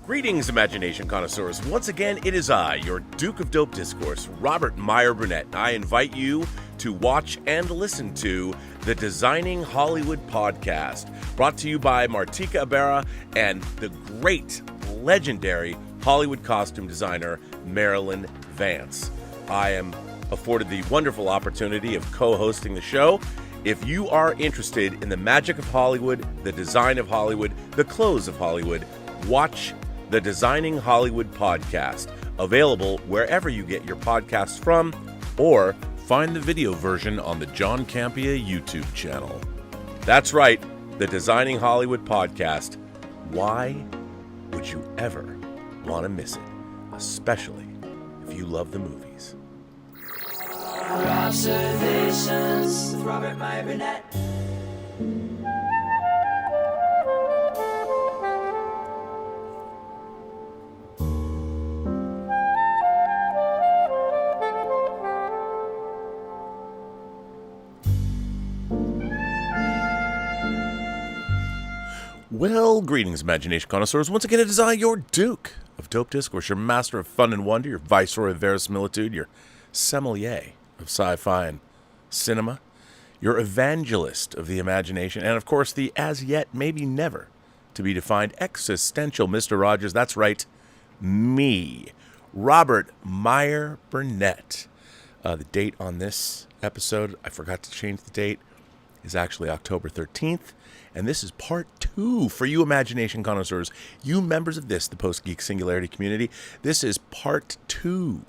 Greetings, imagination connoisseurs. Once again, it is I, your Duke of Dope Discourse, Robert Meyer Burnett. I invite you to watch and listen to the Designing Hollywood podcast, brought to you by Martika Ibarra and the great, legendary Hollywood costume designer, Marilyn Vance. I am afforded the wonderful opportunity of co-hosting the show. If you are interested in the magic of Hollywood, the design of Hollywood, the clothes of Hollywood, watch the Designing Hollywood podcast, available wherever you get your podcasts from, or find the video version on the John Campea YouTube channel. That's right, the Designing Hollywood podcast. Why would you ever want to miss it? Especially if you love the movies. Robservations with Robert Meyer Burnett. Well, greetings, imagination connoisseurs. Once again, it is I, your Duke of Dope Discourse, your master of fun and wonder, your viceroy of verisimilitude, your sommelier of sci-fi and cinema, your evangelist of the imagination, and of course, the as yet, maybe never to be defined existential Mr. Rogers. That's right, me, Robert Meyer Burnett. The date on this episode, I forgot to change the date, is actually October 13th. And this is part 2 for you imagination connoisseurs, you members of the Post-Geek Singularity community. This is part 2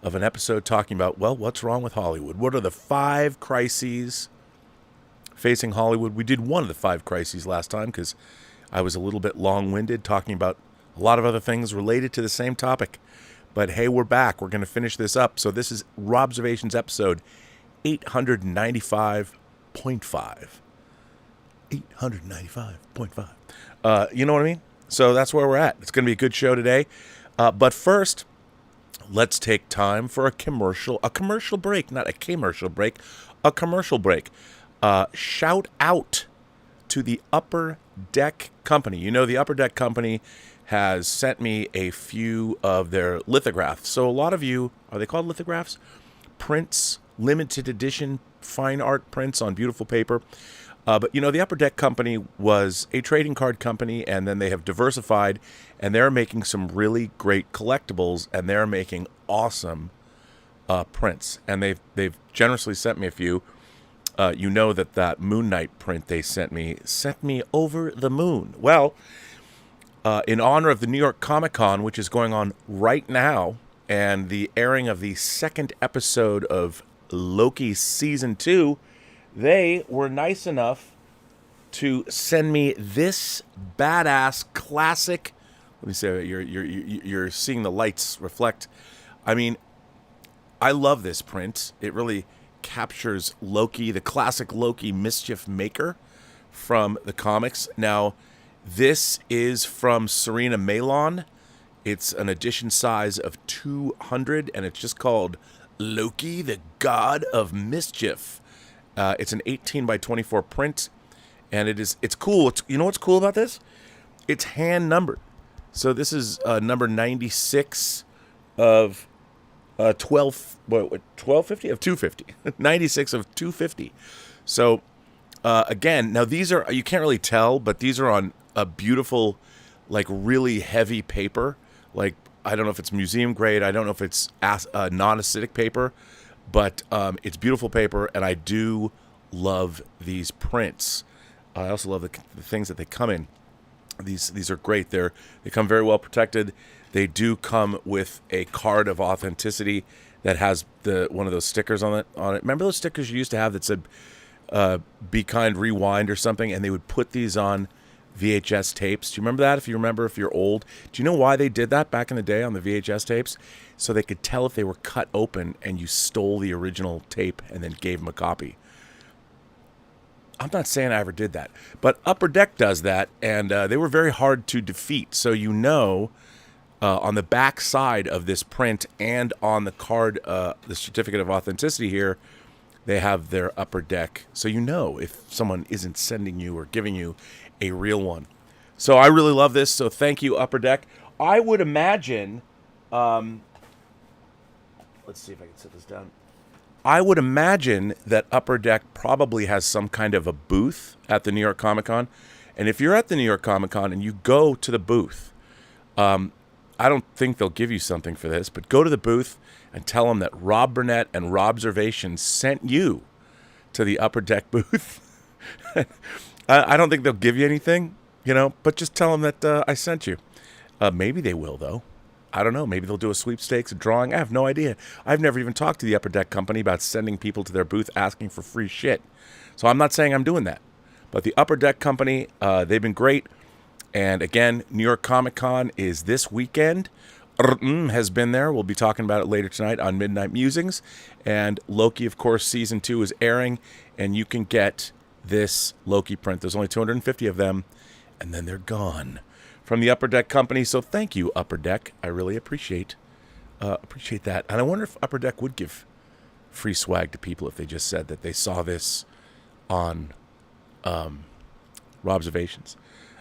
of an episode talking about, well, what's wrong with Hollywood? What are the 5 crises facing Hollywood? We did one of the 5 crises last time because I was a little bit long-winded talking about a lot of other things related to the same topic. But hey, we're back. We're going to finish this up. So this is Robservations episode 895.5. 895.5. You know what I mean? So that's where we're at. It's going to be a good show today. But first, let's take time for a commercial break. Not a commercial break, a commercial break. Shout out to the Upper Deck Company. You know, the Upper Deck Company has sent me a few of their lithographs. So a lot of you, are they called lithographs? Prints, limited edition, fine art prints on beautiful paper. But, you know, the Upper Deck Company was a trading card company, and then they have diversified, and they're making some really great collectibles, and they're making awesome prints. And they've generously sent me a few. You know that Moon Knight print they sent me over the moon. Well, in honor of the New York Comic Con, which is going on right now, and the airing of the 2nd episode of Loki Season 2, they were nice enough to send me this badass classic. Let me say, you're seeing the lights reflect. I mean, I love this print. It really captures Loki, the classic Loki mischief maker from the comics. Now, this is from Serena Malon. It's an edition size of 200, and it's just called Loki, the God of Mischief. It's an 18 by 24 print, and it's cool. You know what's cool about this? It's hand numbered. So this is number 96 of 1250 of 250. 96 of 250. So again, now these are, you can't really tell, but these are on a beautiful, like really heavy paper. Like, I don't know if it's museum grade. I don't know if it's non-acidic paper. But it's beautiful paper, and I do love these prints. I also love the things that they come in. These are great. They come very well protected. They do come with a card of authenticity that has one of those stickers on it. Remember those stickers you used to have that said "Be Kind, Rewind" or something, and they would put these on VHS tapes. Do you remember that? If you're old, do you know why they did that back in the day on the VHS tapes? So they could tell if they were cut open and you stole the original tape and then gave them a copy. I'm not saying I ever did that, but Upper Deck does that, and they were very hard to defeat. So you know, on the back side of this print and on the card, the certificate of authenticity here, they have their Upper Deck. So you know if someone isn't sending you or giving you a real one. So I really love this. So thank you, Upper Deck. I would imagine. Let's see if I can set this down. I would imagine that Upper Deck probably has some kind of a booth at the New York Comic Con. And if you're at the New York Comic Con and you go to the booth, I don't think they'll give you something for this, but go to the booth and tell them that Rob Burnett and Robservations sent you to the Upper Deck booth. I don't think they'll give you anything, but just tell them that I sent you. Maybe they will, though. I don't know. Maybe they'll do a sweepstakes, a drawing. I have no idea. I've never even talked to the Upper Deck company about sending people to their booth asking for free shit. So I'm not saying I'm doing that. But the Upper Deck company, they've been great. And again, New York Comic Con is this weekend. Has been there. We'll be talking about it later tonight on Midnight Musings. And Loki, of course, Season 2 is airing. And you can get this Loki print. There's only 250 of them. And then they're gone. From the Upper Deck company. So thank you, Upper Deck. I really appreciate that. And I wonder if Upper Deck would give free swag to people if they just said that they saw this on Robservations.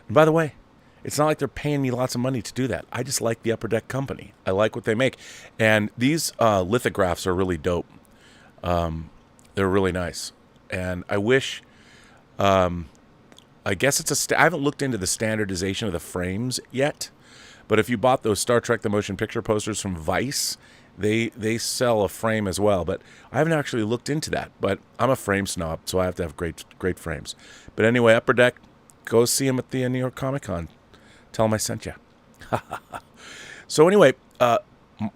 And by the way, it's not like they're paying me lots of money to do that. I just like the Upper Deck company. I like what they make. And these lithographs are really dope. They're really nice. And I wish... I guess it's I haven't looked into the standardization of the frames yet, but if you bought those Star Trek The Motion Picture posters from Vice, they sell a frame as well, but I haven't actually looked into that. But I'm a frame snob, so I have to have great frames. But anyway, Upper Deck, go see them at the New York Comic Con. Tell them I sent you. So anyway,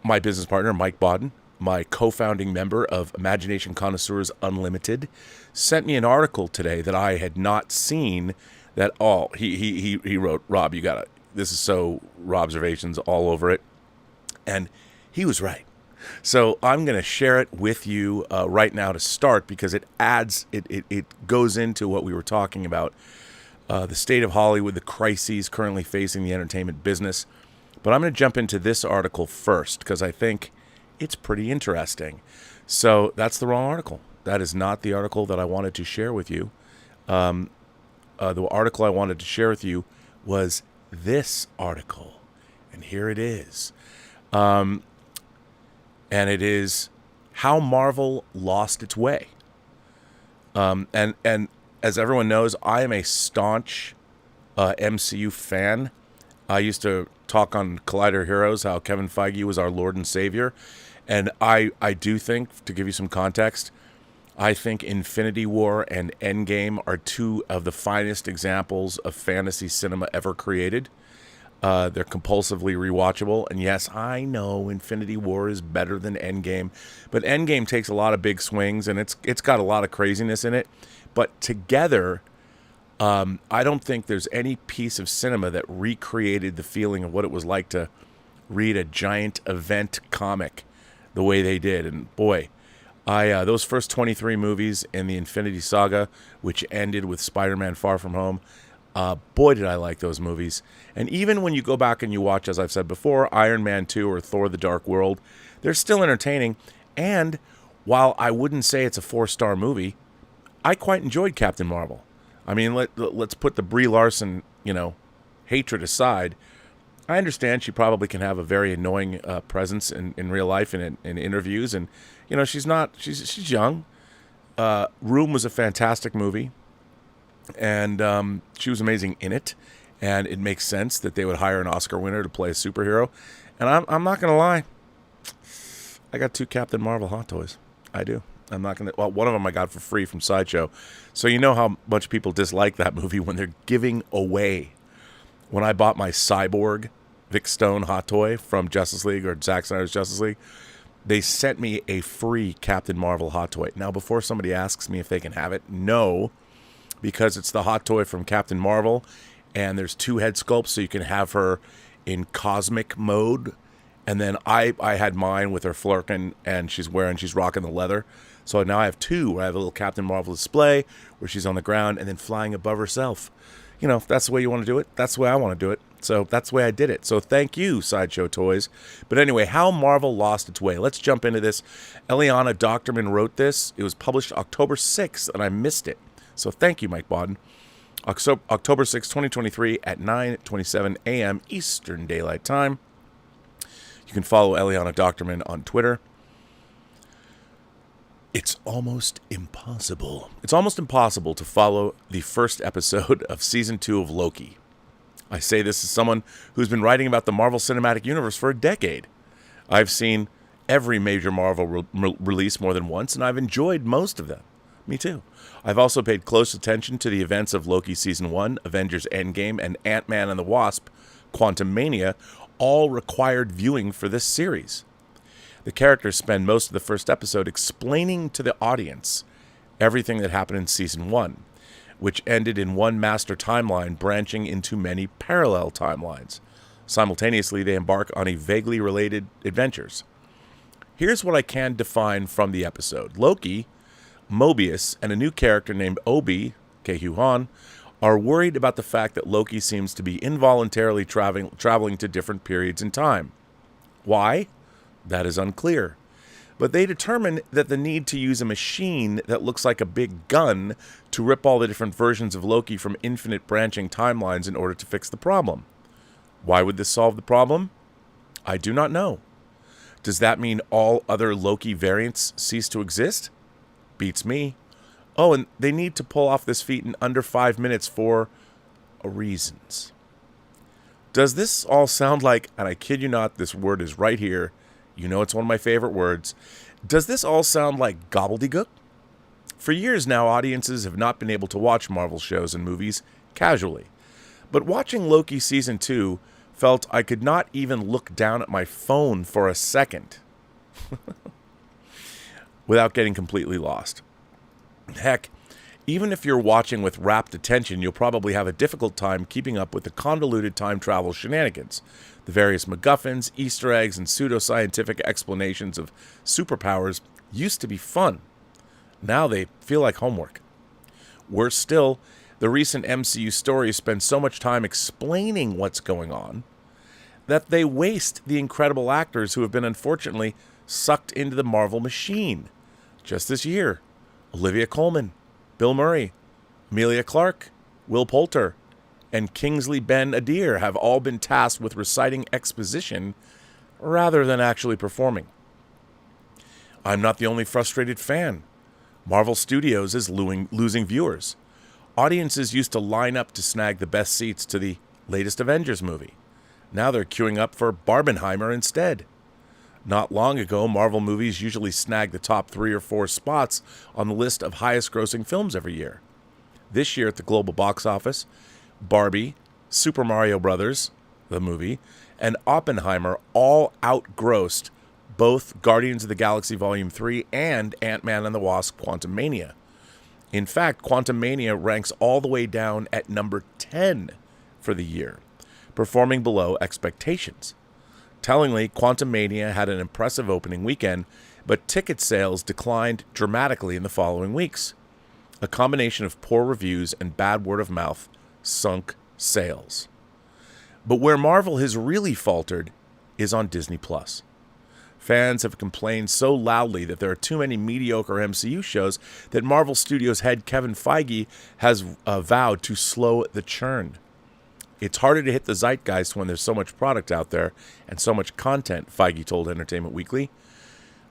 my business partner, Mike Bodden, my co-founding member of Imagination Connoisseurs Unlimited, sent me an article today that I had not seen. That he wrote, Rob, you gotta, this is so Robservations all over it, and he was right. So I'm gonna share it with you right now to start, because it goes into what we were talking about, the state of Hollywood, the crises currently facing the entertainment business. But I'm gonna jump into this article first because I think it's pretty interesting. So that's the wrong article. That is not the article that I wanted to share with you. The article I wanted to share with you was this article. And here it is. And it is How Marvel Lost Its Way. And as everyone knows, I am a staunch MCU fan. I used to talk on Collider Heroes how Kevin Feige was our Lord and Savior. And I do think, to give you some context, I think Infinity War and Endgame are two of the finest examples of fantasy cinema ever created. They're compulsively rewatchable. And yes, I know Infinity War is better than Endgame, but Endgame takes a lot of big swings, and it's got a lot of craziness in it. But together, I don't think there's any piece of cinema that recreated the feeling of what it was like to read a giant event comic the way they did. And boy, those first 23 movies in the Infinity Saga, which ended with Spider-Man Far From Home, boy, did I like those movies. And even when you go back and you watch, as I've said before, Iron Man 2 or Thor The Dark World, they're still entertaining. And while I wouldn't say it's a 4-star movie, I quite enjoyed Captain Marvel. I mean, let's put the Brie Larson, hatred aside. I understand she probably can have a very annoying presence in real life and in interviews, and she's young. Room was a fantastic movie, and she was amazing in it, and it makes sense that they would hire an Oscar winner to play a superhero. And I'm not gonna lie, I got 2 Captain Marvel hot toys. I do. I'm not gonna. Well, one of them I got for free from Sideshow, so you know how much people dislike that movie when they're giving away. When I bought my Cyborg Vic Stone hot toy from Justice League, or Zack Snyder's Justice League, they sent me a free Captain Marvel hot toy. Now, before somebody asks me if they can have it, no, because it's the hot toy from Captain Marvel, and there's 2 head sculpts, so you can have her in cosmic mode. And then I had mine with her flirkin, and she's rocking the leather. So now I have 2, where I have a little Captain Marvel display, where she's on the ground and then flying above herself. If that's the way you want to do it, that's the way I want to do it. So that's the way I did it. So thank you, Sideshow Toys. But anyway, How Marvel Lost Its Way. Let's jump into this. Eliana Docterman wrote this. It was published October 6th, and I missed it. So thank you, Mike Bodden. October 6, 2023 at 9:27 a.m. Eastern Daylight Time. You can follow Eliana Doctorman on Twitter. It's almost impossible. It's almost impossible to follow the first episode of Season 2 of Loki. I say this as someone who's been writing about the Marvel Cinematic Universe for a decade. I've seen every major Marvel release more than once, and I've enjoyed most of them. Me too. I've also paid close attention to the events of Loki Season 1, Avengers Endgame, and Ant-Man and the Wasp, Quantumania, all required viewing for this series. The characters spend most of the first episode explaining to the audience everything that happened in Season 1, which ended in one master timeline branching into many parallel timelines. Simultaneously, they embark on a vaguely related adventures. Here's what I can define from the episode. Loki, Mobius, and a new character named Obi, Ke-Hu Han, are worried about the fact that Loki seems to be involuntarily traveling to different periods in time. Why? That is unclear. But they determine that the need to use a machine that looks like a big gun to rip all the different versions of Loki from infinite branching timelines in order to fix the problem. Why would this solve the problem? I do not know. Does that mean all other Loki variants cease to exist? Beats me. Oh, and they need to pull off this feat in under 5 minutes for reasons. Does this all sound like, and I kid you not, this word is right here, you know it's one of my favorite words, does this all sound like gobbledygook? For years now, audiences have not been able to watch Marvel shows and movies casually. But watching Loki Season 2 felt I could not even look down at my phone for a second without getting completely lost. Heck, even if you're watching with rapt attention, you'll probably have a difficult time keeping up with the convoluted time travel shenanigans. The various MacGuffins, Easter eggs, and pseudoscientific explanations of superpowers used to be fun. Now they feel like homework. Worse still, the recent MCU stories spend so much time explaining what's going on that they waste the incredible actors who have been unfortunately sucked into the Marvel machine. Just this year, Olivia Colman, Bill Murray, Emilia Clarke, Will Poulter, and Kingsley Ben-Adir have all been tasked with reciting exposition rather than actually performing. I'm not the only frustrated fan. Marvel Studios is losing viewers. Audiences used to line up to snag the best seats to the latest Avengers movie. Now they're queuing up for Barbenheimer instead. Not long ago, Marvel movies usually snagged the top 3 or 4 spots on the list of highest-grossing films every year. This year at the global box office, Barbie, Super Mario Bros., the movie, and Oppenheimer all outgrossed both Guardians of the Galaxy Volume 3 and Ant-Man and the Wasp: Quantumania. In fact, Quantumania ranks all the way down at number 10 for the year, performing below expectations. Tellingly, Quantumania had an impressive opening weekend, but ticket sales declined dramatically in the following weeks. A combination of poor reviews and bad word of mouth sunk sales. But where Marvel has really faltered is on Disney+. Fans have complained so loudly that there are too many mediocre MCU shows that Marvel Studios head Kevin Feige has vowed to slow the churn. It's harder to hit the zeitgeist when there's so much product out there and so much content, Feige told Entertainment Weekly.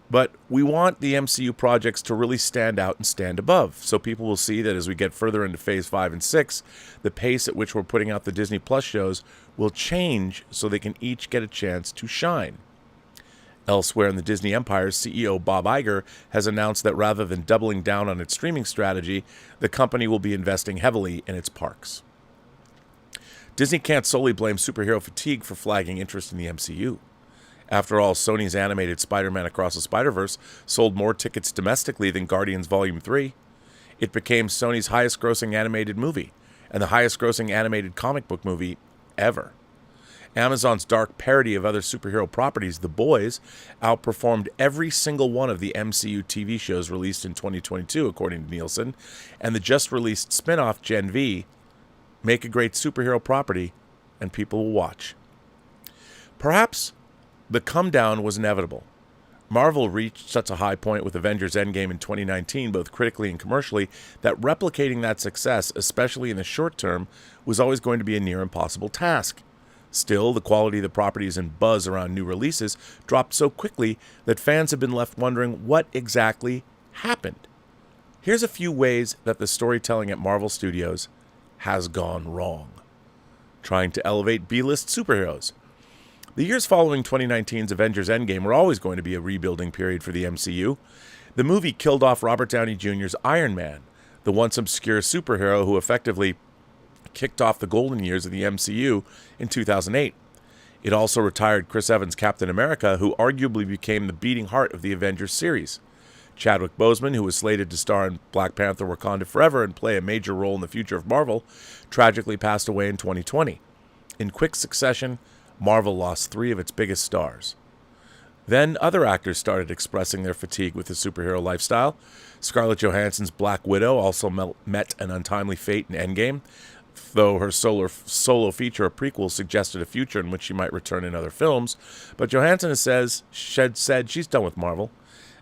But we want the MCU projects to really stand out and stand above, so people will see that as we get further into Phase 5 and 6, the pace at which we're putting out the Disney Plus shows will change so they can each get a chance to shine. Elsewhere in the Disney empire, CEO Bob Iger has announced that rather than doubling down on its streaming strategy, the company will be investing heavily in its parks. Disney can't solely blame superhero fatigue for flagging interest in the MCU. After all, Sony's animated Spider-Man Across the Spider-Verse sold more tickets domestically than Guardians Volume 3. It became Sony's highest-grossing animated movie and the highest-grossing animated comic book movie ever. Amazon's dark parody of other superhero properties, The Boys, outperformed every single one of the MCU TV shows released in 2022, according to Nielsen, and the just-released spin-off Gen V make a great superhero property, and people will watch. Perhaps the come-down was inevitable. Marvel reached such a high point with Avengers Endgame in 2019, both critically and commercially, that replicating that success, especially in the short term, was always going to be a near impossible task. Still, the quality of the properties and buzz around new releases dropped so quickly that fans have been left wondering what exactly happened. Here's a few ways that the storytelling at Marvel Studios has gone wrong. Trying to elevate B-list superheroes. The years following 2019's Avengers Endgame were always going to be a rebuilding period for the MCU. The movie killed off Robert Downey Jr.'s Iron Man, the once obscure superhero who effectively kicked off the golden years of the MCU in 2008. It also retired Chris Evans' Captain America, who arguably became the beating heart of the Avengers series. Chadwick Boseman, who was slated to star in Black Panther: Wakanda Forever and play a major role in the future of Marvel, tragically passed away in 2020. In quick succession, Marvel lost 3 of its biggest stars. Then other actors started expressing their fatigue with the superhero lifestyle. Scarlett Johansson's Black Widow also met an untimely fate in Endgame, though her solo feature, a prequel, suggested a future in which she might return in other films. But Johansson said she's done with Marvel,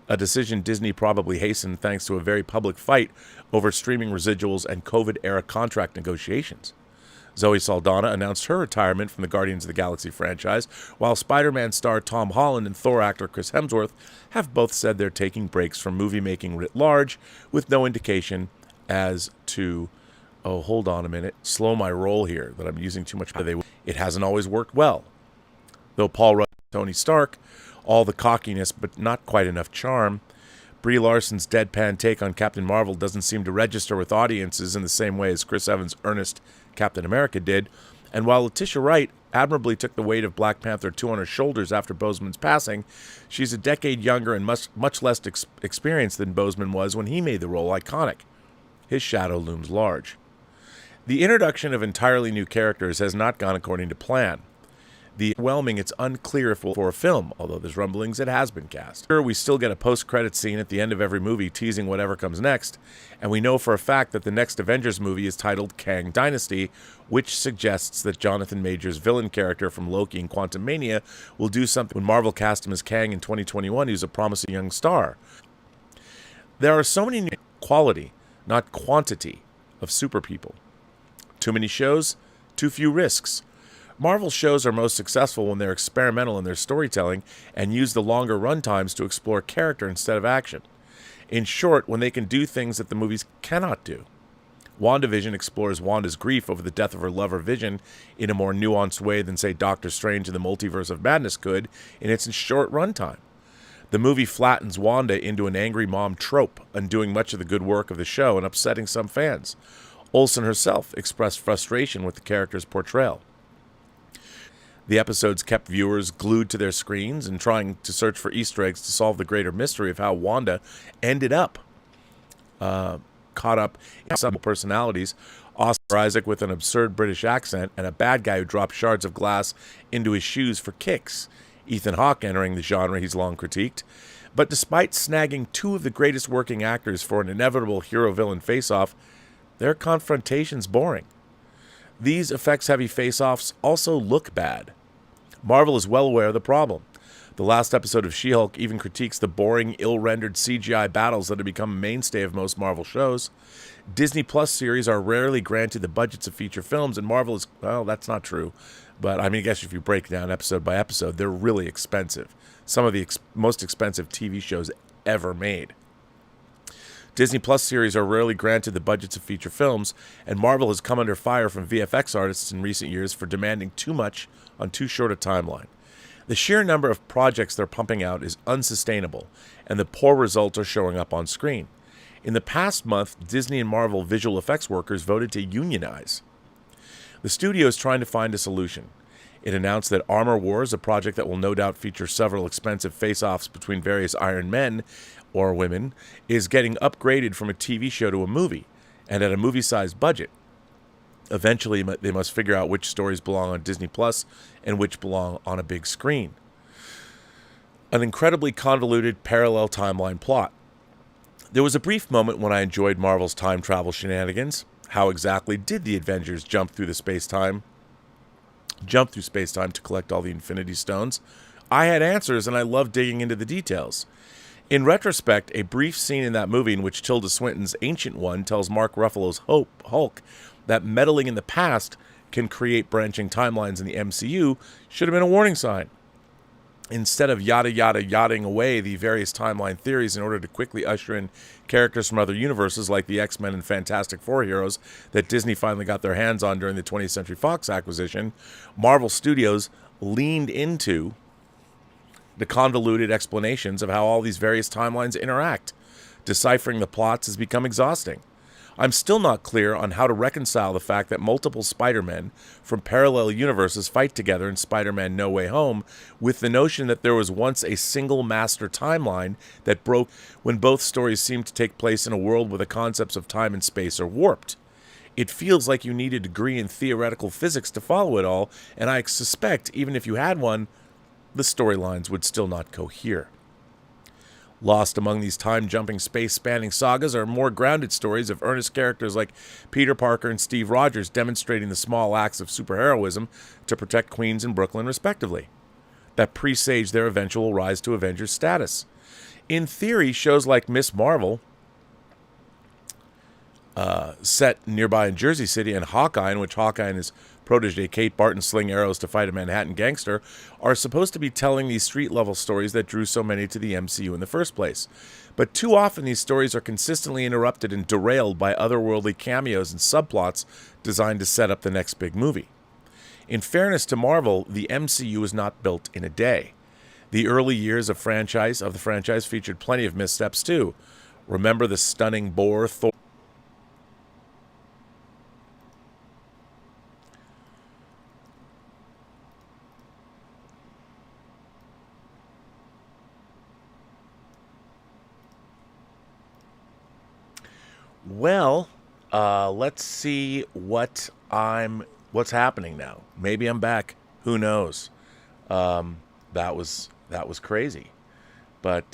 a decision Disney probably hastened thanks to a very public fight over streaming residuals and COVID-era contract negotiations. Zoe Saldana announced her retirement from the Guardians of the Galaxy franchise, while Spider-Man star Tom Holland and Thor actor Chris Hemsworth have both said they're taking breaks from movie making writ large, with no indication as to, oh, hold on a minute, slow my roll here, that I'm using too much. It hasn't always worked well. Though Paul Rudd and Tony Stark, all the cockiness but not quite enough charm, Brie Larson's deadpan take on Captain Marvel doesn't seem to register with audiences in the same way as Chris Evans' earnest Captain America did, and while Letitia Wright admirably took the weight of Black Panther 2 on her shoulders after Boseman's passing, she's a decade younger and much less experienced than Boseman was when he made the role iconic. His shadow looms large. The introduction of entirely new characters has not gone according to plan. The overwhelming, it's unclear if for a film, although there's rumblings it has been cast. Sure, we still get a post-credit scene at the end of every movie teasing whatever comes next, and we know for a fact that the next Avengers movie is titled Kang Dynasty, which suggests that Jonathan Major's villain character from Loki and Quantumania will do something. When Marvel cast him as Kang in 2021, he was a promising young star. There are so many quality, not quantity, of super people. Too many shows, too few risks. Marvel shows are most successful when they're experimental in their storytelling and use the longer runtimes to explore character instead of action. In short, when they can do things that the movies cannot do. WandaVision explores Wanda's grief over the death of her lover Vision in a more nuanced way than, say, Doctor Strange and the Multiverse of Madness could in its short runtime. The movie flattens Wanda into an angry mom trope, undoing much of the good work of the show and upsetting some fans. Olsen herself expressed frustration with the character's portrayal. The episodes kept viewers glued to their screens and trying to search for Easter eggs to solve the greater mystery of how Wanda ended up caught up in some personalities. Oscar Isaac with an absurd British accent and a bad guy who dropped shards of glass into his shoes for kicks. Ethan Hawke entering the genre he's long critiqued. But despite snagging 2 of the greatest working actors for an inevitable hero-villain face-off, their confrontation's boring. These effects-heavy face-offs also look bad. Marvel is well aware of the problem. The last episode of She-Hulk even critiques the boring, ill-rendered CGI battles that have become a mainstay of most Marvel shows. Disney Plus series are rarely granted the budgets of feature films, and Marvel is, well, that's not true. But, I guess if you break down episode by episode, they're really expensive. Some of the most expensive TV shows ever made. Disney Plus series are rarely granted the budgets of feature films, and Marvel has come under fire from VFX artists in recent years for demanding too much on too short a timeline. The sheer number of projects they're pumping out is unsustainable, and the poor results are showing up on screen. In the past month, Disney and Marvel visual effects workers voted to unionize. The studio is trying to find a solution. It announced that Armor Wars, a project that will no doubt feature several expensive face-offs between various Iron Men or women, is getting upgraded from a TV show to a movie, and at a movie-sized budget. Eventually, they must figure out which stories belong on Disney Plus and which belong on a big screen. An incredibly convoluted parallel timeline plot. There was a brief moment when I enjoyed Marvel's time travel shenanigans. How exactly did the Avengers jump through space-time to collect all the Infinity Stones? I had answers, and I loved digging into the details. In retrospect, a brief scene in that movie in which Tilda Swinton's Ancient One tells Mark Ruffalo's Hulk that meddling in the past can create branching timelines in the MCU should have been a warning sign. Instead of yachting away the various timeline theories in order to quickly usher in characters from other universes like the X-Men and Fantastic Four heroes that Disney finally got their hands on during the 20th Century Fox acquisition, Marvel Studios leaned into the convoluted explanations of how all these various timelines interact. Deciphering the plots has become exhausting. I'm still not clear on how to reconcile the fact that multiple Spider-Men from parallel universes fight together in Spider-Man No Way Home with the notion that there was once a single master timeline that broke when both stories seem to take place in a world where the concepts of time and space are warped. It feels like you need a degree in theoretical physics to follow it all, and I suspect even if you had one, the storylines would still not cohere. Lost among these time-jumping, space-spanning sagas are more grounded stories of earnest characters like Peter Parker and Steve Rogers demonstrating the small acts of superheroism to protect Queens and Brooklyn, respectively, that presage their eventual rise to Avengers status. In theory, shows like Miss Marvel, set nearby in Jersey City, and Hawkeye, in which Hawkeye and his protege Kate Barton sling arrows to fight a Manhattan gangster, are supposed to be telling these street-level stories that drew so many to the MCU in the first place. But too often these stories are consistently interrupted and derailed by otherworldly cameos and subplots designed to set up the next big movie. In fairness to Marvel, the MCU was not built in a day. The early years of the franchise featured plenty of missteps too. Remember the stunning boar Thor. Well, let's see what's happening now. Maybe I'm back. Who knows? That was crazy, but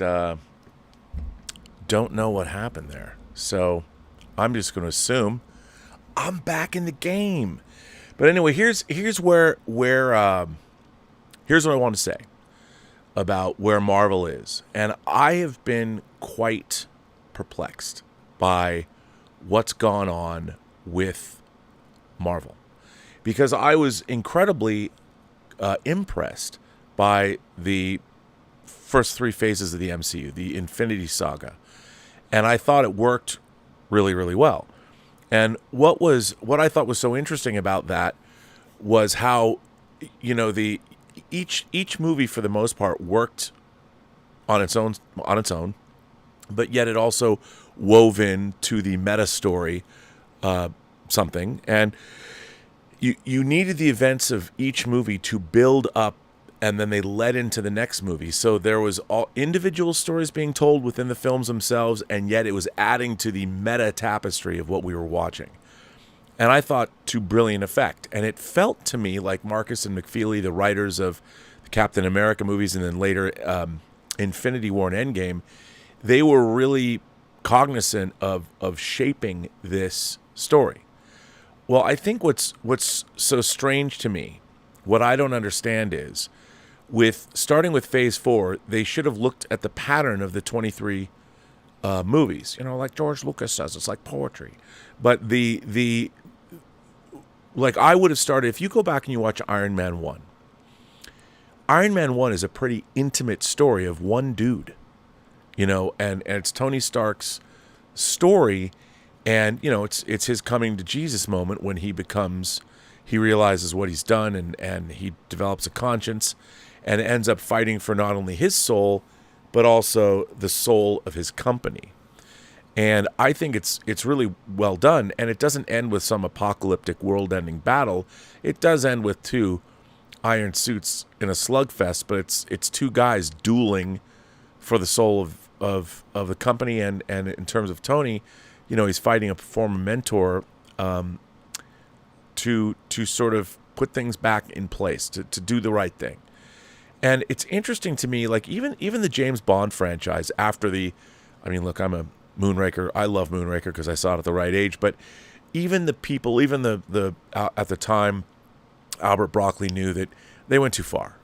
don't know what happened there. So I'm just going to assume I'm back in the game. But anyway, here's what I want to say about where Marvel is, and I have been quite perplexed by what's gone on with Marvel, because I was incredibly impressed by the first three phases of the MCU, the Infinity Saga, and I thought it worked really, really well. And what I thought was so interesting about that was how, each movie for the most part worked on its own, but yet it also wove in to the meta story something, and you needed the events of each movie to build up, and then they led into the next movie. So there was all individual stories being told within the films themselves, and yet it was adding to the meta tapestry of what we were watching. And I thought to brilliant effect. And it felt to me like Marcus and McFeely, the writers of the Captain America movies and then later Infinity War and Endgame, they were really cognizant of shaping this story. Well, I think what's so strange to me, what I don't understand is, starting with Phase 4, they should have looked at the pattern of the 23 movies. Like George Lucas says, it's like poetry. But like I would have started, if you go back and you watch Iron Man 1, Iron Man 1 is a pretty intimate story of one dude, and it's Tony Stark's story, and, it's his coming to Jesus moment when he realizes what he's done, and he develops a conscience and ends up fighting for not only his soul, but also the soul of his company. And I think it's really well done, and it doesn't end with some apocalyptic world-ending battle. It does end with two iron suits in a slugfest, but it's two guys dueling for the soul of the company, and in terms of Tony, he's fighting a former mentor to sort of put things back in place, to do the right thing. And it's interesting to me, like even the James Bond franchise after look, I'm a Moonraker. I love Moonraker because I saw it at the right age. But even the people, even the at the time, Albert Broccoli knew that they went too far.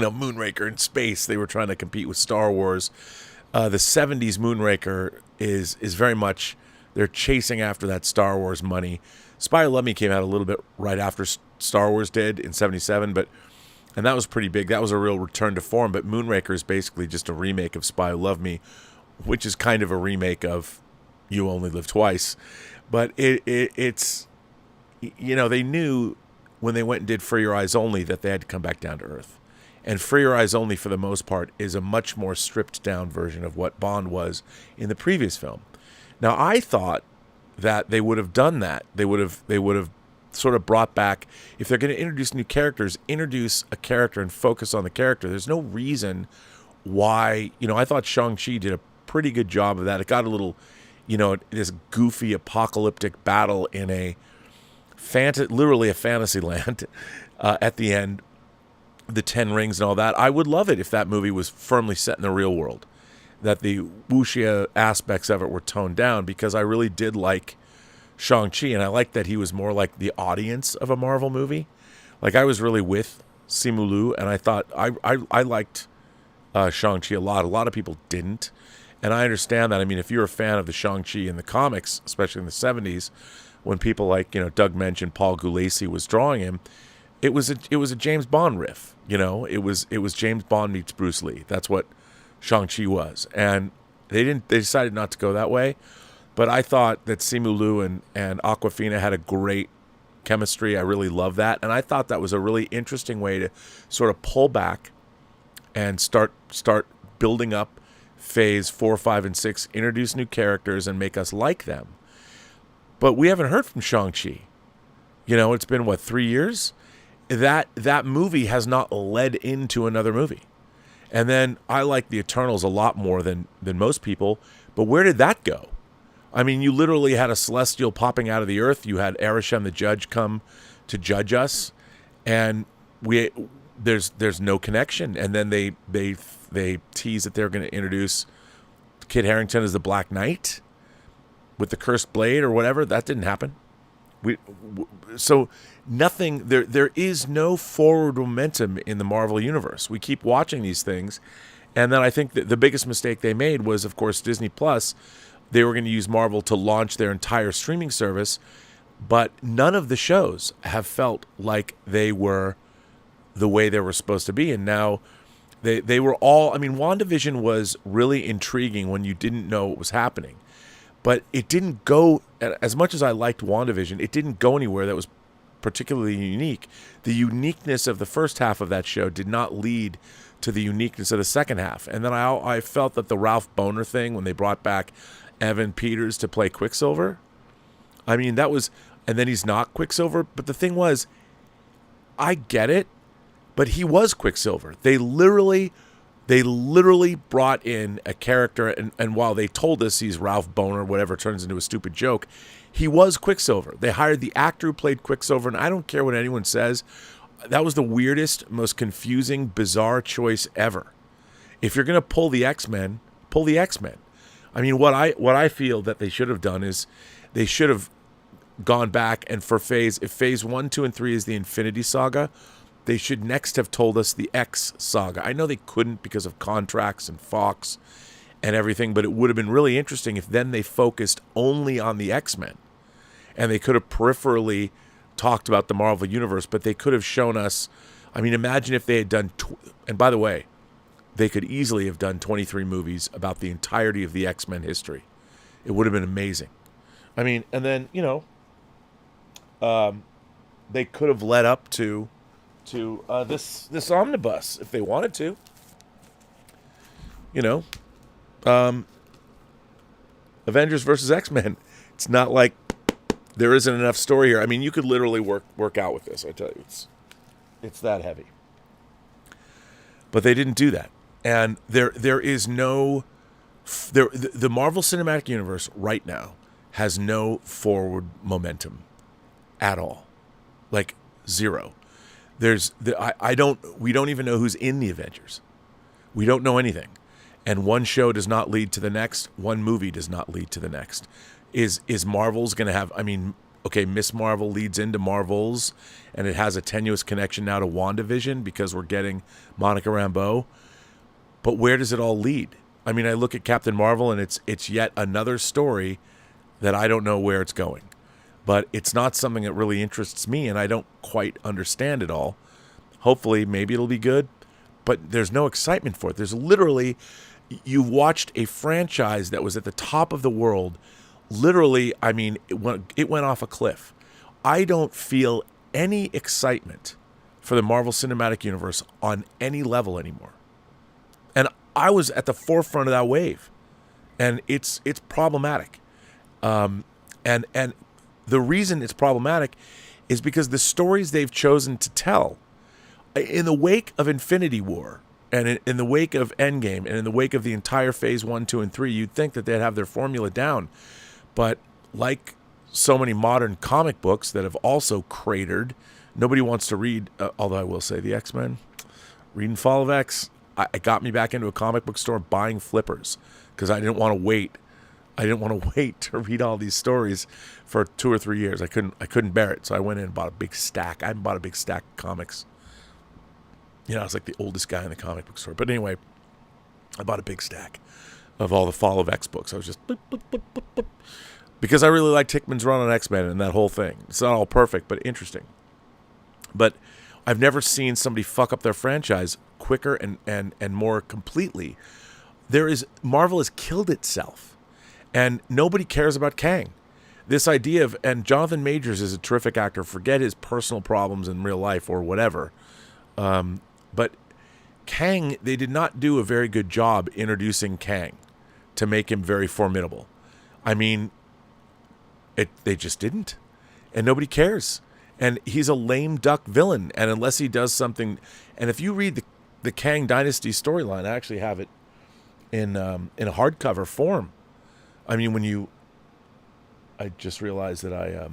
Moonraker in space. They were trying to compete with Star Wars. The 70s Moonraker is very much, they're chasing after that Star Wars money. Spy Who Loved Me came out a little bit right after Star Wars did in 77, and that was pretty big. That was a real return to form, but Moonraker is basically just a remake of Spy Who Loved Me, which is kind of a remake of You Only Live Twice. But it's, they knew when they went and did For Your Eyes Only that they had to come back down to earth. And For Your Eyes Only, for the most part, is a much more stripped down version of what Bond was in the previous film. Now, I thought that they would have done that. They would have sort of brought back, if they're going to introduce new characters, introduce a character and focus on the character. There's no reason why, I thought Shang-Chi did a pretty good job of that. It got a little, this goofy apocalyptic battle in literally a fantasy land at the end, the 10 Rings and all that. I would love it if that movie was firmly set in the real world, that the wuxia aspects of it were toned down, because I really did like Shang-Chi, and I liked that he was more like the audience of a Marvel movie. Like, I was really with Simu Liu, and I thought I liked Shang-Chi a lot. A lot of people didn't, and I understand that. I mean, if you're a fan of the Shang-Chi in the comics, especially in the 70s, when people like, Doug mentioned Paul Gulacy was drawing him, it was a James Bond riff. It was James Bond meets Bruce Lee. That's what Shang-Chi was, and they decided not to go that way. But I thought that Simu Liu and Awkwafina had a great chemistry. I really love that, and I thought that was a really interesting way to sort of pull back and start building up phase 4, 5, and 6, introduce new characters and make us like them. But we haven't heard from Shang-Chi. It's been 3 years? That movie has not led into another movie. And then I like the Eternals a lot more than most people, but where did that go? I mean, you literally had a celestial popping out of the earth. You had Arishem the judge come to judge us, and there's no connection. And then they tease that they're going to introduce Kit Harington as the Black Knight with the cursed blade or whatever. That didn't happen. So nothing. There is no forward momentum in the Marvel universe. We keep watching these things, and then I think that the biggest mistake they made was, of course, Disney Plus. They were going to use Marvel to launch their entire streaming service, but none of the shows have felt like they were the way they were supposed to be. And now they were all, WandaVision was really intriguing when you didn't know what was happening, but it didn't go, as much as I liked WandaVision, it didn't go anywhere that was particularly unique. The uniqueness of the first half of that show did not lead to the uniqueness of the second half. And then I felt that the Ralph Bohner thing, when they brought back Evan Peters to play Quicksilver, that was, and then he's not Quicksilver. But the thing was, I get it, but he was Quicksilver. They literally brought in a character, and while they told us he's Ralph Bohner, whatever turns into a stupid joke, he was Quicksilver. They hired the actor who played Quicksilver, and I don't care what anyone says, that was the weirdest, most confusing, bizarre choice ever. If you're going to pull the X-Men, pull the X-Men. What I feel that they should have done is they should have gone back, and if phase 1, 2, and 3 is the Infinity Saga, they should next have told us the X Saga. I know they couldn't because of contracts and Fox and everything, but it would have been really interesting if then they focused only on the X-Men, and they could have peripherally talked about the Marvel Universe, but they could have shown us, imagine if they had done, and by the way, they could easily have done 23 movies about the entirety of the X-Men history. It would have been amazing. And then, they could have led up to this omnibus if they wanted to. Avengers versus X-Men. It's not like there isn't enough story here. You could literally work out with this. I tell you, it's that heavy. But they didn't do that. And there is no, the Marvel Cinematic Universe right now has no forward momentum at all, like zero. We don't even know who's in the Avengers. We don't know anything, and one show does not lead to the next. One movie does not lead to the next. Is Marvel's going to have? okay, Miss Marvel leads into Marvels, and it has a tenuous connection now to WandaVision because we're getting Monica Rambeau. But where does it all lead? I mean, I look at Captain Marvel, and it's yet another story that I don't know where it's going. But it's not something that really interests me, and I don't quite understand it all. Hopefully, maybe it'll be good, but there's no excitement for it. There's literally, you've watched a franchise that was at the top of the world. Literally, I mean, it went off a cliff. I don't feel any excitement for the Marvel Cinematic Universe on any level anymore. And I was at the forefront of that wave, and it's problematic. And the reason it's problematic is because the stories they've chosen to tell, in the wake of Infinity War, and in the wake of Endgame, and in the wake of the entire Phase 1, 2, and 3, you'd think that they'd have their formula down. But like so many modern comic books that have also cratered, nobody wants to read, although I will say the X-Men, reading Fall of X, it got me back into a comic book store buying flippers because I didn't want to wait. I didn't want to wait to read all these stories for 2 or 3 years. I couldn't bear it. So I went in and bought a big stack. I bought a big stack of comics. You know, I was like the oldest guy in the comic book store. But anyway, I bought a big stack of all the Fall of X books. I was just boop, boop, boop, boop, boop, because I really liked Hickman's run on X-Men and that whole thing. It's not all perfect, but interesting. But I've never seen somebody fuck up their franchise quicker and more completely. Marvel has killed itself. And nobody cares about Kang. This idea of, and Jonathan Majors is a terrific actor, forget his personal problems in real life or whatever. But Kang, they did not do a very good job introducing Kang to make him very formidable. I mean, they just didn't. And nobody cares. And he's a lame duck villain. And unless he does something, and if you read the Kang Dynasty storyline, I actually have it in a hardcover form. I mean, I just realized that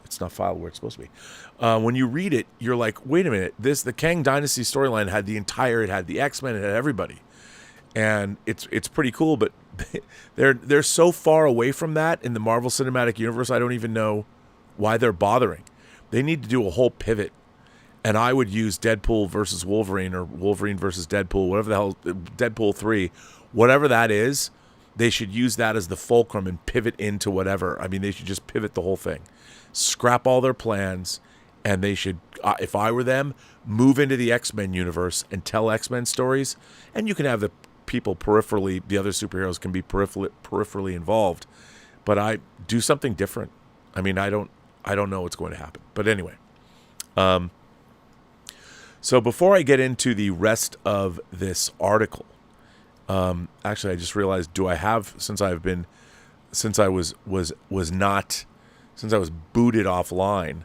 it's not filed where it's supposed to be. When you read it, you're like, wait a minute, the Kang Dynasty storyline had it had the X-Men, it had everybody. And it's pretty cool, but they're so far away from that in the Marvel Cinematic Universe, I don't even know why they're bothering. They need to do a whole pivot. And I would use Deadpool versus Wolverine or Wolverine versus Deadpool, whatever the hell, Deadpool 3, whatever that is. They should use that as the fulcrum and pivot into whatever. I mean, they should just pivot the whole thing. Scrap all their plans, and they should, if I were them, move into the X-Men universe and tell X-Men stories. And you can have the people peripherally, the other superheroes can be peripherally involved. But I do something different. I mean, I don't know what's going to happen. But anyway. So before I get into the rest of this article, actually, I just realized, since I was booted offline,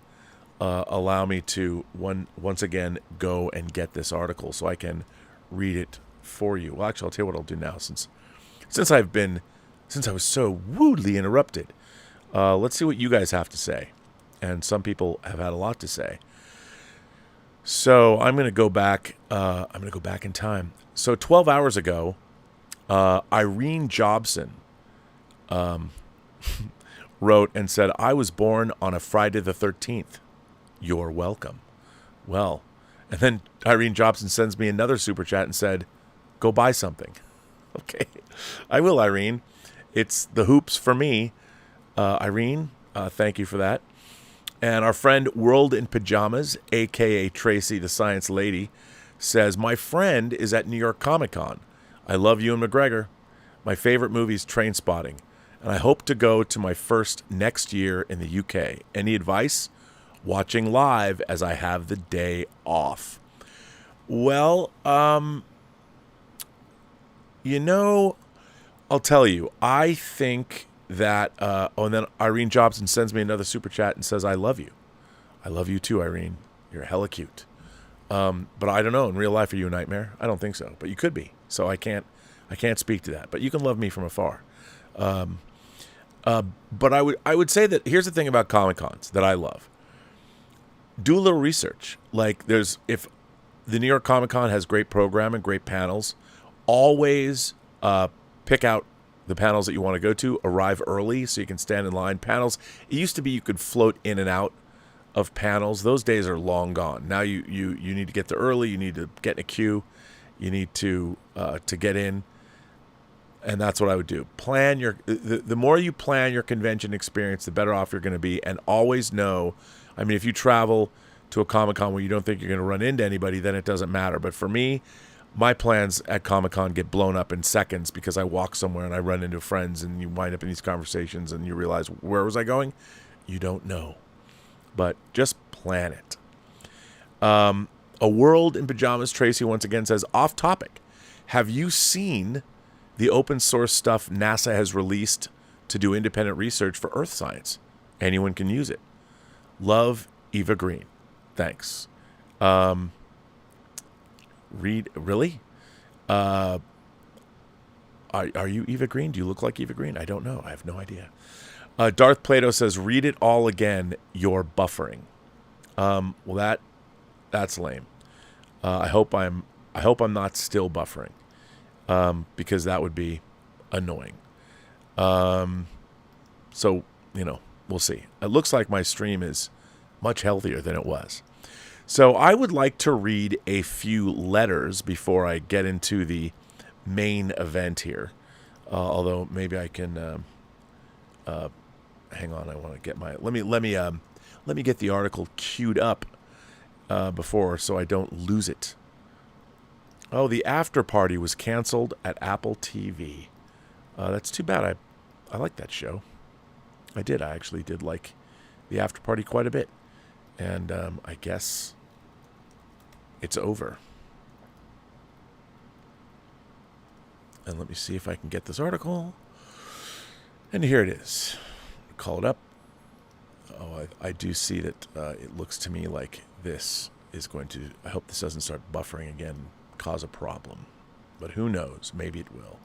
allow me to once again go and get this article so I can read it for you. Well, actually, I'll tell you what I'll do now since I was so rudely interrupted. Let's see what you guys have to say, and some people have had a lot to say. So I'm going to go back. In time. So 12 hours ago, Irene Jobson wrote and said, "I was born on a Friday the 13th. You're welcome." Well, and then Irene Jobson sends me another super chat and said, "Go buy something." Okay, I will, Irene. It's the hoops for me. Irene, thank you for that. And our friend World in Pajamas, a.k.a. Tracy, the Science Lady, says, "My friend is at New York Comic Con. I love Ewan McGregor. My favorite movie is Trainspotting, and I hope to go to my first next year in the UK. Any advice? Watching live as I have the day off." Well, I'll tell you, I think that, and then Irene Jobson sends me another super chat and says, "I love you." I love you too, Irene. You're hella cute. But I don't know, in real life, are you a nightmare? I don't think so, but you could be. So I can't speak to that, but you can love me from afar. But I would say that here's the thing about Comic Cons that I love. Do a little research. Like if the New York Comic Con has great programming, great panels, always pick out the panels that you want to go to, arrive early so you can stand in line. Panels, it used to be you could float in and out of panels. Those days are long gone. Now you need to get there early. You need to get in a queue. You need to get in. And that's what I would do. Plan your the more you plan your convention experience, the better off you're going to be. And always know, I mean, if you travel to a Comic-Con where you don't think you're going to run into anybody, then it doesn't matter. But for me, my plans at Comic-Con get blown up in seconds because I walk somewhere and I run into friends and you wind up in these conversations and you realize, where was I going? You don't know. But just plan it. A World in Pajamas, Tracy once again says, off topic. Have you seen the open source stuff NASA has released to do independent research for Earth science? Anyone can use it. Love, Eva Green. Thanks. Really? Are you Eva Green? Do you look like Eva Green? I don't know. I have no idea. Darth Plato says, read it all again. You're buffering. Well, that's lame. I hope I'm not still buffering. Because that would be annoying. So, we'll see. It looks like my stream is much healthier than it was. So I would like to read a few letters before I get into the main event here. Although maybe I can hang on. I want to get my let me get the article queued up before so I don't lose it. Oh, the after party was canceled at Apple TV. That's too bad. I like that show. I actually did like the after party quite a bit. And I guess it's over. And let me see if I can get this article. And here it is. Call it up. Oh, I do see that it looks to me like this is going to... I hope this doesn't start buffering again, cause a problem. But who knows? Maybe it will.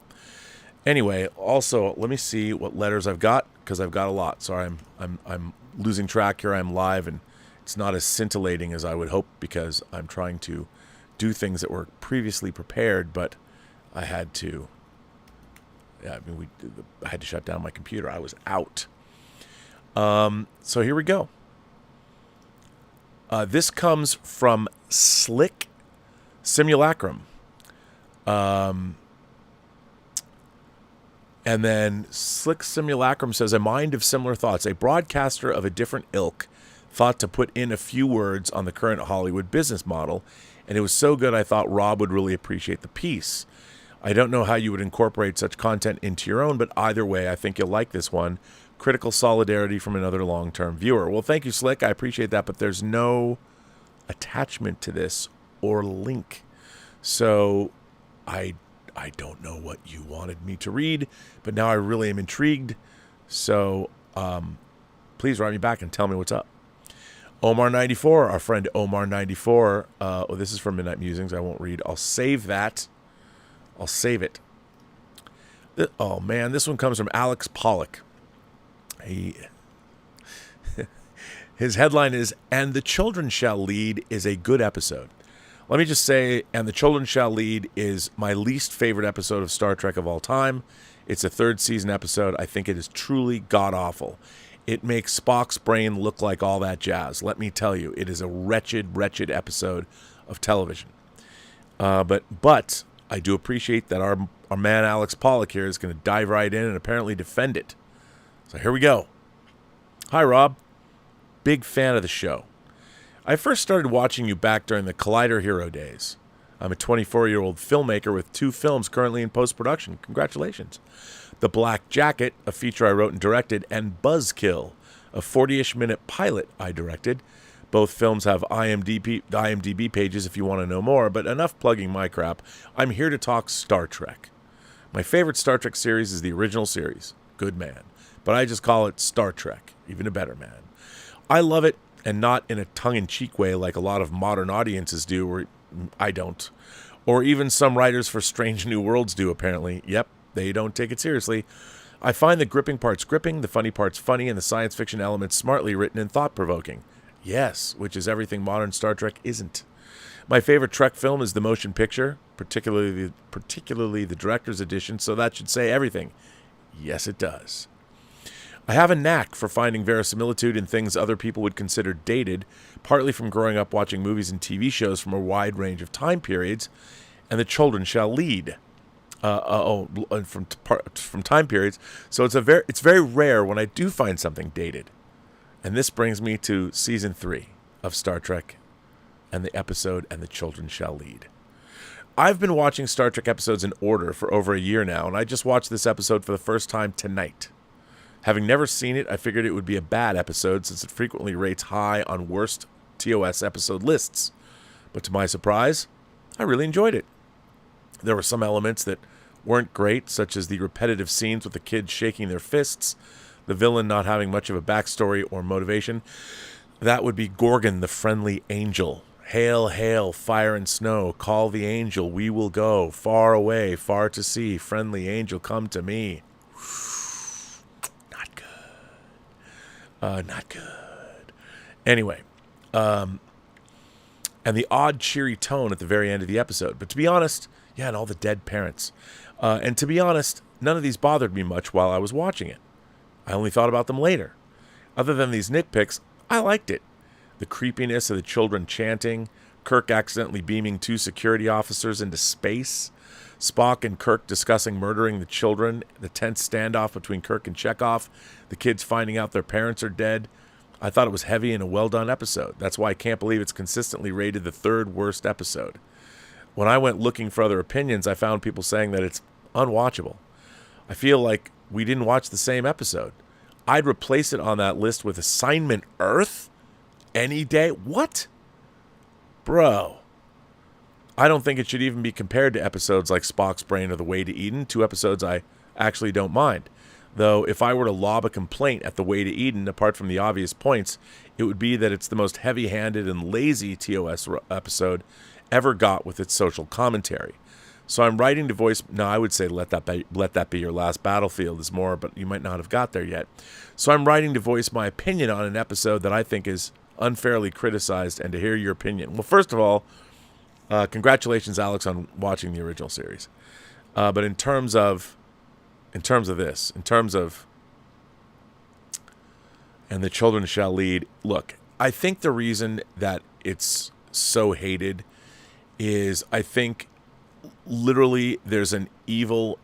Anyway, also, let me see what letters I've got, because I've got a lot. Sorry, I'm losing track here. I'm live, and it's not as scintillating as I would hope, because I'm trying to do things that were previously prepared, but I had to... Yeah, I mean, I had to shut down my computer. I was out. So here we go. This comes from Slick Simulacrum. And then Slick Simulacrum says, a mind of similar thoughts. A broadcaster of a different ilk thought to put in a few words on the current Hollywood business model, and it was so good I thought Rob would really appreciate the piece. I don't know how you would incorporate such content into your own, but either way, I think you'll like this one. Critical solidarity from another long-term viewer. Well, thank you, Slick. I appreciate that, but there's no attachment to this or link. So I don't know what you wanted me to read, but now I really am intrigued. So please write me back and tell me what's up. Omar94, our friend Omar94. This is from Midnight Musings. I won't read. I'll save that. I'll save it. Oh, man. This one comes from Alex Pollock. His headline is, And the Children Shall Lead is a good episode. Let me just say, And the Children Shall Lead is my least favorite episode of Star Trek of all time. It's a third season episode. I think it is truly god-awful. It makes Spock's brain look like all that jazz. Let me tell you, it is a wretched, wretched episode of television. But I do appreciate that our man Alex Pollock here is going to dive right in and apparently defend it. So here we go. Hi, Rob. Big fan of the show. I first started watching you back during the Collider Hero days. I'm a 24-year-old filmmaker with 2 films currently in post-production. Congratulations. The Black Jacket, a feature I wrote and directed, and Buzzkill, a 40-ish minute pilot I directed. Both films have IMDb pages if you want to know more, but enough plugging my crap. I'm here to talk Star Trek. My favorite Star Trek series is the original series, Good Man, but I just call it Star Trek, even a better man. I love it, and not in a tongue-in-cheek way like a lot of modern audiences do, or I don't, or even some writers for Strange New Worlds do, apparently. Yep, they don't take it seriously. I find the gripping parts gripping, the funny parts funny, and the science fiction elements smartly written and thought-provoking. Yes, which is everything modern Star Trek isn't. My favorite Trek film is the motion picture, particularly the director's edition, so that should say everything. Yes, it does. I have a knack for finding verisimilitude in things other people would consider dated, partly from growing up watching movies and TV shows from a wide range of time periods, and the children shall lead. From time periods. So it's very rare when I do find something dated. And this brings me to season 3 of Star Trek and the episode "And the Children Shall Lead." I've been watching Star Trek episodes in order for over a year now, and I just watched this episode for the first time tonight. Having never seen it, I figured it would be a bad episode since it frequently rates high on worst TOS episode lists. But to my surprise, I really enjoyed it. There were some elements that weren't great, such as the repetitive scenes with the kids shaking their fists, the villain not having much of a backstory or motivation. That would be Gorgon, the friendly angel. Hail, hail, fire and snow, call the angel, we will go, far away, far to sea, friendly angel, come to me. Not good. Anyway, and the odd, cheery tone at the very end of the episode. But to be honest, yeah, and all the dead parents. And to be honest, none of these bothered me much while I was watching it. I only thought about them later. Other than these nitpicks, I liked it. The creepiness of the children chanting, Kirk accidentally beaming 2 security officers into space, Spock and Kirk discussing murdering the children, the tense standoff between Kirk and Chekhov, the kids finding out their parents are dead. I thought it was heavy and a well-done episode. That's why I can't believe it's consistently rated the 3rd worst episode. When I went looking for other opinions, I found people saying that it's unwatchable. I feel like we didn't watch the same episode. I'd replace it on that list with Assignment Earth any day. What? Bro. I don't think it should even be compared to episodes like Spock's Brain or The Way to Eden, 2 episodes I actually don't mind. Though, if I were to lob a complaint at The Way to Eden, apart from the obvious points, it would be that it's the most heavy-handed and lazy TOS episode ever got with its social commentary. So I'm writing to voice... No, I would say let that be your last battlefield is more, but you might not have got there yet. So I'm writing to voice my opinion on an episode that I think is unfairly criticized and to hear your opinion. Well, first of all, congratulations, Alex, on watching the original series. But in terms of And the Children Shall Lead, look, I think the reason that it's so hated is I think literally there's an evil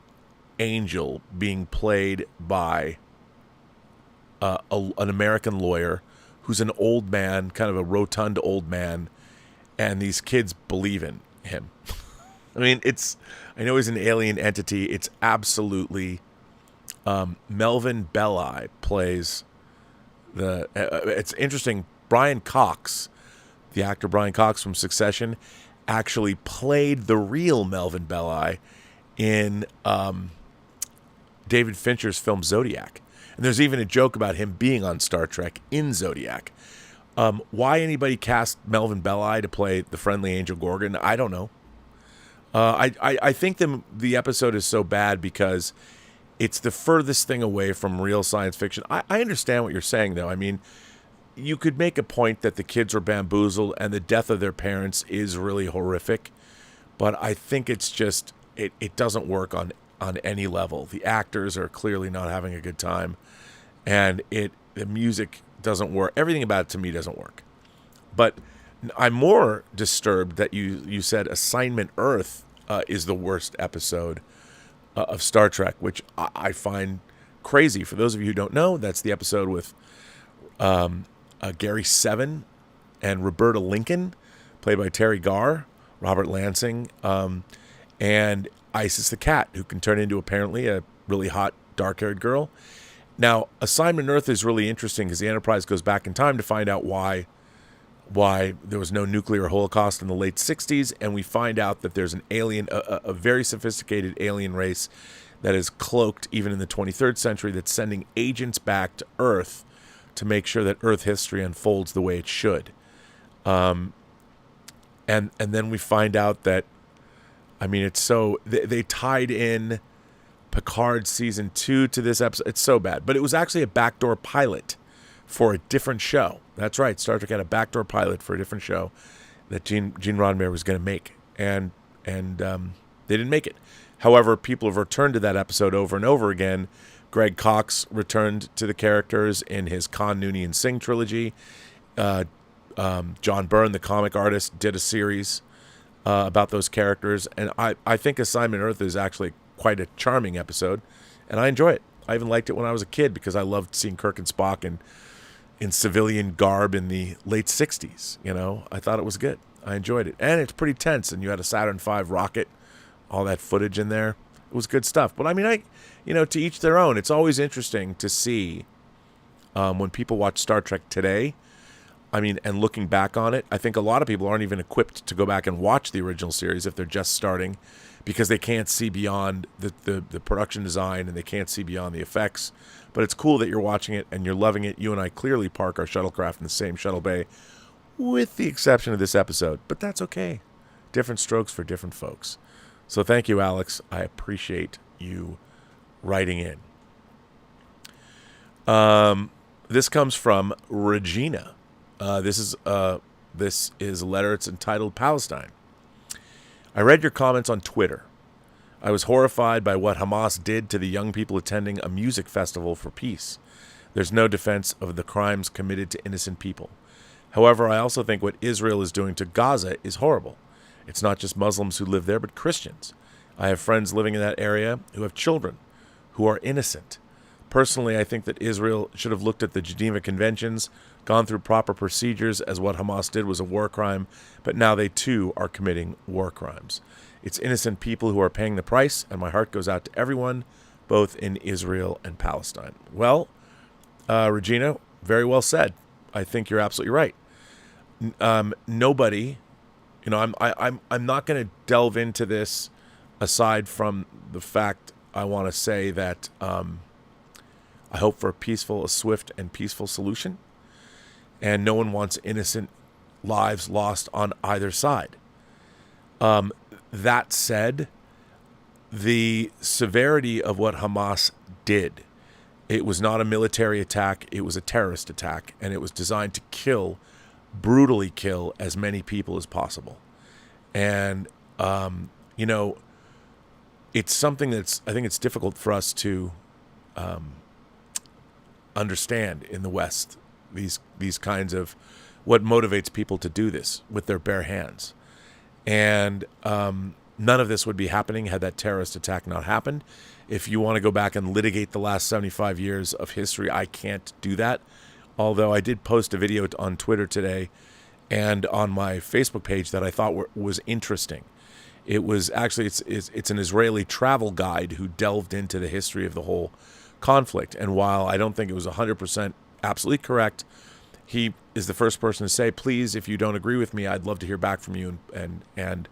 angel being played by an American lawyer who's an old man, kind of a rotund old man, and these kids believe in him. I mean, I know he's an alien entity. It's absolutely... Melvin Belli plays it's interesting, Brian Cox, the actor Brian Cox from Succession, actually played the real Melvin Belli in David Fincher's film Zodiac. And there's even a joke about him being on Star Trek in Zodiac. Why anybody cast Melvin Belli to play the friendly angel Gorgon, I don't know. I think the episode is so bad because it's the furthest thing away from real science fiction. I understand what you're saying, though. I mean, you could make a point that the kids are bamboozled and the death of their parents is really horrific, but I think it's just, it doesn't work on any level. The actors are clearly not having a good time, and the music doesn't work. Everything about it, to me, doesn't work. But I'm more disturbed that you said Assignment Earth is the worst episode of Star Trek, which I find crazy. For those of you who don't know, that's the episode with Gary Seven and Roberta Lincoln, played by Terry Garr, Robert Lansing, and Isis the cat, who can turn into apparently a really hot dark-haired girl. Now, Assignment Earth is really interesting because the Enterprise goes back in time to find out why there was no nuclear holocaust in the late 60s, and we find out that there's an alien, a very sophisticated alien race that is cloaked even in the 23rd century that's sending agents back to Earth to make sure that Earth history unfolds the way it should. And then we find out that, I mean, it's so... They tied in Picard Season 2 to this episode. It's so bad. But it was actually a backdoor pilot for a different show. That's right. Star Trek had a backdoor pilot for a different show that Gene Roddenberry was going to make. And they didn't make it. However, people have returned to that episode over and over again Greg Cox returned to the characters in his Khan Noonien Singh trilogy. John Byrne, the comic artist, did a series about those characters. And I think Assignment Earth is actually quite a charming episode, and I enjoy it. I even liked it when I was a kid because I loved seeing Kirk and Spock in civilian garb in the late 60s. You know, I thought it was good. I enjoyed it. And it's pretty tense, and you had a Saturn V rocket, all that footage in there. It was good stuff. But I mean, to each their own. It's always interesting to see when people watch Star Trek today. I mean, and looking back on it, I think a lot of people aren't even equipped to go back and watch the original series if they're just starting, because they can't see beyond the production design and they can't see beyond the effects. But it's cool that you're watching it and you're loving it. You and I clearly park our shuttlecraft in the same shuttle bay, with the exception of this episode. But that's okay. Different strokes for different folks. So thank you, Alex. I appreciate you writing in. This comes from Regina. This is a letter. It's entitled Palestine. I read your comments on Twitter. I was horrified by what Hamas did to the young people attending a music festival for peace. There's no defense of the crimes committed to innocent people. However, I also think what Israel is doing to Gaza is horrible. It's not just Muslims who live there, but Christians. I have friends living in that area who have children who are innocent. Personally, I think that Israel should have looked at the Geneva Conventions, gone through proper procedures, as what Hamas did was a war crime, but now they too are committing war crimes. It's innocent people who are paying the price, and my heart goes out to everyone, both in Israel and Palestine. Well, Regina, very well said. I think you're absolutely right. Nobody, I'm not going to delve into this aside from the fact I want to say that I hope for a swift and peaceful solution. And no one wants innocent lives lost on either side. That said, the severity of what Hamas did, it was not a military attack, it was a terrorist attack, and it was designed to brutally kill as many people as possible. And, it's something I think it's difficult for us to understand in the West, these kinds of what motivates people to do this with their bare hands. And none of this would be happening had that terrorist attack not happened. If you want to go back and litigate the last 75 years of history, I can't do that. Although I did post a video on Twitter today and on my Facebook page that I thought was interesting. It was actually, it's an Israeli travel guide who delved into the history of the whole conflict. And while I don't think it was 100% absolutely correct, he is the first person to say, please, if you don't agree with me, I'd love to hear back from you, and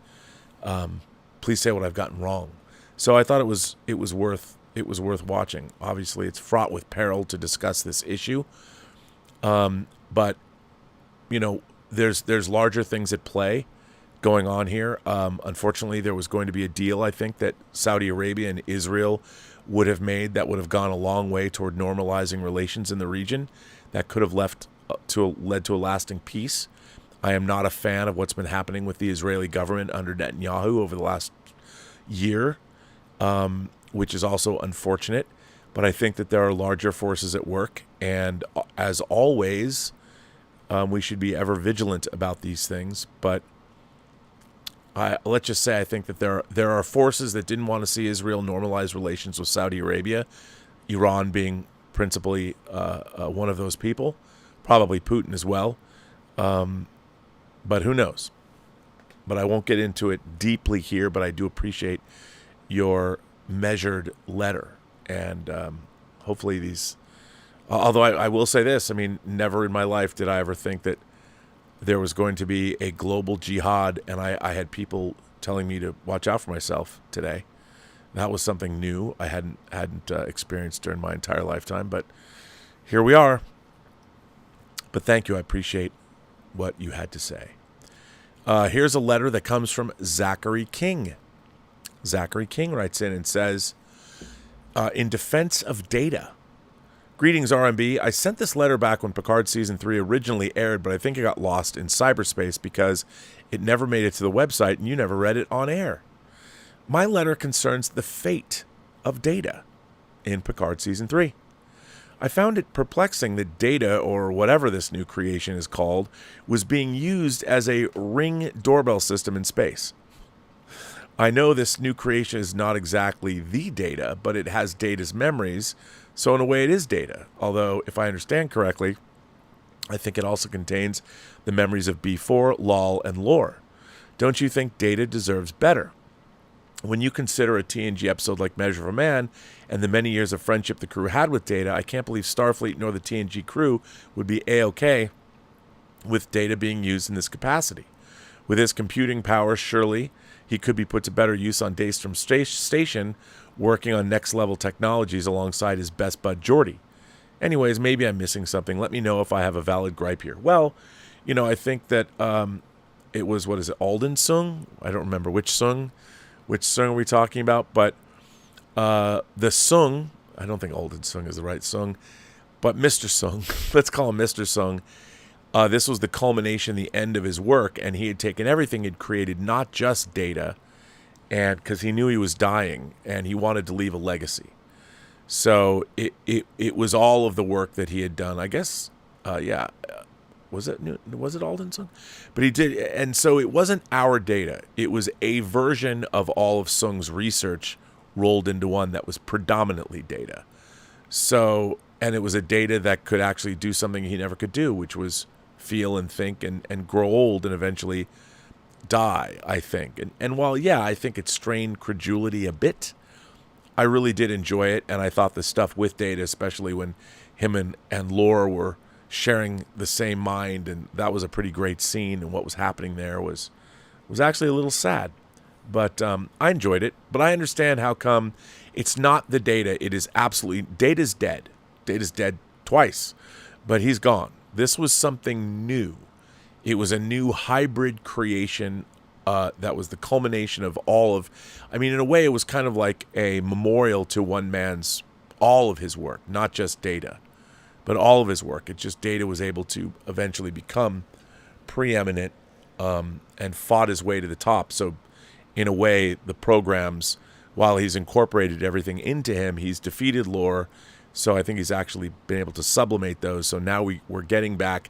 please say what I've gotten wrong. So I thought it was worth watching. Obviously, it's fraught with peril to discuss this issue, but there's larger things at play going on here. Unfortunately, there was going to be a deal, I think, that Saudi Arabia and Israel would have made that would have gone a long way toward normalizing relations in the region that could have led to a lasting peace. I am not a fan of what's been happening with the Israeli government under Netanyahu over the last year, which is also unfortunate. But I think that there are larger forces at work, and as always, we should be ever vigilant about these things. But let's just say I think that there are forces that didn't want to see Israel normalize relations with Saudi Arabia, Iran being principally one of those people, probably Putin as well. But who knows? But I won't get into it deeply here, but I do appreciate your measured letter. And hopefully these... Although I will say this, I mean, never in my life did I ever think that there was going to be a global jihad, and I had people telling me to watch out for myself today. That was something new I hadn't experienced during my entire lifetime, but here we are. But thank you. I appreciate what you had to say. Here's a letter that comes from Zachary King. Zachary King writes in and says, in defense of Data, greetings, RMB. I sent this letter back when Picard Season 3 originally aired, but I think it got lost in cyberspace because it never made it to the website and you never read it on air. My letter concerns the fate of Data in Picard Season 3. I found it perplexing that Data, or whatever this new creation is called, was being used as a Ring doorbell system in space. I know this new creation is not exactly the Data, but it has Data's memories, so in a way it is Data. Although, if I understand correctly, I think it also contains the memories of B4, Lol, and Lore. Don't you think Data deserves better? When you consider a TNG episode like Measure of a Man and the many years of friendship the crew had with Data, I can't believe Starfleet nor the TNG crew would be A-OK with Data being used in this capacity. With his computing powers, surely he could be put to better use on Daystrom Station, working on next-level technologies alongside his best bud Geordi. Anyways, maybe I'm missing something. Let me know if I have a valid gripe here. Well, I think that it was, Alden Sung? I don't remember which Sung are we talking about, but the Sung, I don't think Alden Sung is the right Sung, but Mr. Sung, let's call him Mr. Sung. This was the culmination, the end of his work, and he had taken everything he'd created, not just Data, and because he knew he was dying, and he wanted to leave a legacy. So it was all of the work that he had done. I guess, was it Alden Sung? But he did, and so it wasn't our Data. It was a version of all of Sung's research rolled into one that was predominantly Data. So, and it was a Data that could actually do something he never could do, which was feel and think and grow old and eventually die, I think. And while, I think it strained credulity a bit, I really did enjoy it, and I thought the stuff with Data, especially when him and Lore were sharing the same mind, and that was a pretty great scene, and what was happening there was actually a little sad. But I enjoyed it, but I understand how come it's not the Data. It is absolutely, Data's dead. Data's dead twice, but he's gone. This was something new. It was a new hybrid creation that was the culmination of all of, in a way it was kind of like a memorial to one man's, all of his work, not just Data, but all of his work. It just, Data was able to eventually become preeminent and fought his way to the top. So in a way, the programs, while he's incorporated everything into him, he's defeated Lore. So I think he's actually been able to sublimate those. So now we're getting back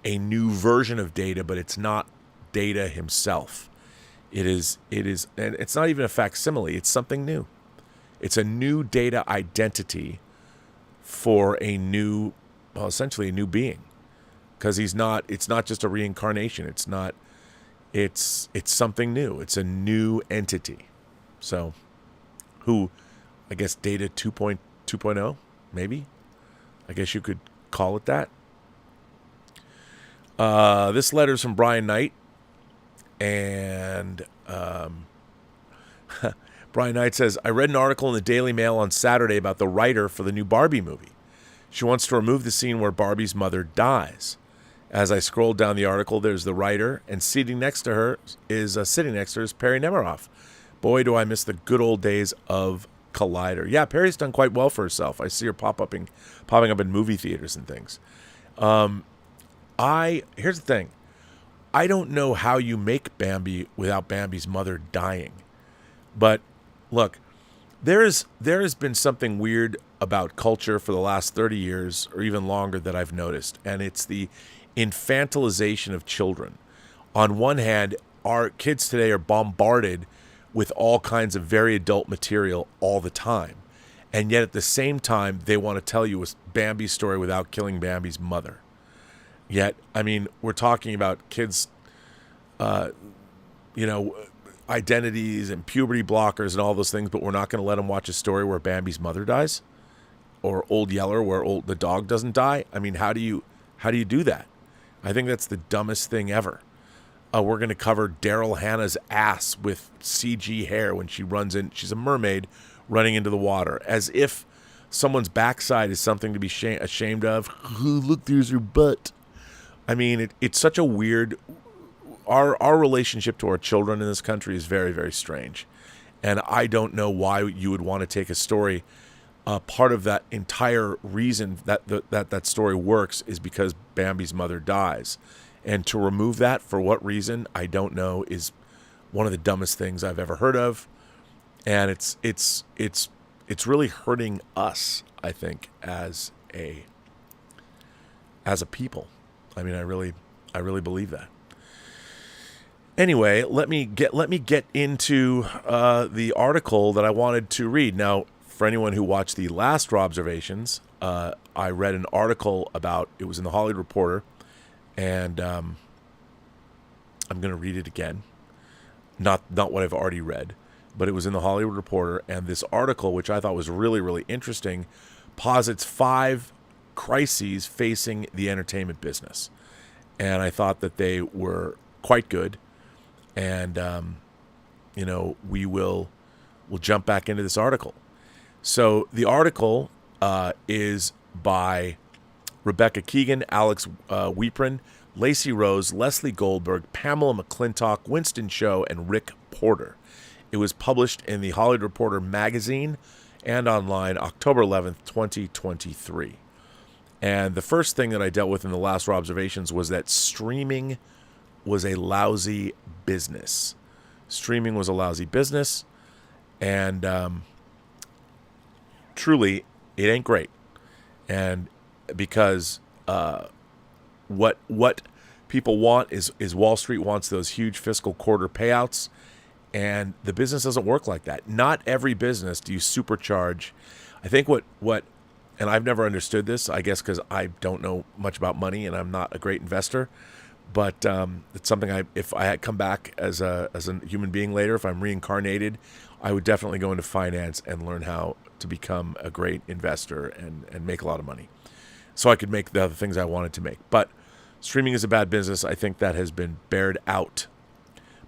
a new version of Data, but it's not Data himself. It is, and it's not even a facsimile. It's something new. It's a new Data identity for a new, essentially a new being, because it's not just a reincarnation. It's something new. It's a new entity. So, I guess Data 2.0, maybe. I guess you could call it that. This letter's from Brian Knight. And Brian Knight says, I read an article in the Daily Mail on Saturday about the writer for the new Barbie movie. She wants to remove the scene where Barbie's mother dies. As I scrolled down the article, there's the writer, and sitting next to her is Perry Nemiroff. Boy, do I miss the good old days of Collider. Yeah, Perry's done quite well for herself. I see her popping up in movie theaters and things. Here's the thing. I don't know how you make Bambi without Bambi's mother dying. But look, there has been something weird about culture for the last 30 years or even longer that I've noticed, and it's the infantilization of children. On one hand, our kids today are bombarded with all kinds of very adult material all the time. And yet at the same time, they want to tell you a Bambi story without killing Bambi's mother. Yet, we're talking about kids, identities and puberty blockers and all those things, but we're not going to let them watch a story where Bambi's mother dies, or Old Yeller where the dog doesn't die. How do you do that? I think that's the dumbest thing ever. We're going to cover Daryl Hannah's ass with CG hair when she runs in. She's a mermaid running into the water, as if someone's backside is something to be ashamed of. Look, there's her butt. It's such a weird. Our relationship to our children in this country is very, very strange, and I don't know why you would want to take a story. Part of that entire reason that story works is because Bambi's mother dies, and to remove that for what reason I don't know is one of the dumbest things I've ever heard of, and it's it's really hurting us, I think, as a people. I mean, I really believe that. Anyway, let me get into the article that I wanted to read. Now, for anyone who watched the last Robservations, I read an article about, it was in the Hollywood Reporter, and I'm going to read it again. Not what I've already read, but it was in the Hollywood Reporter, and this article, which I thought was really, really interesting, posits 5 crises facing the entertainment business. And I thought that they were quite good. And, we'll jump back into this article. So the article is by Rebecca Keegan, Alex Wiepren, Lacey Rose, Leslie Goldberg, Pamela McClintock, Winston Cho, and Rick Porter. It was published in the Hollywood Reporter magazine and online October 11th, 2023. And the first thing that I dealt with in the last Robservations was that streaming was a lousy business. Streaming was a lousy business, and truly, it ain't great. And because what people want is Wall Street wants those huge fiscal quarter payouts, and the business doesn't work like that. Not every business do you supercharge. I think what and I've never understood this, I guess because I don't know much about money and I'm not a great investor, but it's something if I had come back as a human being later, if I'm reincarnated, I would definitely go into finance and learn how to become a great investor and make a lot of money, so I could make the other things I wanted to make. But streaming is a bad business. I think that has been bared out.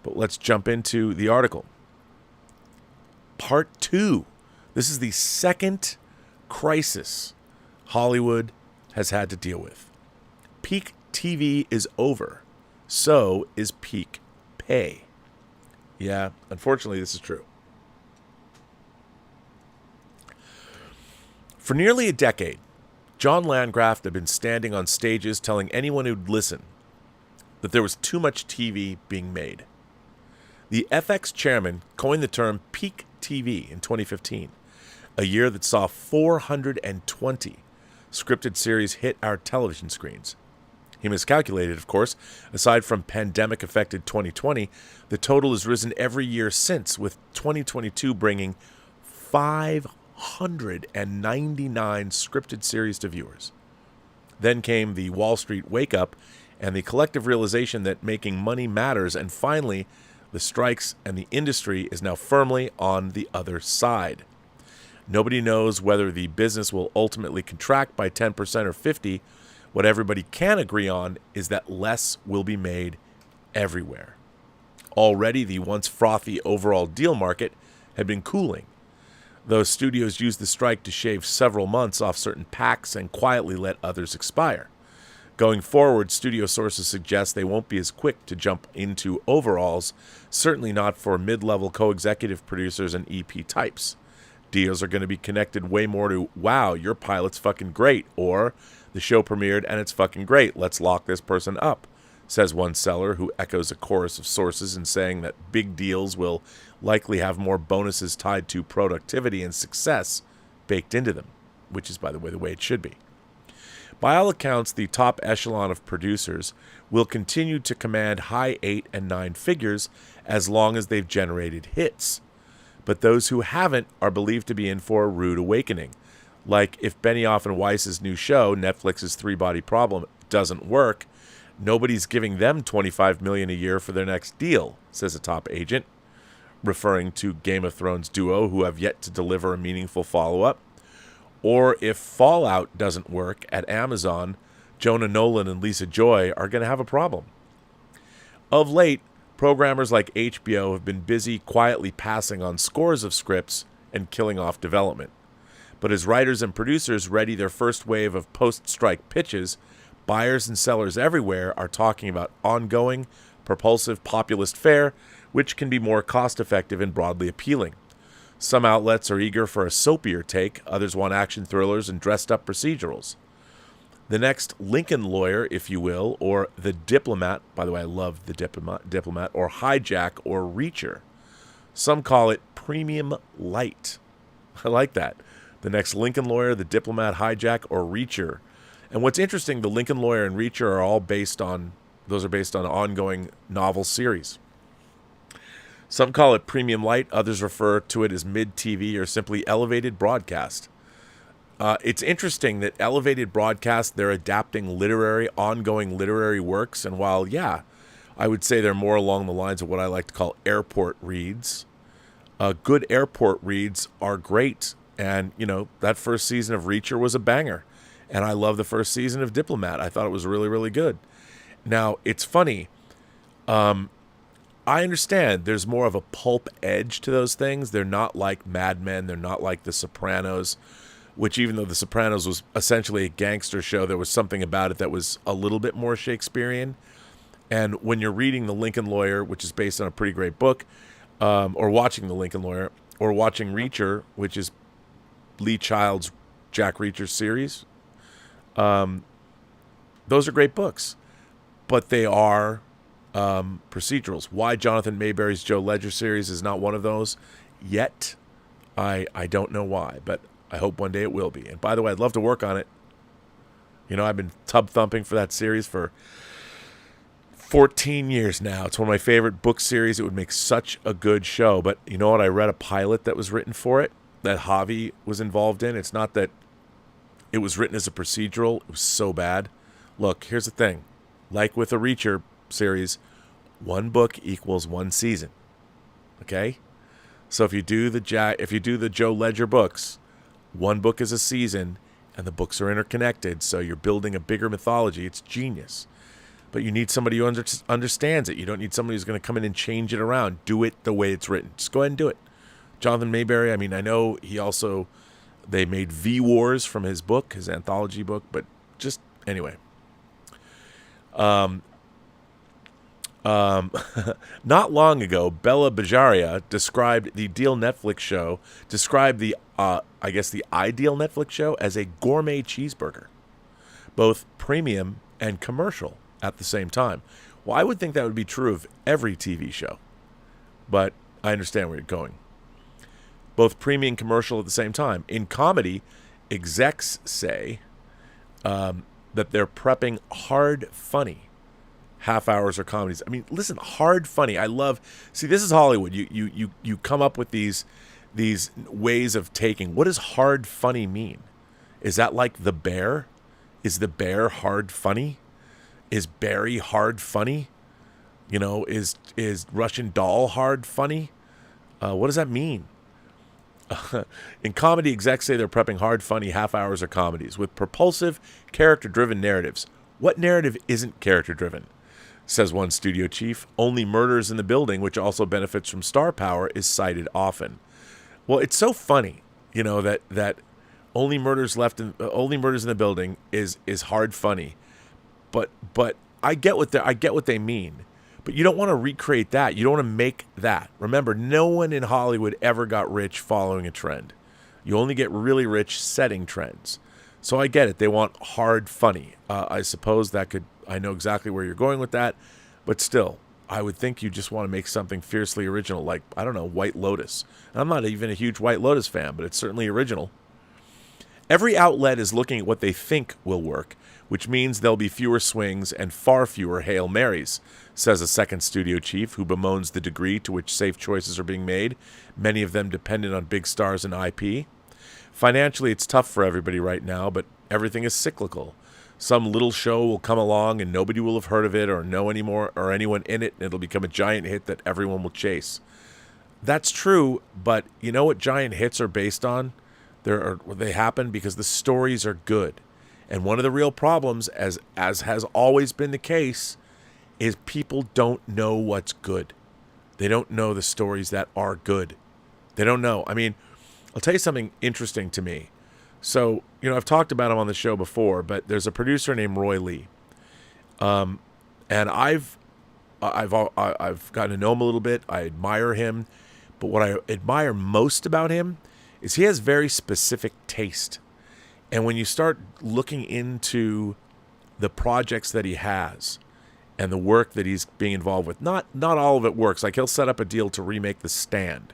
But let's jump into the article. Part 2. This is the second crisis Hollywood has had to deal with. Peak TV is over. So is peak pay. Yeah, unfortunately, this is true. For nearly a decade, John Landgraf had been standing on stages telling anyone who'd listen that there was too much TV being made. The FX chairman coined the term peak TV in 2015, a year that saw 420 scripted series hit our television screens. He miscalculated, of course. Aside from pandemic-affected 2020, the total has risen every year since, with 2022 bringing 599 scripted series to viewers. Then came the Wall Street wake-up and the collective realization that making money matters, and finally, the strikes and the industry is now firmly on the other side. Nobody knows whether the business will ultimately contract by 10% or 50%. What everybody can agree on is that less will be made everywhere. Already, the once frothy overall deal market had been cooling. Those studios used the strike to shave several months off certain packs and quietly let others expire. Going forward, studio sources suggest they won't be as quick to jump into overalls, certainly not for mid-level co-executive producers and EP types. Deals are going to be connected way more to, wow, your pilot's fucking great, or the show premiered and it's fucking great, let's lock this person up, says one seller who echoes a chorus of sources in saying that big deals will likely have more bonuses tied to productivity and success baked into them, which is, by the way it should be. By all accounts, the top echelon of producers will continue to command high 8 and 9 figures as long as they've generated hits. But those who haven't are believed to be in for a rude awakening. Like if Benioff and Weiss's new show, Netflix's Three-Body Problem, doesn't work, nobody's giving them $25 million a year for their next deal, says a top agent, referring to Game of Thrones duo who have yet to deliver a meaningful follow-up. Or if Fallout doesn't work at Amazon, Jonah Nolan and Lisa Joy are going to have a problem. Of late, programmers like HBO have been busy quietly passing on scores of scripts and killing off development. But as writers and producers ready their first wave of post-strike pitches, buyers and sellers everywhere are talking about ongoing, propulsive populist fare, which can be more cost-effective and broadly appealing. Some outlets are eager for a soapier take, others want action thrillers and dressed-up procedurals. The next Lincoln Lawyer, if you will, or The Diplomat, by the way, I love The Diplomat, or Hijack, or Reacher. Some call it premium light. I like that. The next Lincoln Lawyer, The Diplomat, Hijack, or Reacher. And what's interesting, the Lincoln Lawyer and Reacher are all based on ongoing novel series. Some call it premium light, others refer to it as mid-TV or simply elevated broadcast. It's interesting that elevated broadcast, they're adapting ongoing literary works, and while, yeah, I would say they're more along the lines of what I like to call airport reads, good airport reads are great, and, that first season of Reacher was a banger, and I love the first season of Diplomat. I thought it was really, really good. Now, it's funny, I understand there's more of a pulp edge to those things. They're not like Mad Men. They're not like The Sopranos, which even though The Sopranos was essentially a gangster show, there was something about it that was a little bit more Shakespearean. And when you're reading The Lincoln Lawyer, which is based on a pretty great book, or watching The Lincoln Lawyer, or watching Reacher, which is Lee Child's Jack Reacher series, those are great books. But they are procedurals. Why Jonathan Mayberry's Joe Ledger series is not one of those yet, I don't know why, but I hope one day it will be. And by the way, I'd love to work on it. I've been tub thumping for that series for 14 years now. It's one of my favorite book series. It would make such a good show. But you know what? I read a pilot that was written for it that Javi was involved in. It's not that it was written as a procedural. It was so bad. Look, here's the thing. Like with a Reacher series, one book equals one season. Okay? So if you do the Joe Ledger books, one book is a season, and the books are interconnected, so you're building a bigger mythology. It's genius. But you need somebody who understands it. You don't need somebody who's going to come in and change it around. Do it the way it's written. Just go ahead and do it. Jonathan Mayberry, I know they made V-Wars from his book, his anthology book, but just, anyway. Not long ago, Bella Bajaria described the ideal Netflix show as a gourmet cheeseburger, both premium and commercial at the same time. Well, I would think that would be true of every TV show, but I understand where you're going. Both premium and commercial at the same time. In comedy, execs say that they're prepping hard funny half hours or comedies. Listen, hard funny. See, this is Hollywood. You come up with these ways of taking. What does hard funny mean? Is that like The Bear? Is The Bear hard funny? Is Barry hard funny? Is Russian Doll hard funny? What does that mean? In comedy, execs say they're prepping hard funny half hours or comedies with propulsive, character-driven narratives. What narrative isn't character-driven? Says one studio chief. Only Murders in the Building, which also benefits from star power, is cited often. Well, it's so funny, that Only Murders in the Building is hard funny, but I get what they mean. But you don't want to recreate that. You don't want to make that. Remember, no one in Hollywood ever got rich following a trend. You only get really rich setting trends. So I get it. They want hard funny. I suppose I know exactly where you're going with that. But still, I would think you just want to make something fiercely original, like, I don't know, White Lotus. And I'm not even a huge White Lotus fan, but it's certainly original. Every outlet is looking at what they think will work, which means there'll be fewer swings and far fewer Hail Marys, says a second studio chief who bemoans the degree to which safe choices are being made, many of them dependent on big stars and IP. Financially, it's tough for everybody right now, but everything is cyclical. Some little show will come along and nobody will have heard of it or know anymore or anyone in it, and it'll become a giant hit that everyone will chase. That's true, but you know what giant hits are based on? They happen because the stories are good. And one of the real problems, as has always been the case, is people don't know what's good. They don't know the stories that are good. They don't know. I'll tell you something interesting to me. So, I've talked about him on the show before, but there's a producer named Roy Lee. And I've gotten to know him a little bit. I admire him. But what I admire most about him is he has very specific taste. And when you start looking into the projects that he has and the work that he's being involved with, not all of it works. Like, he'll set up a deal to remake The Stand,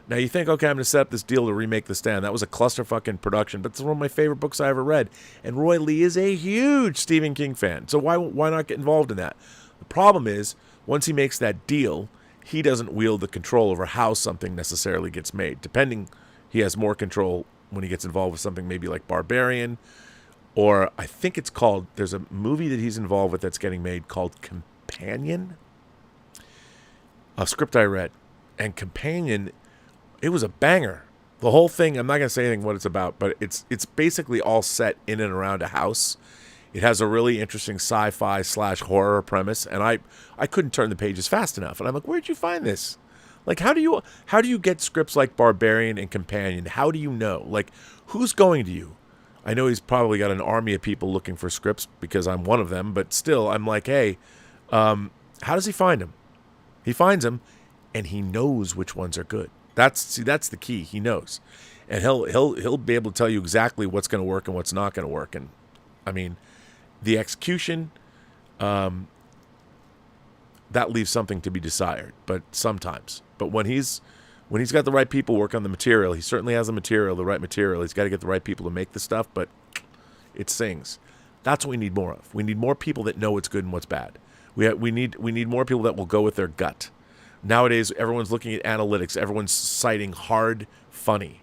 Now you think, okay, I'm going to set up this deal to remake The Stand. That was a clusterfucking production, but it's one of my favorite books I ever read. And Roy Lee is a huge Stephen King fan. So why not get involved in that? The problem is, once he makes that deal, he doesn't wield the control over how something necessarily gets made. Depending, he has more control when he gets involved with something maybe like Barbarian, or I think it's called, there's a movie that he's involved with that's getting made called Companion. A script I read. And Companion, it was a banger. The whole thing, I'm not going to say anything what it's about, but it's basically all set in and around a house. It has a really interesting sci-fi / horror premise, and I couldn't turn the pages fast enough. And I'm like, where'd you find this? Like, how do you get scripts like Barbarian and Companion? How do you know? Like, who's going to you? I know he's probably got an army of people looking for scripts because I'm one of them, but still, I'm like, hey, how does he find them? He finds them, and he knows which ones are good. That's the key. He knows, and he'll be able to tell you exactly what's going to work and what's not going to work. And I mean, the execution, that leaves something to be desired. But sometimes, when he's got the right people work on the material, he certainly has the right material. He's got to get the right people to make the stuff, but it sings. That's what we need more of. We need more people that know what's good and what's bad. We need more people that will go with their gut. Nowadays, everyone's looking at analytics. Everyone's citing hard funny,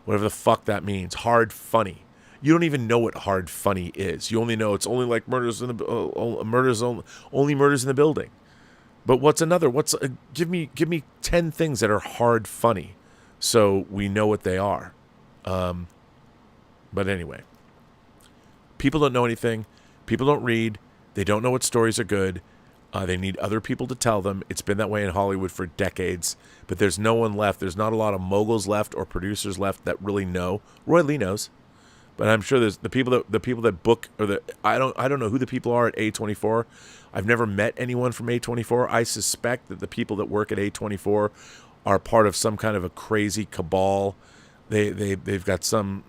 whatever the fuck that means. Hard funny. You don't even know what hard funny is. You only know it's only like murders in the only murders in the building. But what's another? Give me 10 things that are hard funny, so we know what they are. But anyway, people don't know anything. People don't read. They don't know what stories are good. They need other people to tell them. It's been that way in Hollywood for decades, but there's no one left. There's not a lot of moguls left or producers left that really know. Roy Lee knows, but I'm sure there's the people that book, or I don't know who the people are at A24. I've never met anyone from A24. I suspect that the people that work at A24 are part of some kind of a crazy cabal. They've got some,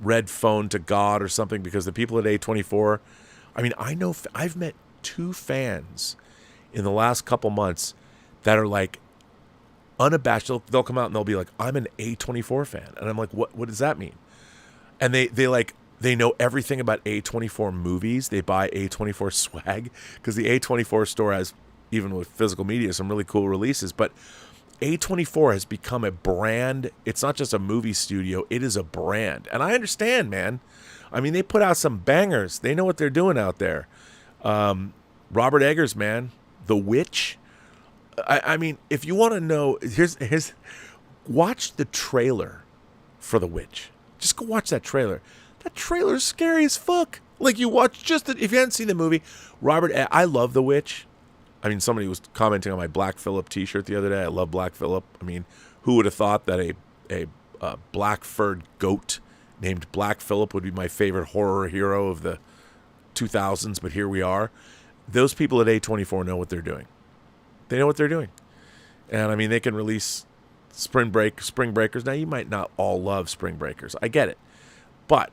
red phone to God or something, because the people at A24, I mean, I've met 2 fans in the last couple months that are like unabashed. They'll come out and they'll be like, I'm an A24 fan. And I'm like, what does that mean? And they know everything about A24 movies. They buy A24 swag because the A24 store has, even with physical media, some really cool releases. But A24 has become a brand. It's not just a movie studio. It is a brand. And I understand, man. I mean, they put out some bangers. They know what they're doing out there. Robert Eggers, man. The Witch. I mean, if you want to know, here's watch the trailer for The Witch. Just go watch that trailer. That trailer's scary as fuck. Like, you watch if you haven't seen the movie, I love The Witch. I mean, somebody was commenting on my Black Phillip t-shirt the other day. I love Black Phillip. I mean, who would have thought that a black-furred goat named Black Phillip would be my favorite horror hero of the 2000s, but here we are. Those people at A24 know what they're doing. They know what they're doing. And, I mean, they can release Spring Breakers. Now, you might not all love Spring Breakers. I get it. But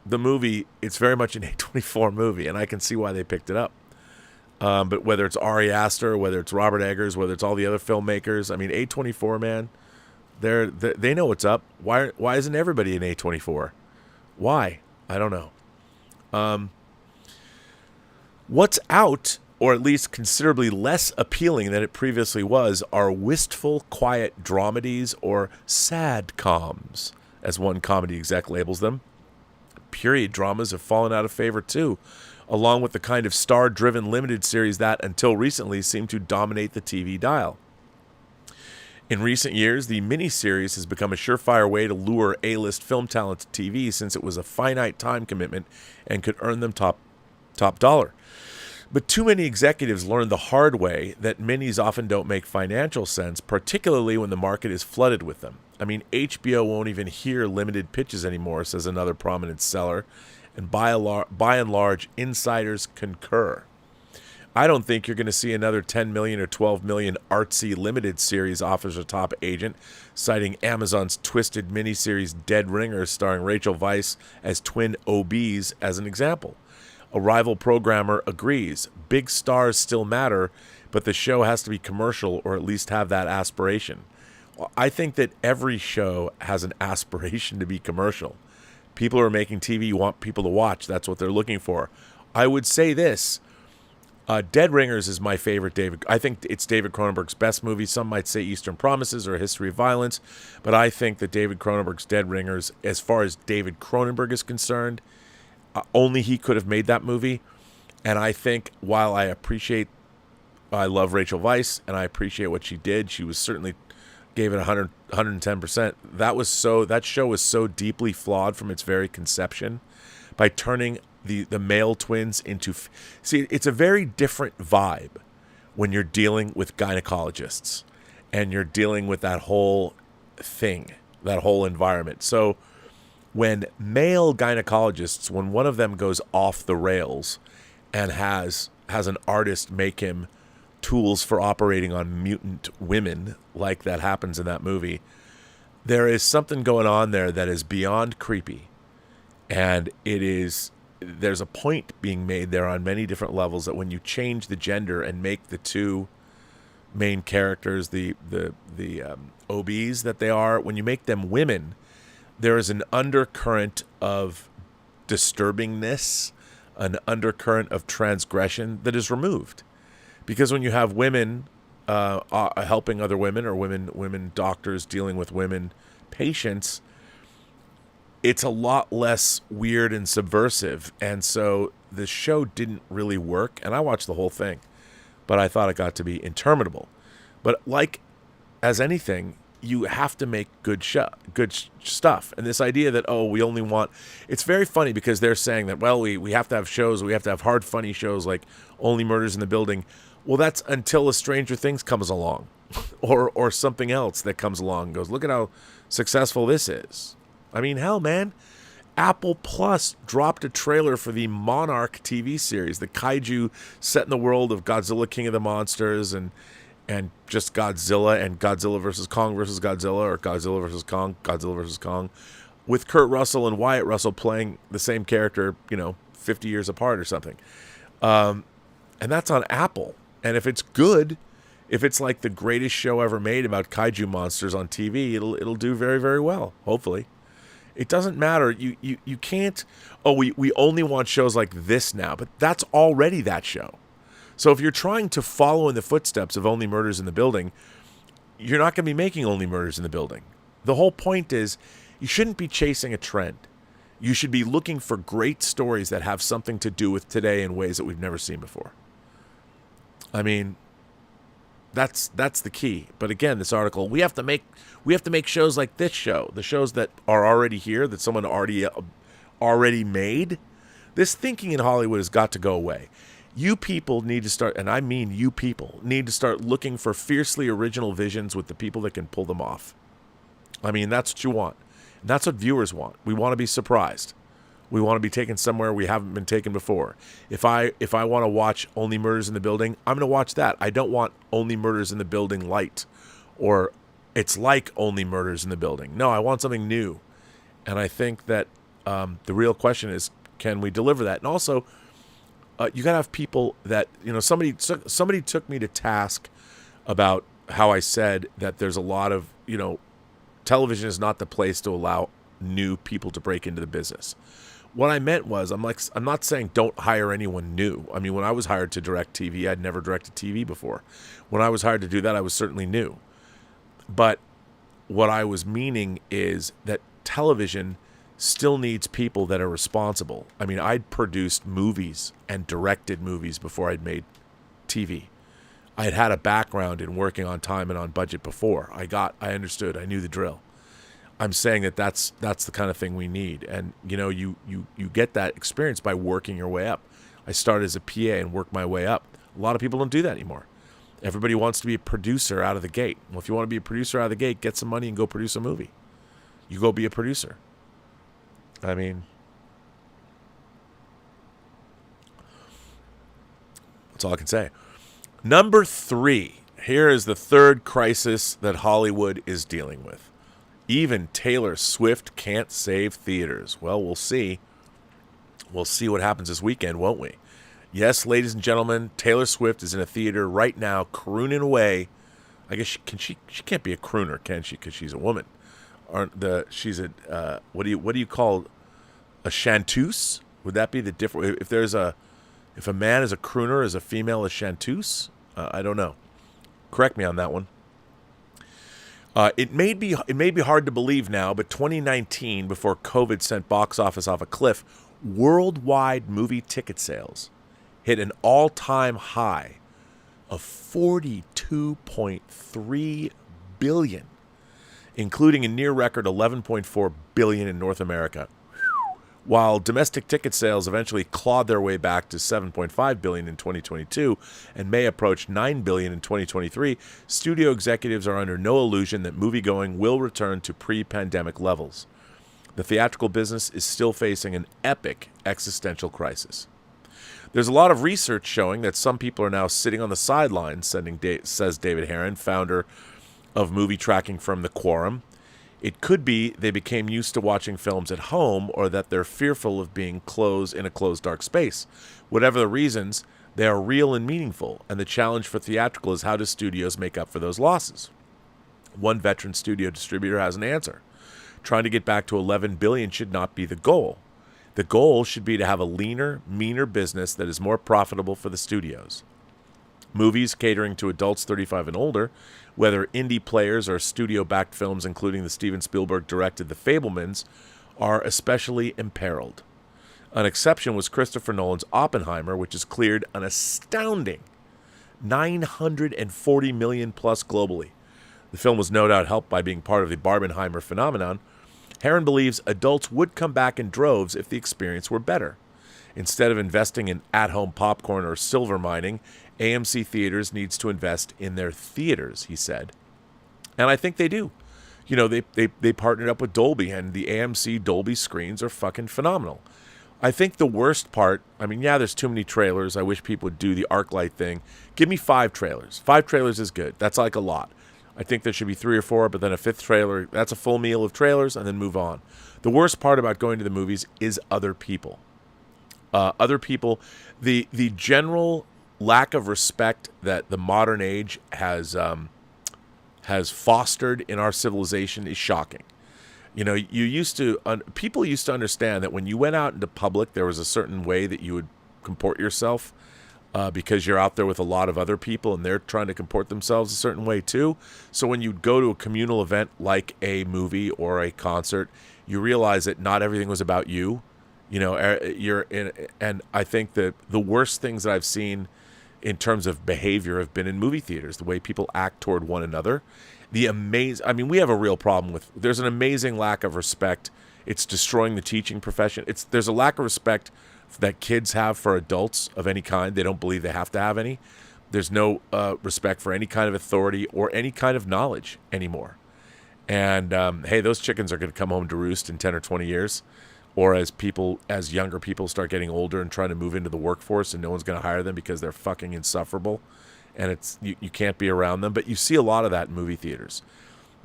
the movie, it's very much an A24 movie, and I can see why they picked it up. But whether it's Ari Aster, whether it's Robert Eggers, whether it's all the other filmmakers, I mean, A24, man, they know what's up. Why isn't everybody in A24? Why? I don't know. What's out, or at least considerably less appealing than it previously was, are wistful, quiet dramedies, or sadcoms, as one comedy exec labels them. Period dramas have fallen out of favor too, along with the kind of star-driven limited series that, until recently, seemed to dominate the TV dial. In recent years, the miniseries has become a surefire way to lure A-list film talent to TV, since it was a finite time commitment and could earn them top dollar. But too many executives learned the hard way that minis often don't make financial sense, particularly when the market is flooded with them. I mean, HBO won't even hear limited pitches anymore, says another prominent seller, and by and large, insiders concur. I don't think you're going to see another 10 million or 12 million artsy limited series, offers a top agent, citing Amazon's twisted miniseries Dead Ringers starring Rachel Weisz as twin OBs as an example. A rival programmer agrees. Big stars still matter, but the show has to be commercial or at least have that aspiration. Well, I think that every show has an aspiration to be commercial. People are making TV, you want people to watch. That's what they're looking for. I would say this. Dead Ringers is my favorite David. I think it's David Cronenberg's best movie. Some might say Eastern Promises or A History of Violence, but I think that David Cronenberg's Dead Ringers, as far as David Cronenberg is concerned, only he could have made that movie. And I think while I love Rachel Weisz and I appreciate what she did, she was certainly gave it 110%. That show was so deeply flawed from its very conception by turning the male twins into... See, it's a very different vibe when you're dealing with gynecologists and you're dealing with that whole thing, that whole environment. So when male gynecologists, when one of them goes off the rails and has an artist make him tools for operating on mutant women, like that happens in that movie, there is something going on there that is beyond creepy. And there's a point being made there on many different levels that when you change the gender and make the two main characters the OBs that they are, when you make them women, there is an undercurrent of disturbingness, an undercurrent of transgression that is removed. Because when you have women helping other women, or women doctors dealing with women patients, it's a lot less weird and subversive. And so the show didn't really work. And I watched the whole thing, but I thought it got to be interminable. But like as anything, you have to make good stuff. And this idea that, we only want... It's very funny because they're saying that, well, we have to have shows, we have to have hard, funny shows like Only Murders in the Building. Well, that's until a Stranger Things comes along or something else that comes along and goes, look at how successful this is. I mean, hell, man. Apple Plus dropped a trailer for the Monarch TV series, the kaiju set in the world of Godzilla, King of the Monsters, and just Godzilla and Godzilla versus Kong versus Godzilla, or Godzilla versus Kong, Godzilla versus Kong, with Kurt Russell and Wyatt Russell playing the same character, 50 years apart or something. And that's on Apple. And if it's good, if it's like the greatest show ever made about kaiju monsters on TV, it'll do very, very well, hopefully. It doesn't matter. You can't, we only want shows like this now, but that's already that show. So if you're trying to follow in the footsteps of Only Murders in the Building, you're not going to be making Only Murders in the Building. The whole point is you shouldn't be chasing a trend. You should be looking for great stories that have something to do with today in ways that we've never seen before. I mean, that's the key. But again, this article, we have to make shows like this show, the shows that are already here, that someone already made. This thinking in Hollywood has got to go away. You people need to start, and I mean you people, need to start looking for fiercely original visions with the people that can pull them off. I mean, that's what you want. And that's what viewers want. We want to be surprised. We want to be taken somewhere we haven't been taken before. If I want to watch Only Murders in the Building, I'm going to watch that. I don't want Only Murders in the Building light, or it's like Only Murders in the Building. No, I want something new. And I think that the real question is, can we deliver that? And also, you got to have people that, somebody took me to task about how I said that there's a lot of, television is not the place to allow new people to break into the business. What I meant was, I'm not saying don't hire anyone new. I mean, when I was hired to direct TV, I'd never directed TV before. When I was hired to do that, I was certainly new. But what I was meaning is that television still needs people that are responsible. I mean, I'd produced movies and directed movies before I'd made TV. I had a background in working on time and on budget before. I understood. I knew the drill. I'm saying that that's the kind of thing we need. And, you get that experience by working your way up. I started as a PA and worked my way up. A lot of people don't do that anymore. Everybody wants to be a producer out of the gate. Well, if you want to be a producer out of the gate, get some money and go produce a movie. You go be a producer. I mean, that's all I can say. Number 3. Here is the third crisis that Hollywood is dealing with. Even Taylor Swift can't save theaters. Well, we'll see. We'll see what happens this weekend, won't we? Yes, ladies and gentlemen, Taylor Swift is in a theater right now, crooning away. I guess she can't be a crooner, can she? Because she's a woman. She's a what do you call a chanteuse? Would that be the different? If a man is a crooner, is a female a chanteuse? I don't know. Correct me on that one. It may be hard to believe now, but 2019, before COVID sent box office off a cliff, worldwide movie ticket sales hit an all-time high of 42.3 billion, including a near record 11.4 billion in North America. While domestic ticket sales eventually clawed their way back to 7.5 billion in 2022 and may approach 9 billion in 2023, studio executives are under no illusion that moviegoing will return to pre-pandemic levels. The theatrical business is still facing an epic existential crisis. There's a lot of research showing that some people are now sitting on the sidelines, says David Heron, founder of movie tracking firm The Quorum. It could be they became used to watching films at home, or that they're fearful of being closed in a closed, dark space. Whatever the reasons, they are real and meaningful, and the challenge for theatrical is how do studios make up for those losses? One veteran studio distributor has an answer. Trying to get back to 11 billion should not be the goal. The goal should be to have a leaner, meaner business that is more profitable for the studios. Movies catering to adults 35 and older, whether indie players or studio-backed films including the Steven Spielberg-directed The Fabelmans, are especially imperiled. An exception was Christopher Nolan's Oppenheimer, which has cleared an astounding 940 million plus globally. The film was no doubt helped by being part of the Barbenheimer phenomenon. Heron believes adults would come back in droves if the experience were better. Instead of investing in at-home popcorn or silver mining, AMC Theaters needs to invest in their theaters, he said. And I think they do. You know, they partnered up with Dolby, and the AMC Dolby screens are fucking phenomenal. I think the worst part, I mean, yeah, there's too many trailers. I wish people would do the ArcLight thing. Give me 5 trailers. 5 trailers is good. That's like a lot. I think there should be 3 or 4, but then a 5th trailer. That's a full meal of trailers, and then move on. The worst part about going to the movies is other people. The general lack of respect that the modern age has fostered in our civilization is shocking. You know, people used to understand that when you went out into public, there was a certain way that you would comport yourself. Because you're out there with a lot of other people and they're trying to comport themselves a certain way too. So when you go to a communal event like a movie or a concert, you realize that not everything was about you. You know, and I think that the worst things that I've seen in terms of behavior have been in movie theaters, the way people act toward one another. We have a real problem there's an amazing lack of respect. It's destroying the teaching profession. There's a lack of respect that kids have for adults of any kind. They don't believe they have to have any. There's no respect for any kind of authority or any kind of knowledge anymore. And hey, those chickens are going to come home to roost in 10 or 20 years. Or as younger people start getting older and trying to move into the workforce, and no one's going to hire them because they're fucking insufferable, and you can't be around them. But you see a lot of that in movie theaters,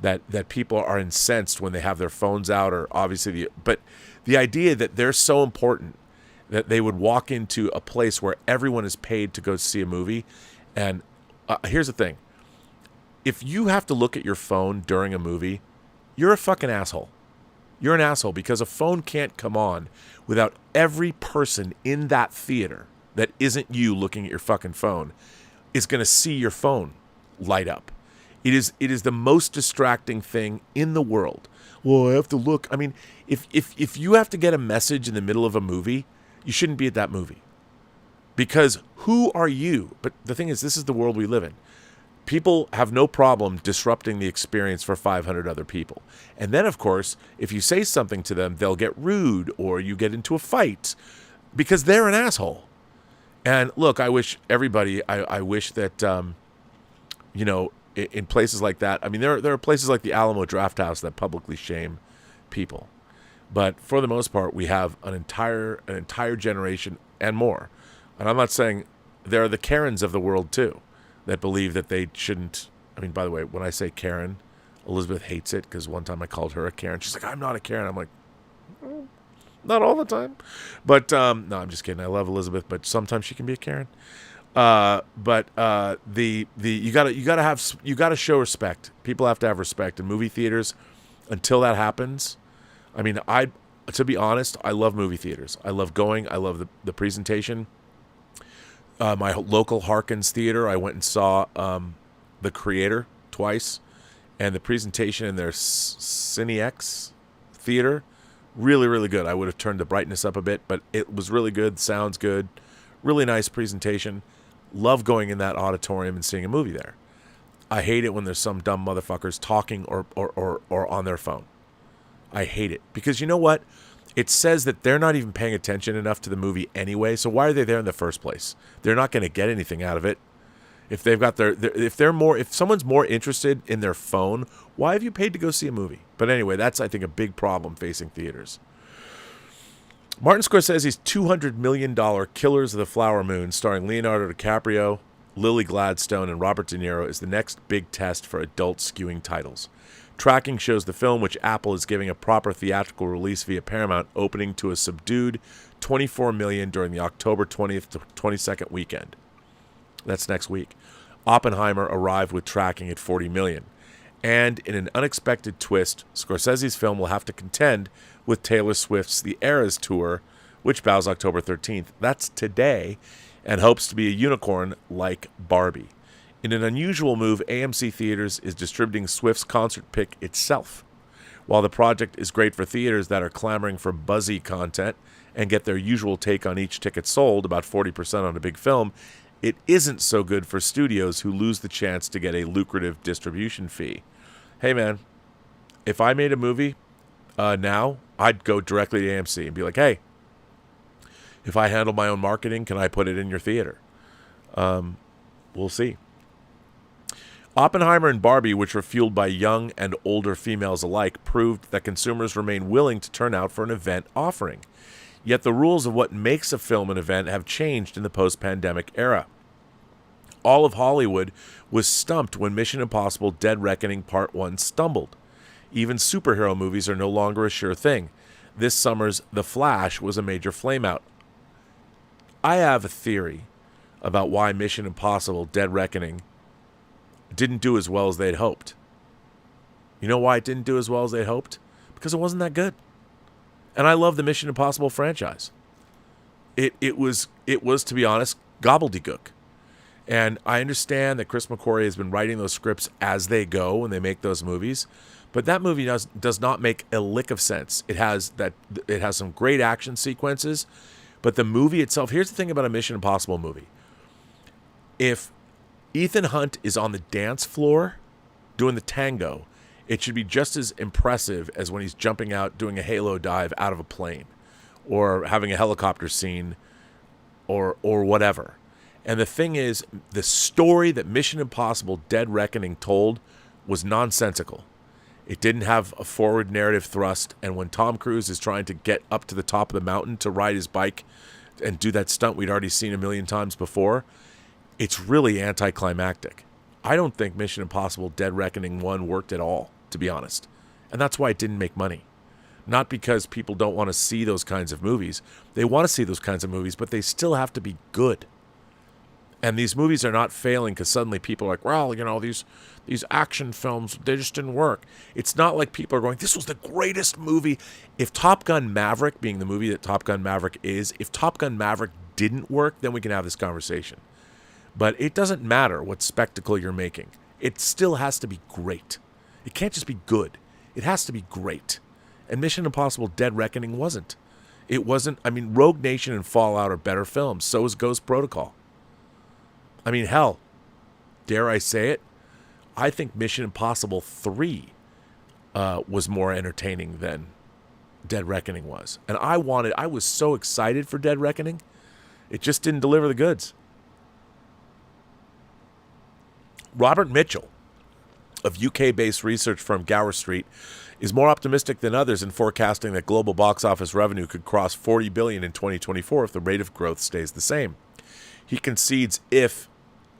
that people are incensed when they have their phones out, or obviously but the idea that they're so important that they would walk into a place where everyone is paid to go see a movie. And here's the thing. If you have to look at your phone during a movie, you're a fucking asshole. You're an asshole, because a phone can't come on without every person in that theater that isn't you looking at your fucking phone is going to see your phone light up. It is the most distracting thing in the world. Well, I have to look. I mean, if you have to get a message in the middle of a movie, you shouldn't be at that movie. Because who are you? But the thing is, this is the world we live in. People have no problem disrupting the experience for 500 other people. And then, of course, if you say something to them, they'll get rude, or you get into a fight because they're an asshole. And look, I wish everybody, I wish that, in places like that, I mean, there are places like the Alamo Drafthouse that publicly shame people. But for the most part, we have an entire generation and more. And I'm not saying there are the Karens of the world too, that believe that they shouldn't. I mean, by the way, when I say Karen, Elizabeth hates it, because one time I called her a Karen. She's like, I'm not a Karen. I'm like, Not all the time. But, no, I'm just kidding. I love Elizabeth, but sometimes she can be a Karen. But you gotta show respect. People have to have respect in movie theaters. Until that happens, I mean, to be honest, I love movie theaters. I love going. I love the presentation. My local Harkins Theater, I went and saw The Creator twice, and the presentation in their CineX Theater, really, really good. I would have turned the brightness up a bit, but it was really good. Sounds good. Really nice presentation. Love going in that auditorium and seeing a movie there. I hate it when there's some dumb motherfuckers talking or on their phone. I hate it. Because you know what? It says that they're not even paying attention enough to the movie anyway, so why are they there in the first place? They're not going to get anything out of it. If they've got if someone's more interested in their phone, why have you paid to go see a movie? But anyway, that's, I think, a big problem facing theaters. Martin Scorsese's $200 million Killers of the Flower Moon, starring Leonardo DiCaprio, Lily Gladstone, and Robert De Niro, is the next big test for adult skewing titles. Tracking shows the film, which Apple is giving a proper theatrical release via Paramount, opening to a subdued $24 million during the October 20th to 22nd weekend. That's next week. Oppenheimer arrived with tracking at $40 million. And in an unexpected twist, Scorsese's film will have to contend with Taylor Swift's The Eras Tour, which bows October 13th. That's today, and hopes to be a unicorn like Barbie. In an unusual move, AMC Theaters is distributing Swift's concert pick itself. While the project is great for theaters that are clamoring for buzzy content and get their usual take on each ticket sold, about 40% on a big film, it isn't so good for studios who lose the chance to get a lucrative distribution fee. Hey man, if I made a movie now, I'd go directly to AMC and be like, hey, if I handle my own marketing, can I put it in your theater? We'll see. Oppenheimer and Barbie, which were fueled by young and older females alike, proved that consumers remain willing to turn out for an event offering. Yet the rules of what makes a film an event have changed in the post-pandemic era. All of Hollywood was stumped when Mission Impossible Dead Reckoning Part 1 stumbled. Even superhero movies are no longer a sure thing. This summer's The Flash was a major flameout. I have a theory about why Mission Impossible Dead Reckoning didn't do as well as they'd hoped. You know why it didn't do as well as they'd hoped? Because it wasn't that good. And I love the Mission Impossible franchise. It was, to be honest, gobbledygook. And I understand that Chris McQuarrie has been writing those scripts as they go when they make those movies, but that movie does not make a lick of sense. It has some great action sequences, but the movie itself, here's the thing about a Mission Impossible movie. If Ethan Hunt is on the dance floor doing the tango, it should be just as impressive as when he's jumping out doing a halo dive out of a plane or having a helicopter scene or whatever. And the thing is, the story that Mission Impossible Dead Reckoning told was nonsensical. It didn't have a forward narrative thrust, and when Tom Cruise is trying to get up to the top of the mountain to ride his bike and do that stunt we'd already seen a million times before, it's really anticlimactic. I don't think Mission Impossible Dead Reckoning 1 worked at all, to be honest. And that's why it didn't make money. Not because people don't want to see those kinds of movies. They want to see those kinds of movies, but they still have to be good. And these movies are not failing because suddenly people are like, well, you know, these action films, they just didn't work. It's not like people are going, this was the greatest movie. If Top Gun Maverick, being the movie that Top Gun Maverick is, if Top Gun Maverick didn't work, then we can have this conversation. But it doesn't matter what spectacle you're making. It still has to be great. It can't just be good. It has to be great. And Mission Impossible Dead Reckoning wasn't. It wasn't. I mean, Rogue Nation and Fallout are better films. So is Ghost Protocol. I mean, hell, dare I say it? I think Mission Impossible 3 was more entertaining than Dead Reckoning was. And I was so excited for Dead Reckoning. It just didn't deliver the goods. Robert Mitchell of UK-based research firm Gower Street is more optimistic than others in forecasting that global box office revenue could cross $40 billion in 2024 if the rate of growth stays the same. He concedes if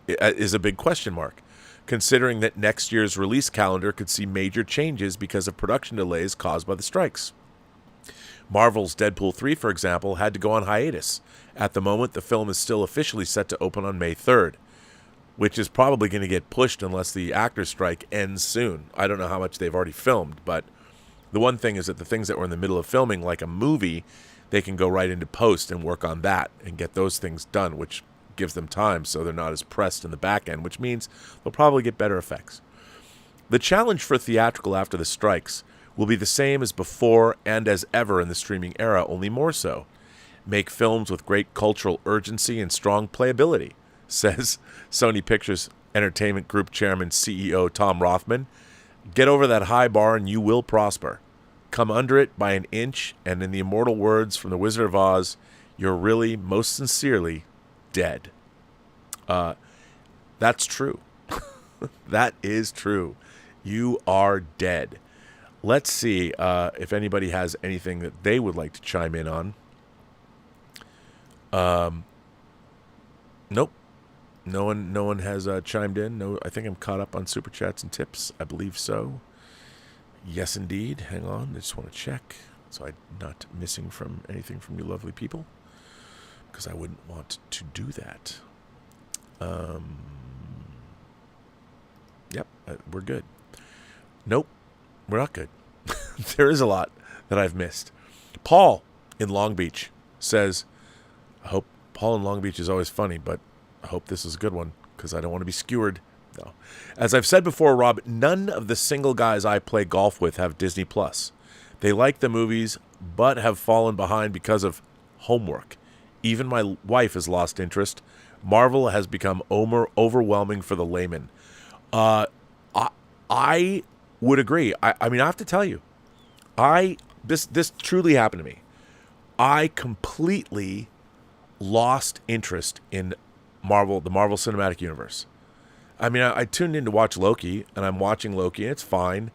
is a big question mark, considering that next year's release calendar could see major changes because of production delays caused by the strikes. Marvel's Deadpool 3, for example, had to go on hiatus. At the moment, the film is still officially set to open on May 3rd, which is probably going to get pushed unless the actors' strike ends soon. I don't know how much they've already filmed, but the one thing is that the things that were in the middle of filming, like a movie, they can go right into post and work on that and get those things done, which gives them time so they're not as pressed in the back end, which means they'll probably get better effects. The challenge for theatrical after the strikes will be the same as before and as ever in the streaming era, only more so. Make films with great cultural urgency and strong playability, says Sony Pictures Entertainment Group Chairman CEO Tom Rothman. Get over that high bar and you will prosper. Come under it by an inch, and in the immortal words from the Wizard of Oz, you're really, most sincerely, dead. That's true. That is true. You are dead. Let's see if anybody has anything that they would like to chime in on. Nope. No one has chimed in. No, I think I'm caught up on super chats and tips. I believe so. Yes, indeed. Hang on. I just want to check so I'm not missing from anything from you lovely people, because I wouldn't want to do that. Yep, we're good. Nope, we're not good. There is a lot that I've missed. Paul in Long Beach says, I hope Paul in Long Beach is always funny, but I hope this is a good one because I don't want to be skewered. No. As I've said before, Rob, none of the single guys I play golf with have Disney Plus. They like the movies, but have fallen behind because of homework. Even my wife has lost interest. Marvel has become overwhelming for the layman. I would agree. I mean, I have to tell you, this truly happened to me. I completely lost interest in Marvel, the Marvel Cinematic Universe. I mean, I tuned in to watch Loki, and I'm watching Loki, and it's fine.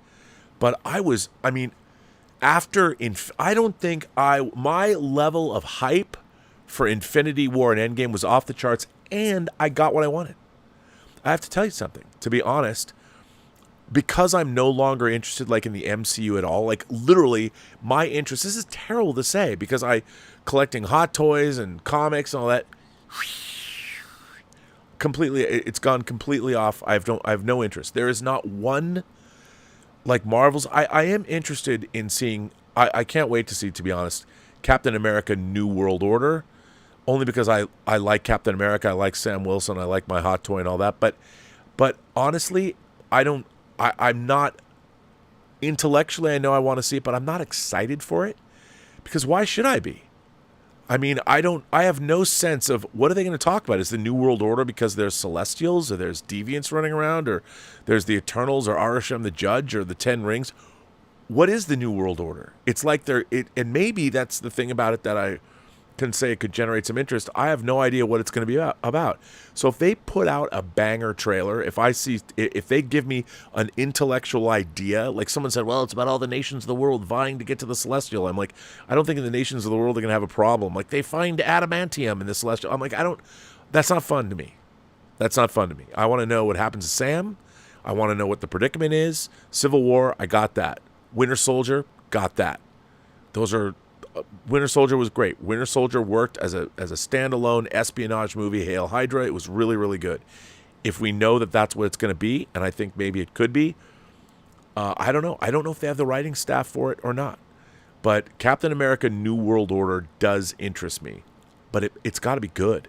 But I don't think my level of hype for Infinity War and Endgame was off the charts, and I got what I wanted. I have to tell you something, to be honest, because I'm no longer interested like in the MCU at all, like literally my interest, this is terrible to say because collecting hot toys and comics and all that, it's gone completely off. I have no interest. There is not one like Marvel's. I am interested in seeing, I can't wait to see, to be honest, Captain America New World Order, only because I like Captain America, I like Sam Wilson, I like my hot toy and all that, but honestly, I'm not, intellectually I know I want to see it, but I'm not excited for it, because why should I be? I mean, I have no sense of what are they going to talk about. Is the New World Order because there's Celestials, or there's Deviants running around, or there's the Eternals, or Arasham the Judge, or the Ten Rings? What is the New World Order? It's like and maybe that's the thing about it that I can say it could generate some interest. I have no idea what it's going to be about. So if they put out a banger trailer, if they give me an intellectual idea, like someone said, well, it's about all the nations of the world vying to get to the Celestial. I'm like, I don't think the nations of the world are going to have a problem. Like they find adamantium in the Celestial. I'm like, that's not fun to me. That's not fun to me. I want to know what happens to Sam. I want to know what the predicament is. Civil War, I got that. Winter Soldier, got that. Winter Soldier was great. Winter Soldier worked as a standalone espionage movie. Hail Hydra. It was really, really good. If we know that that's what it's going to be, and I think maybe it could be, I don't know. I don't know if they have the writing staff for it or not. But Captain America New World Order does interest me. But it's got to be good.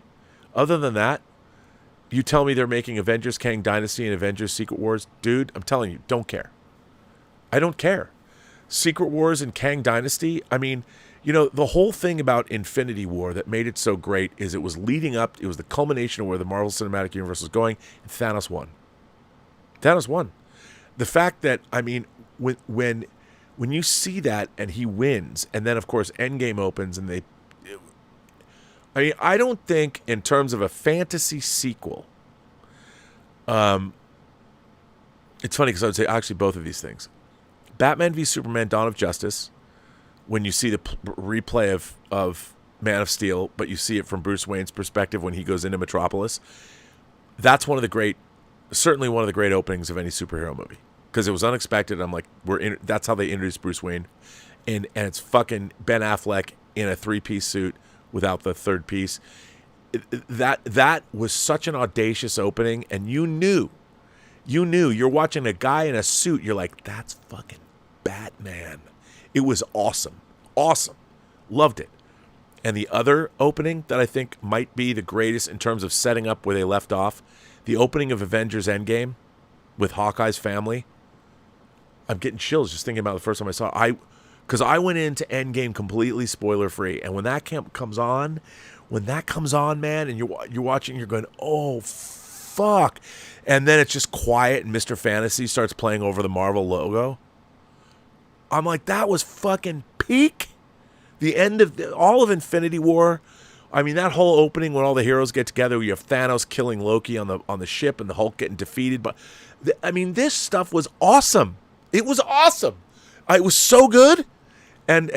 Other than that, you tell me they're making Avengers Kang Dynasty and Avengers Secret Wars. Dude, I'm telling you, don't care. I don't care. Secret Wars and Kang Dynasty, I mean, the whole thing about Infinity War that made it so great is it was leading up, it was the culmination of where the Marvel Cinematic Universe was going, and Thanos won. Thanos won. The fact that, I mean, when you see that and he wins, and then, of course, Endgame opens, and I don't think, in terms of a fantasy sequel, it's funny because I would say actually both of these things. Batman v Superman Dawn of Justice, when you see the replay of Man of Steel, but you see it from Bruce Wayne's perspective when he goes into Metropolis, that's certainly one of the great openings of any superhero movie, because it was unexpected. I'm like, that's how they introduced Bruce Wayne. and it's fucking Ben Affleck in a 3-piece suit without the third piece. That was such an audacious opening, and you knew you're watching a guy in a suit. You're like, that's fucking Batman. It was awesome. Loved it. And the other opening that I think might be the greatest in terms of setting up where they left off, the opening of Avengers Endgame with Hawkeye's family. I'm getting chills just thinking about the first time I saw it. Because I went into Endgame completely spoiler free, and when that comes on, man, and you're watching, you're going, oh fuck, and then it's just quiet, and Mr. Fantasy starts playing over the Marvel logo. I'm like, that was fucking peak. The end of all of Infinity War. I mean, that whole opening when all the heroes get together, you have Thanos killing Loki on the ship and the Hulk getting defeated. But I mean, this stuff was awesome. It was awesome. It was so good. And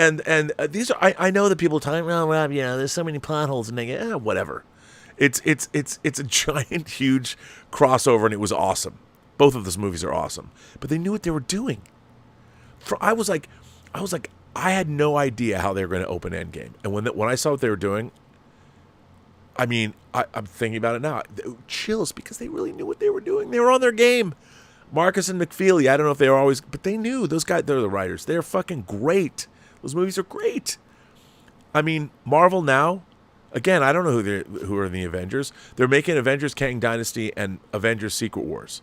these are I know that people talking around, Rob, there's so many plot holes, and they go, whatever. It's a giant, huge crossover, and it was awesome. Both of those movies are awesome, but they knew what they were doing. I was like, I had no idea how they were going to open Endgame, and when I saw what they were doing, I mean, I'm thinking about it now, chills, because they really knew what they were doing. They were on their game. Marcus and McFeely, I don't know if they were always, but they knew. Those guys, they're the writers. They're fucking great. Those movies are great. I mean, Marvel now, again, I don't know who are in the Avengers. They're making Avengers Kang Dynasty and Avengers Secret Wars.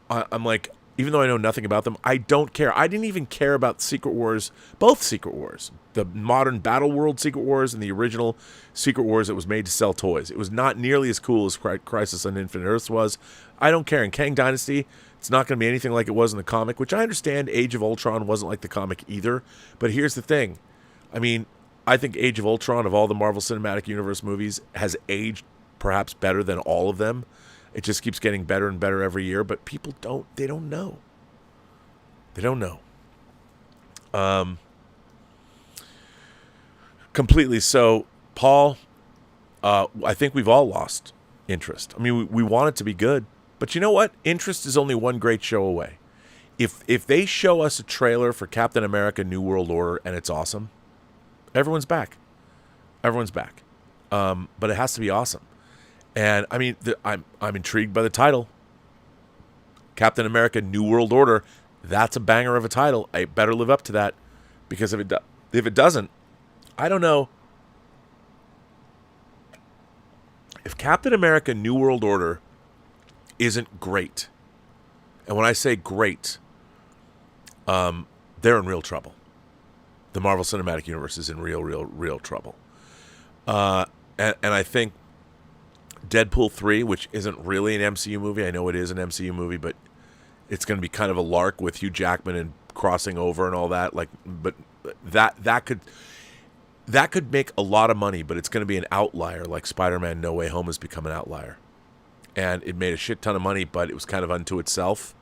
I'm like, even though I know nothing about them, I don't care. I didn't even care about Secret Wars, both Secret Wars, the modern Battle World Secret Wars and the original Secret Wars that was made to sell toys. It was not nearly as cool as Crisis on Infinite Earths was. I don't care. In Kang Dynasty, it's not going to be anything like it was in the comic, which I understand Age of Ultron wasn't like the comic either. But here's the thing. I mean, I think Age of Ultron, of all the Marvel Cinematic Universe movies, has aged perhaps better than all of them. It just keeps getting better and better every year, but people don't know. They don't know. Completely. So, Paul, I think we've all lost interest. I mean, we want it to be good, but you know what? Interest is only one great show away. If they show us a trailer for Captain America: New World Order and it's awesome, everyone's back. Everyone's back. But it has to be awesome. And I mean, I'm intrigued by the title. Captain America: New World Order. That's a banger of a title. I better live up to that, because if it doesn't, I don't know. If Captain America: New World Order isn't great, and when I say great, they're in real trouble. The Marvel Cinematic Universe is in real trouble. And I think Deadpool 3, which isn't really an MCU movie. I know it is an MCU movie, but it's going to be kind of a lark with Hugh Jackman and crossing over and all that. But that could make a lot of money, but it's going to be an outlier, like Spider-Man: No Way Home has become an outlier. And it made a shit ton of money, but it was kind of unto itself.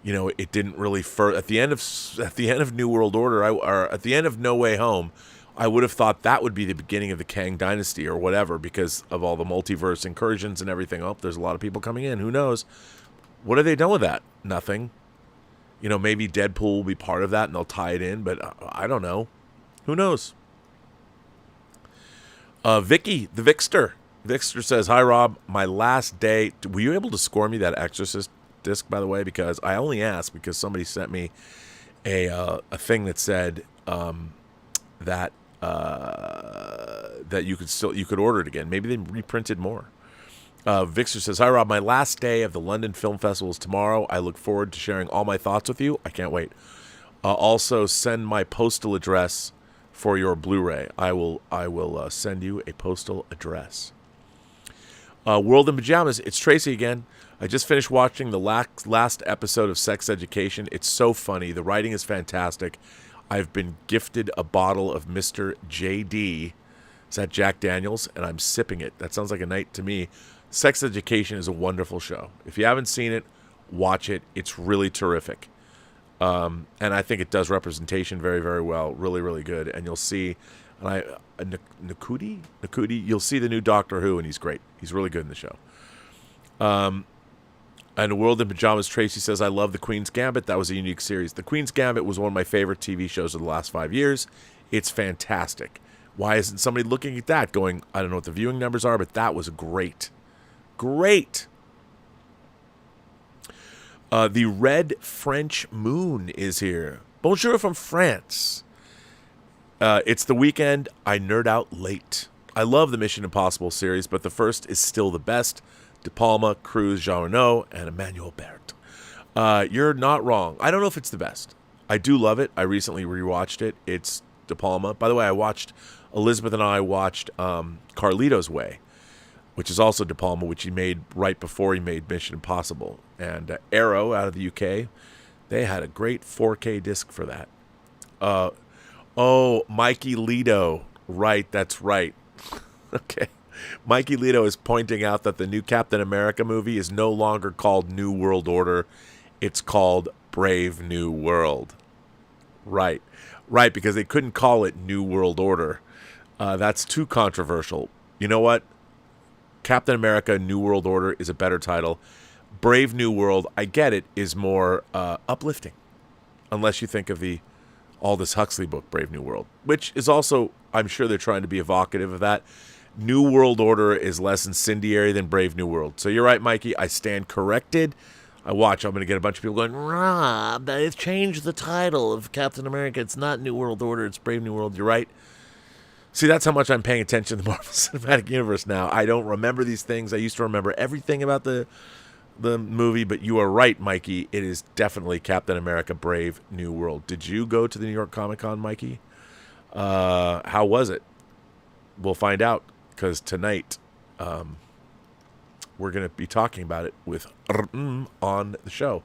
It didn't really at the end of New World Order, or at the end of No Way Home, I would have thought that would be the beginning of the Kang Dynasty or whatever, because of all the multiverse incursions and everything. Oh, there's a lot of people coming in. Who knows? What have they done with that? Nothing. Maybe Deadpool will be part of that and they'll tie it in, but I don't know. Who knows? Vicky, the Vixter. Vixter says, "Hi, Rob. My last day." Were you able to score me that Exorcist disc, by the way? Because I only asked because somebody sent me a thing that said that you could order it again. Maybe they reprinted more. Vixter says, "Hi, Rob. My last day of the London Film Festival is tomorrow. I look forward to sharing all my thoughts with you. I can't wait. Also, send my postal address for your Blu-ray. I will send you a postal address." World in Pajamas. It's Tracy again. I just finished watching the last episode of Sex Education. It's so funny. The writing is fantastic. I've been gifted a bottle of Mr. JD. Is that Jack Daniels? And I'm sipping it. That sounds like a night to me. Sex Education is a wonderful show. If you haven't seen it, watch it. It's really terrific. And I think it does representation very, very well. Really, really good. And you'll see, Nakuti, you'll see the new Doctor Who, and he's great. He's really good in the show. And the World in Pajamas, Tracy says, I love The Queen's Gambit. That was a unique series. The Queen's Gambit was one of my favorite TV shows of the last 5 years. It's fantastic. Why isn't somebody looking at that going, I don't know what the viewing numbers are, but that was great. Great. The Red French Moon is here. Bonjour from France. It's the weekend. I nerd out late. I love the Mission Impossible series, but the first is still the best. De Palma, Cruz, Jean Reno, and Emmanuel Berth. You're not wrong. I don't know if it's the best. I do love it. I recently rewatched it. It's De Palma. By the way, Elizabeth and I watched Carlito's Way, which is also De Palma, which he made right before he made Mission Impossible. And Arrow out of the UK, they had a great 4K disc for that. Mikey Lito. Right, that's right. Okay. Mikey Lito is pointing out that the new Captain America movie is no longer called New World Order. It's called Brave New World. Right, because they couldn't call it New World Order. That's too controversial. You know what? Captain America New World Order is a better title. Brave New World, I get it, is more uplifting. Unless you think of the Aldous Huxley book, Brave New World, which is also, I'm sure they're trying to be evocative of that. New World Order is less incendiary than Brave New World. So you're right, Mikey. I stand corrected. I'm going to get a bunch of people going, Rob, they've changed the title of Captain America. It's not New World Order. It's Brave New World. You're right. See, that's how much I'm paying attention to the Marvel Cinematic Universe now. I don't remember these things. I used to remember everything about the movie, but you are right, Mikey. It is definitely Captain America Brave New World. Did you go to the New York Comic Con, Mikey? How was it? We'll find out. Because tonight, we're going to be talking about it with on the show.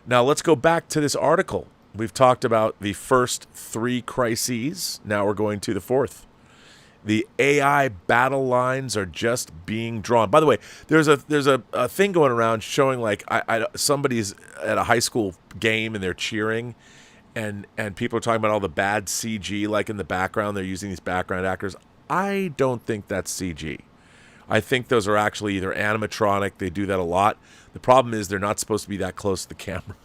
Now, let's go back to this article. We've talked about the first 3 crises. Now we're going to the 4th. The AI battle lines are just being drawn. By the way, there's a thing going around showing like somebody's at a high school game and they're cheering, and people are talking about all the bad CG like in the background. They're using these background actors. I don't think that's CG. I think those are actually either animatronic. They do that a lot. The problem is they're not supposed to be that close to the camera.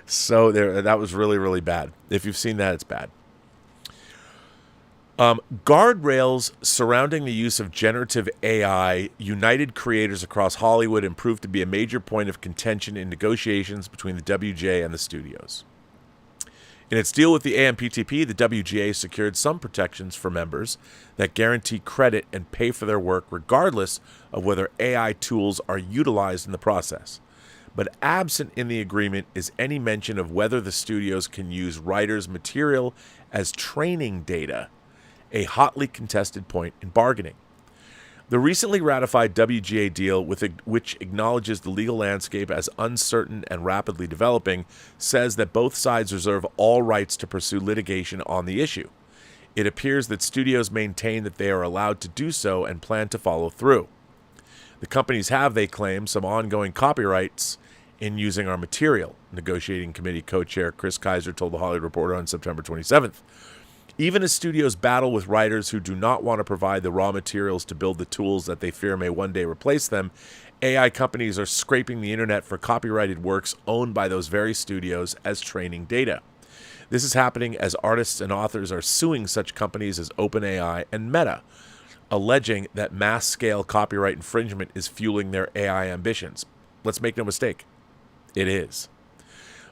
So that was really, really bad. If you've seen that, it's bad. Guardrails surrounding the use of generative AI united creators across Hollywood and proved to be a major point of contention in negotiations between the WGA and the studios. In its deal with the AMPTP, the WGA secured some protections for members that guarantee credit and pay for their work regardless of whether AI tools are utilized in the process. But absent in the agreement is any mention of whether the studios can use writers' material as training data, a hotly contested point in bargaining. The recently ratified WGA deal, which acknowledges the legal landscape as uncertain and rapidly developing, says that both sides reserve all rights to pursue litigation on the issue. It appears that studios maintain that they are allowed to do so and plan to follow through. The companies have, they claim, some ongoing copyrights in using our material, negotiating committee co-chair Chris Kaiser told the Hollywood Reporter on September 27th. Even as studios battle with writers who do not want to provide the raw materials to build the tools that they fear may one day replace them, AI companies are scraping the internet for copyrighted works owned by those very studios as training data. This is happening as artists and authors are suing such companies as OpenAI and Meta, alleging that mass-scale copyright infringement is fueling their AI ambitions. Let's make no mistake, it is.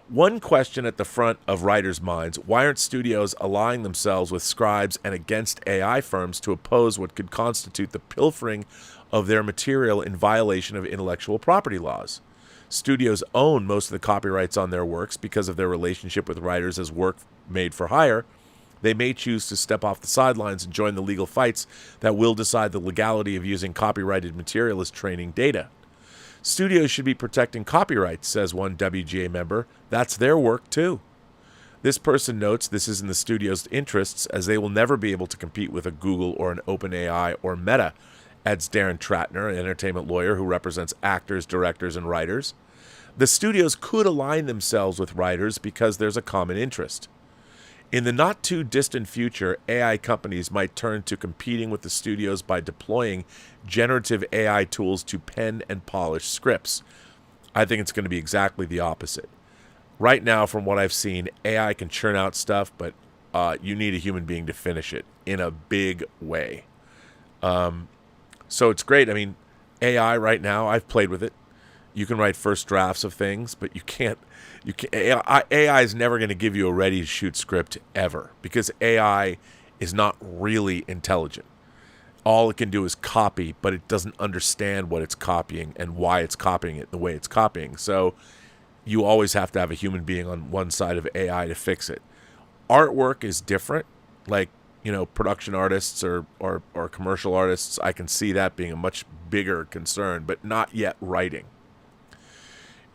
One question at the front of writers' minds, why aren't studios allying themselves with scribes and against AI firms to oppose what could constitute the pilfering of their material in violation of intellectual property laws? Studios own most of the copyrights on their works because of their relationship with writers as work made for hire. They may choose to step off the sidelines and join the legal fights that will decide the legality of using copyrighted material as training data. Studios should be protecting copyrights, says one WGA member. That's their work, too. This person notes this is in the studio's interests, as they will never be able to compete with a Google or an OpenAI or Meta, adds Darren Tratner, an entertainment lawyer who represents actors, directors, and writers. The studios could align themselves with writers because there's a common interest. In the not-too-distant future, AI companies might turn to competing with the studios by deploying generative AI tools to pen and polish scripts. I think it's going to be exactly the opposite. Right now, from what I've seen, AI can churn out stuff, but you need a human being to finish it in a big way. So it's great. I mean, AI right now, I've played with it. You can write first drafts of things, but you can't. AI is never going to give you a ready-to-shoot script ever, because AI is not really intelligent. All it can do is copy, but it doesn't understand what it's copying and why it's copying it the way it's copying. So you always have to have a human being on one side of AI to fix it. Artwork is different. Like, production artists or commercial artists, I can see that being a much bigger concern, but not yet writing.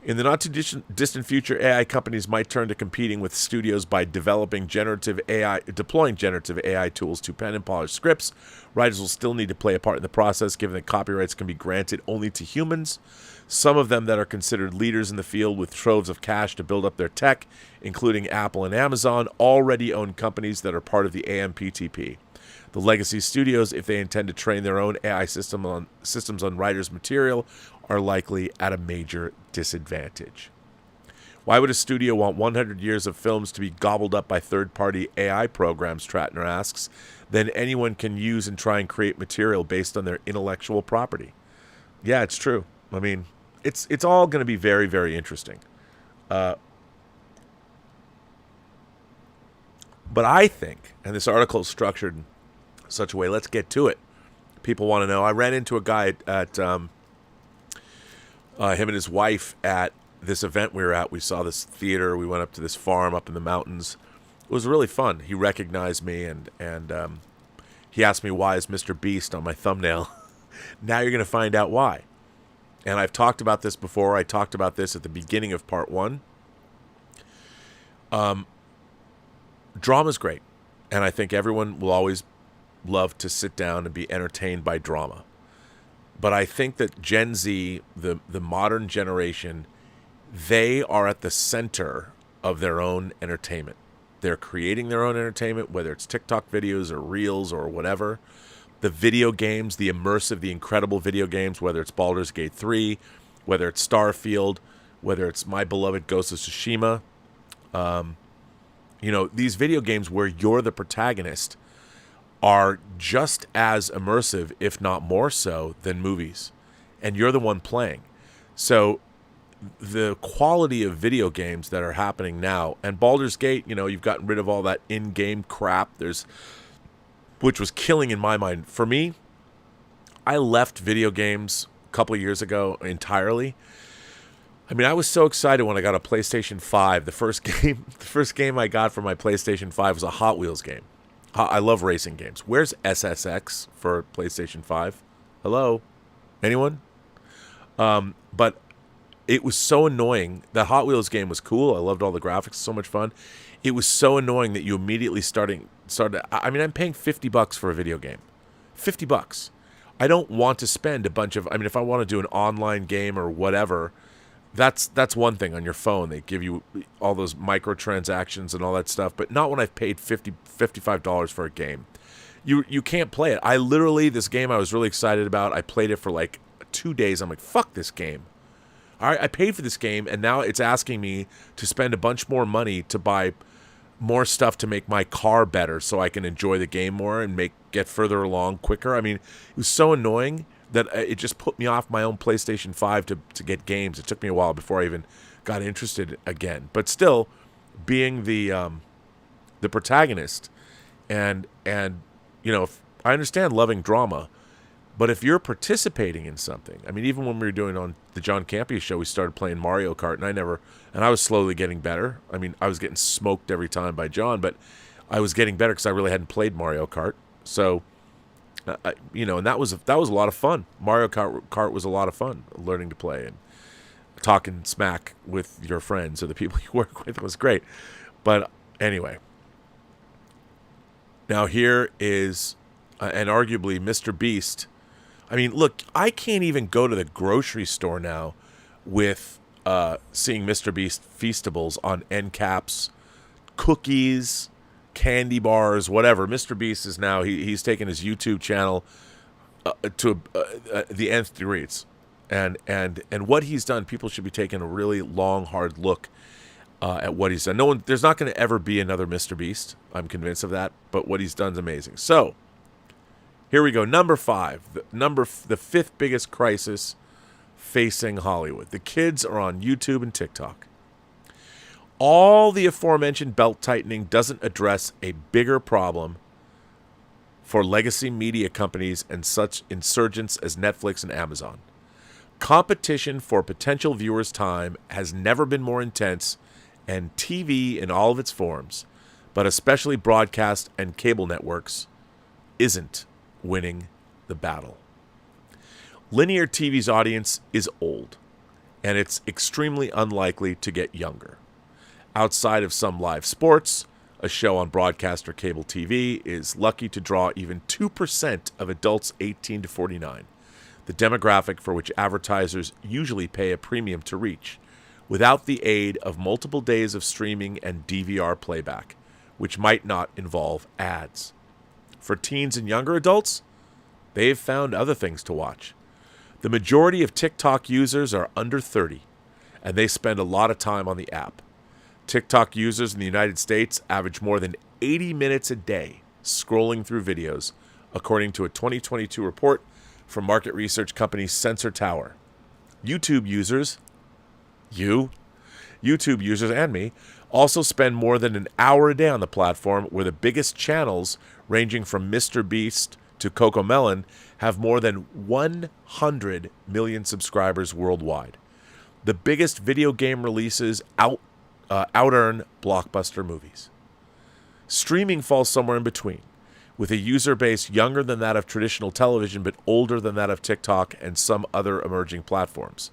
In the not-too-distant future, AI companies might turn to competing with studios by deploying generative AI tools to pen and polish scripts. Writers will still need to play a part in the process, given that copyrights can be granted only to humans. Some of them that are considered leaders in the field with troves of cash to build up their tech, including Apple and Amazon, already own companies that are part of the AMPTP. The legacy studios, if they intend to train their own AI systems on writers' material, are likely at a major disadvantage. Why would a studio want 100 years of films to be gobbled up by third-party AI programs, Tratner asks, then anyone can use and try and create material based on their intellectual property? Yeah, it's true. I mean, it's all going to be very, very interesting. But I think, and this article is structured in such a way, let's get to it. People want to know. I ran into a guy at him and his wife at this event we were at. We saw this theater. We went up to this farm up in the mountains. It was really fun. He recognized me, and he asked me, why is Mr. Beast on my thumbnail? Now you're going to find out why. And I've talked about this before. I talked about this at the beginning of part 1. Drama's great. And I think everyone will always love to sit down and be entertained by drama. But I think that Gen Z, the modern generation, they are at the center of their own entertainment. They're creating their own entertainment, whether it's TikTok videos or Reels or whatever. The video games, the immersive, the incredible video games, whether it's Baldur's Gate 3, whether it's Starfield, whether it's my beloved Ghost of Tsushima. These video games where you're the protagonist are just as immersive, if not more so, than movies. And you're the one playing. So the quality of video games that are happening now, and Baldur's Gate, you've gotten rid of all that in-game crap, which was killing in my mind. For me, I left video games a couple of years ago entirely. I mean, I was so excited when I got a PlayStation 5. The first game I got for my PlayStation 5 was a Hot Wheels game. I love racing games. Where's SSX for PlayStation 5? Hello? Anyone? But it was so annoying. The Hot Wheels game was cool. I loved all the graphics. So much fun. It was so annoying that you immediately started. I mean, I'm paying $50 for a video game. $50. I don't want to spend a bunch of. I mean, if I want to do an online game or whatever, that's one thing on your phone. They give you all those microtransactions and all that stuff, but not when I've paid $55 for a game. You can't play it. This game I was really excited about, I played it for like 2 days. I'm like, fuck this game. All right, I paid for this game, and now it's asking me to spend a bunch more money to buy more stuff to make my car better so I can enjoy the game more and get further along quicker. I mean, it was so annoying that it just put me off my own PlayStation 5 to get games. It took me a while before I even got interested again. But still, being the protagonist, and I understand loving drama, but if you're participating in something, I mean, even when we were doing on the John Campea show, we started playing Mario Kart, and I was slowly getting better. I mean, I was getting smoked every time by John, but I was getting better because I really hadn't played Mario Kart. So, and that was a lot of fun. Mario Kart was a lot of fun, learning to play and talking smack with your friends or the people you work with. It was great. But anyway, now here is, and arguably Mr. Beast. I mean, look, I can't even go to the grocery store now with seeing Mr. Beast Feastables on end caps, cookies, candy bars, whatever. Mr. Beast is now, he's taken his YouTube channel to the nth degree. And what he's done, people should be taking a really long, hard look at what he's done. There's not going to ever be another Mr. Beast. I'm convinced of that. But what he's done is amazing. So here we go. Number 5, the fifth biggest crisis facing Hollywood. The kids are on YouTube and TikTok. All the aforementioned belt tightening doesn't address a bigger problem for legacy media companies and such insurgents as Netflix and Amazon. Competition for potential viewers' time has never been more intense, and TV in all of its forms, but especially broadcast and cable networks, isn't winning the battle. Linear TV's audience is old, and it's extremely unlikely to get younger. Outside of some live sports, a show on broadcast or cable TV is lucky to draw even 2% of adults 18 to 49, the demographic for which advertisers usually pay a premium to reach, without the aid of multiple days of streaming and DVR playback, which might not involve ads. For teens and younger adults, they've found other things to watch. The majority of TikTok users are under 30, and they spend a lot of time on the app. TikTok users in the United States average more than 80 minutes a day scrolling through videos, according to a 2022 report from market research company Sensor Tower. YouTube users and me also spend more than an hour a day on the platform, where the biggest channels, ranging from Mr. Beast to Cocomelon, have more than 100 million subscribers worldwide. The biggest video game releases out-earn blockbuster movies. Streaming falls somewhere in between, with a user base younger than that of traditional television but older than that of TikTok and some other emerging platforms.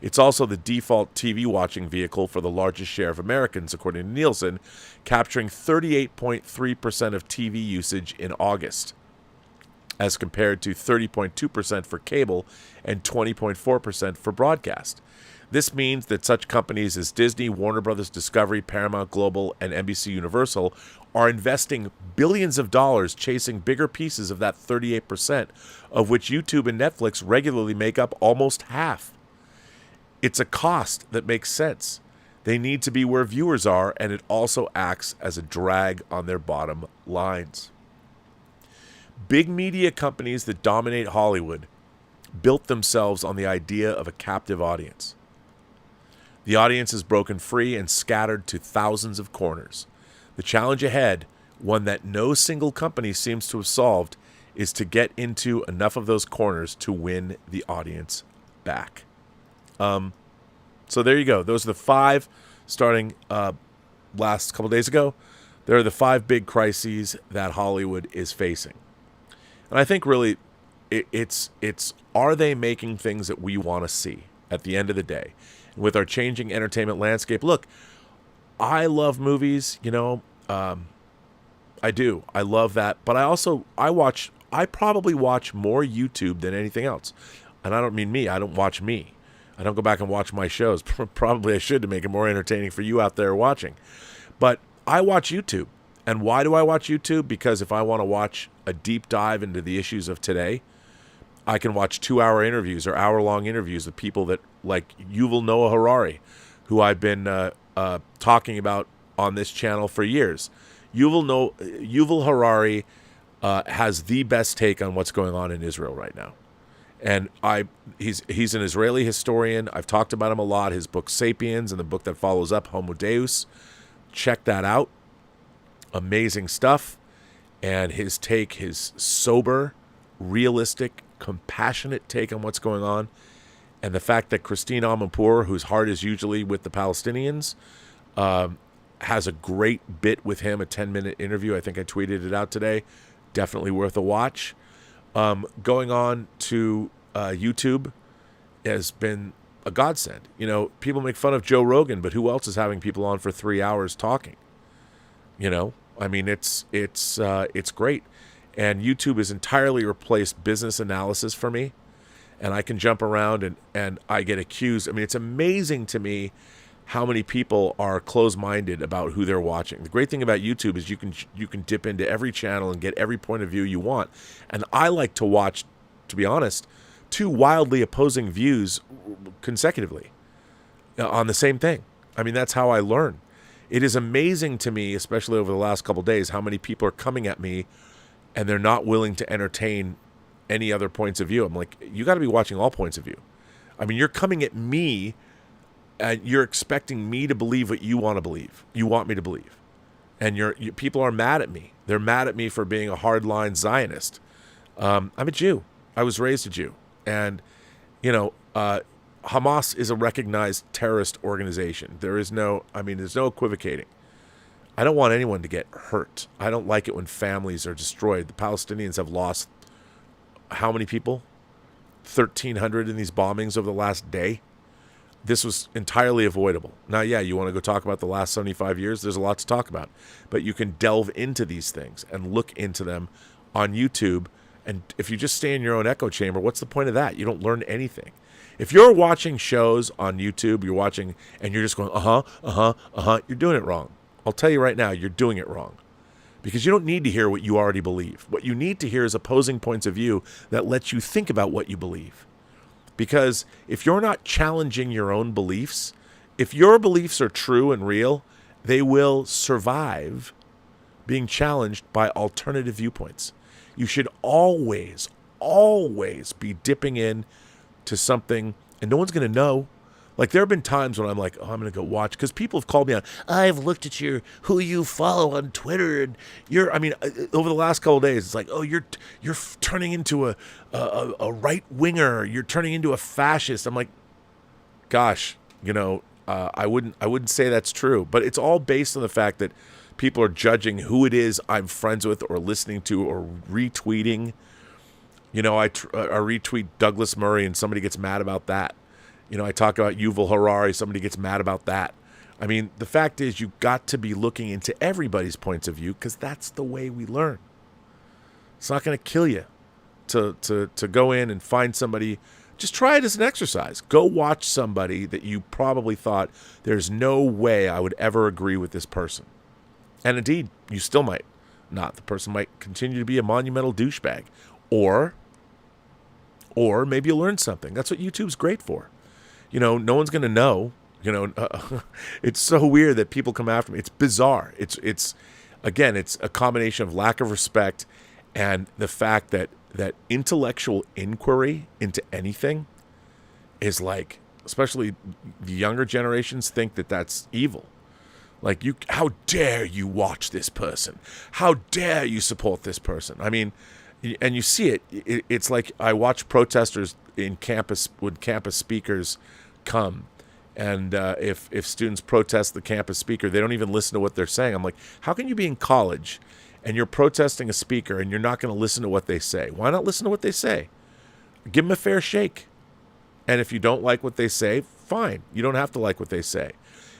It's also the default TV watching vehicle for the largest share of Americans, according to Nielsen, capturing 38.3% of TV usage in August, as compared to 30.2% for cable and 20.4% for broadcast. This means that such companies as Disney, Warner Brothers Discovery, Paramount Global, and NBC Universal are investing billions of dollars chasing bigger pieces of that 38%, of which YouTube and Netflix regularly make up almost half. It's a cost that makes sense. They need to be where viewers are, and it also acts as a drag on their bottom lines. Big media companies that dominate Hollywood built themselves on the idea of a captive audience. The audience is broken free and scattered to thousands of corners. The challenge ahead, one that no single company seems to have solved, is to get into enough of those corners to win the audience back. So there you go. Those are the 5 starting last couple days ago. There are the 5 big crises that Hollywood is facing. And I think really it's are they making things that we want to see at the end of the day? And with our changing entertainment landscape, look, I love movies, I do. I love that. But I probably watch more YouTube than anything else. And I don't mean me. I don't watch me. I don't go back and watch my shows. Probably I should, to make it more entertaining for you out there watching. But I watch YouTube. And why do I watch YouTube? Because if I want to watch a deep dive into the issues of today, I can watch 2-hour interviews or hour-long interviews with people that, like Yuval Noah Harari, who I've been talking about on this channel for years. Yuval Harari has the best take on what's going on in Israel right now. And he's an Israeli historian. I've talked about him a lot. His book Sapiens and the book that follows up, Homo Deus. Check that out. Amazing stuff. And his take, his sober, realistic, compassionate take on what's going on. And the fact that Christine Amanpour, whose heart is usually with the Palestinians, has a great bit with him, a 10-minute interview. I think I tweeted it out today. Definitely worth a watch. Going on to YouTube has been a godsend. People make fun of Joe Rogan, but who else is having people on for 3 hours talking? It's great. And YouTube has entirely replaced business analysis for me. And I can jump around and I get accused. It's amazing to me how many people are closed-minded about who they're watching. The great thing about YouTube is you can dip into every channel and get every point of view you want. And I like to watch, to be honest, two wildly opposing views consecutively on the same thing. I mean, that's how I learn. It is amazing to me, especially over the last couple of days, how many people are coming at me and they're not willing to entertain any other points of view. I'm like, you got to be watching all points of view. I mean, you're coming at me and you're expecting me to believe what you want to believe. You want me to believe. And people are mad at me. They're mad at me for being a hardline Zionist. I'm a Jew. I was raised a Jew. And, Hamas is a recognized terrorist organization. There's no equivocating. I don't want anyone to get hurt. I don't like it when families are destroyed. The Palestinians have lost how many people? 1,300 in these bombings over the last day. This was entirely avoidable. Now, yeah, you want to go talk about the last 75 years? There's a lot to talk about. But you can delve into these things and look into them on YouTube. And if you just stay in your own echo chamber, what's the point of that? You don't learn anything. If you're watching shows on YouTube, you're watching and you're just going, you're doing it wrong. I'll tell you right now, you're doing it wrong. Because you don't need to hear what you already believe. What you need to hear is opposing points of view that lets you think about what you believe. Because if you're not challenging your own beliefs, if your beliefs are true and real, they will survive being challenged by alternative viewpoints. You should always be dipping in to something, and no one's going to know. Like, there have been times when I'm like, I'm going to go watch, because people have called me on, I've looked at who you follow on Twitter, and over the last couple of days, it's like, you're turning into a right-winger, you're turning into a fascist. I'm like, gosh, I wouldn't say that's true, but it's all based on the fact that people are judging who it is I'm friends with or listening to or retweeting. I retweet Douglas Murray and somebody gets mad about that. I talk about Yuval Harari, somebody gets mad about that. I mean, the fact is you got to be looking into everybody's points of view because that's the way we learn. It's not going to kill you to go in and find somebody. Just try it as an exercise. Go watch somebody that you probably thought, there's no way I would ever agree with this person. And indeed, you still might not. The person might continue to be a monumental douchebag. Or maybe you'll learn something. That's what YouTube's great for. No one's going to know. It's so weird that people come after me. It's bizarre. It's a combination of lack of respect and the fact that intellectual inquiry into anything is like, especially the younger generations think that that's evil. Like, how dare you watch this person? How dare you support this person? I mean, and you see it. It's like I watch protesters in campus when campus speakers come. And if students protest the campus speaker, they don't even listen to what they're saying. I'm like, how can you be in college and you're protesting a speaker and you're not going to listen to what they say? Why not listen to what they say? Give them a fair shake. And if you don't like what they say, fine. You don't have to like what they say.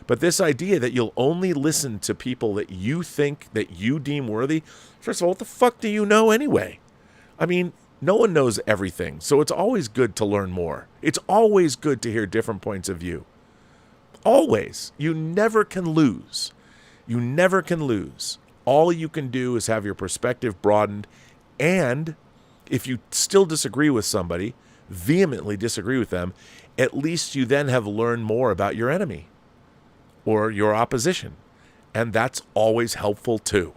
But this idea that you'll only listen to people that you think, that you deem worthy, first of all, what the fuck do you know anyway? I mean, no one knows everything, so it's always good to learn more. It's always good to hear different points of view. Always. You never can lose. You never can lose. All you can do is have your perspective broadened, and if you still disagree with somebody, vehemently disagree with them, at least you then have learned more about your enemy or your opposition, and that's always helpful too.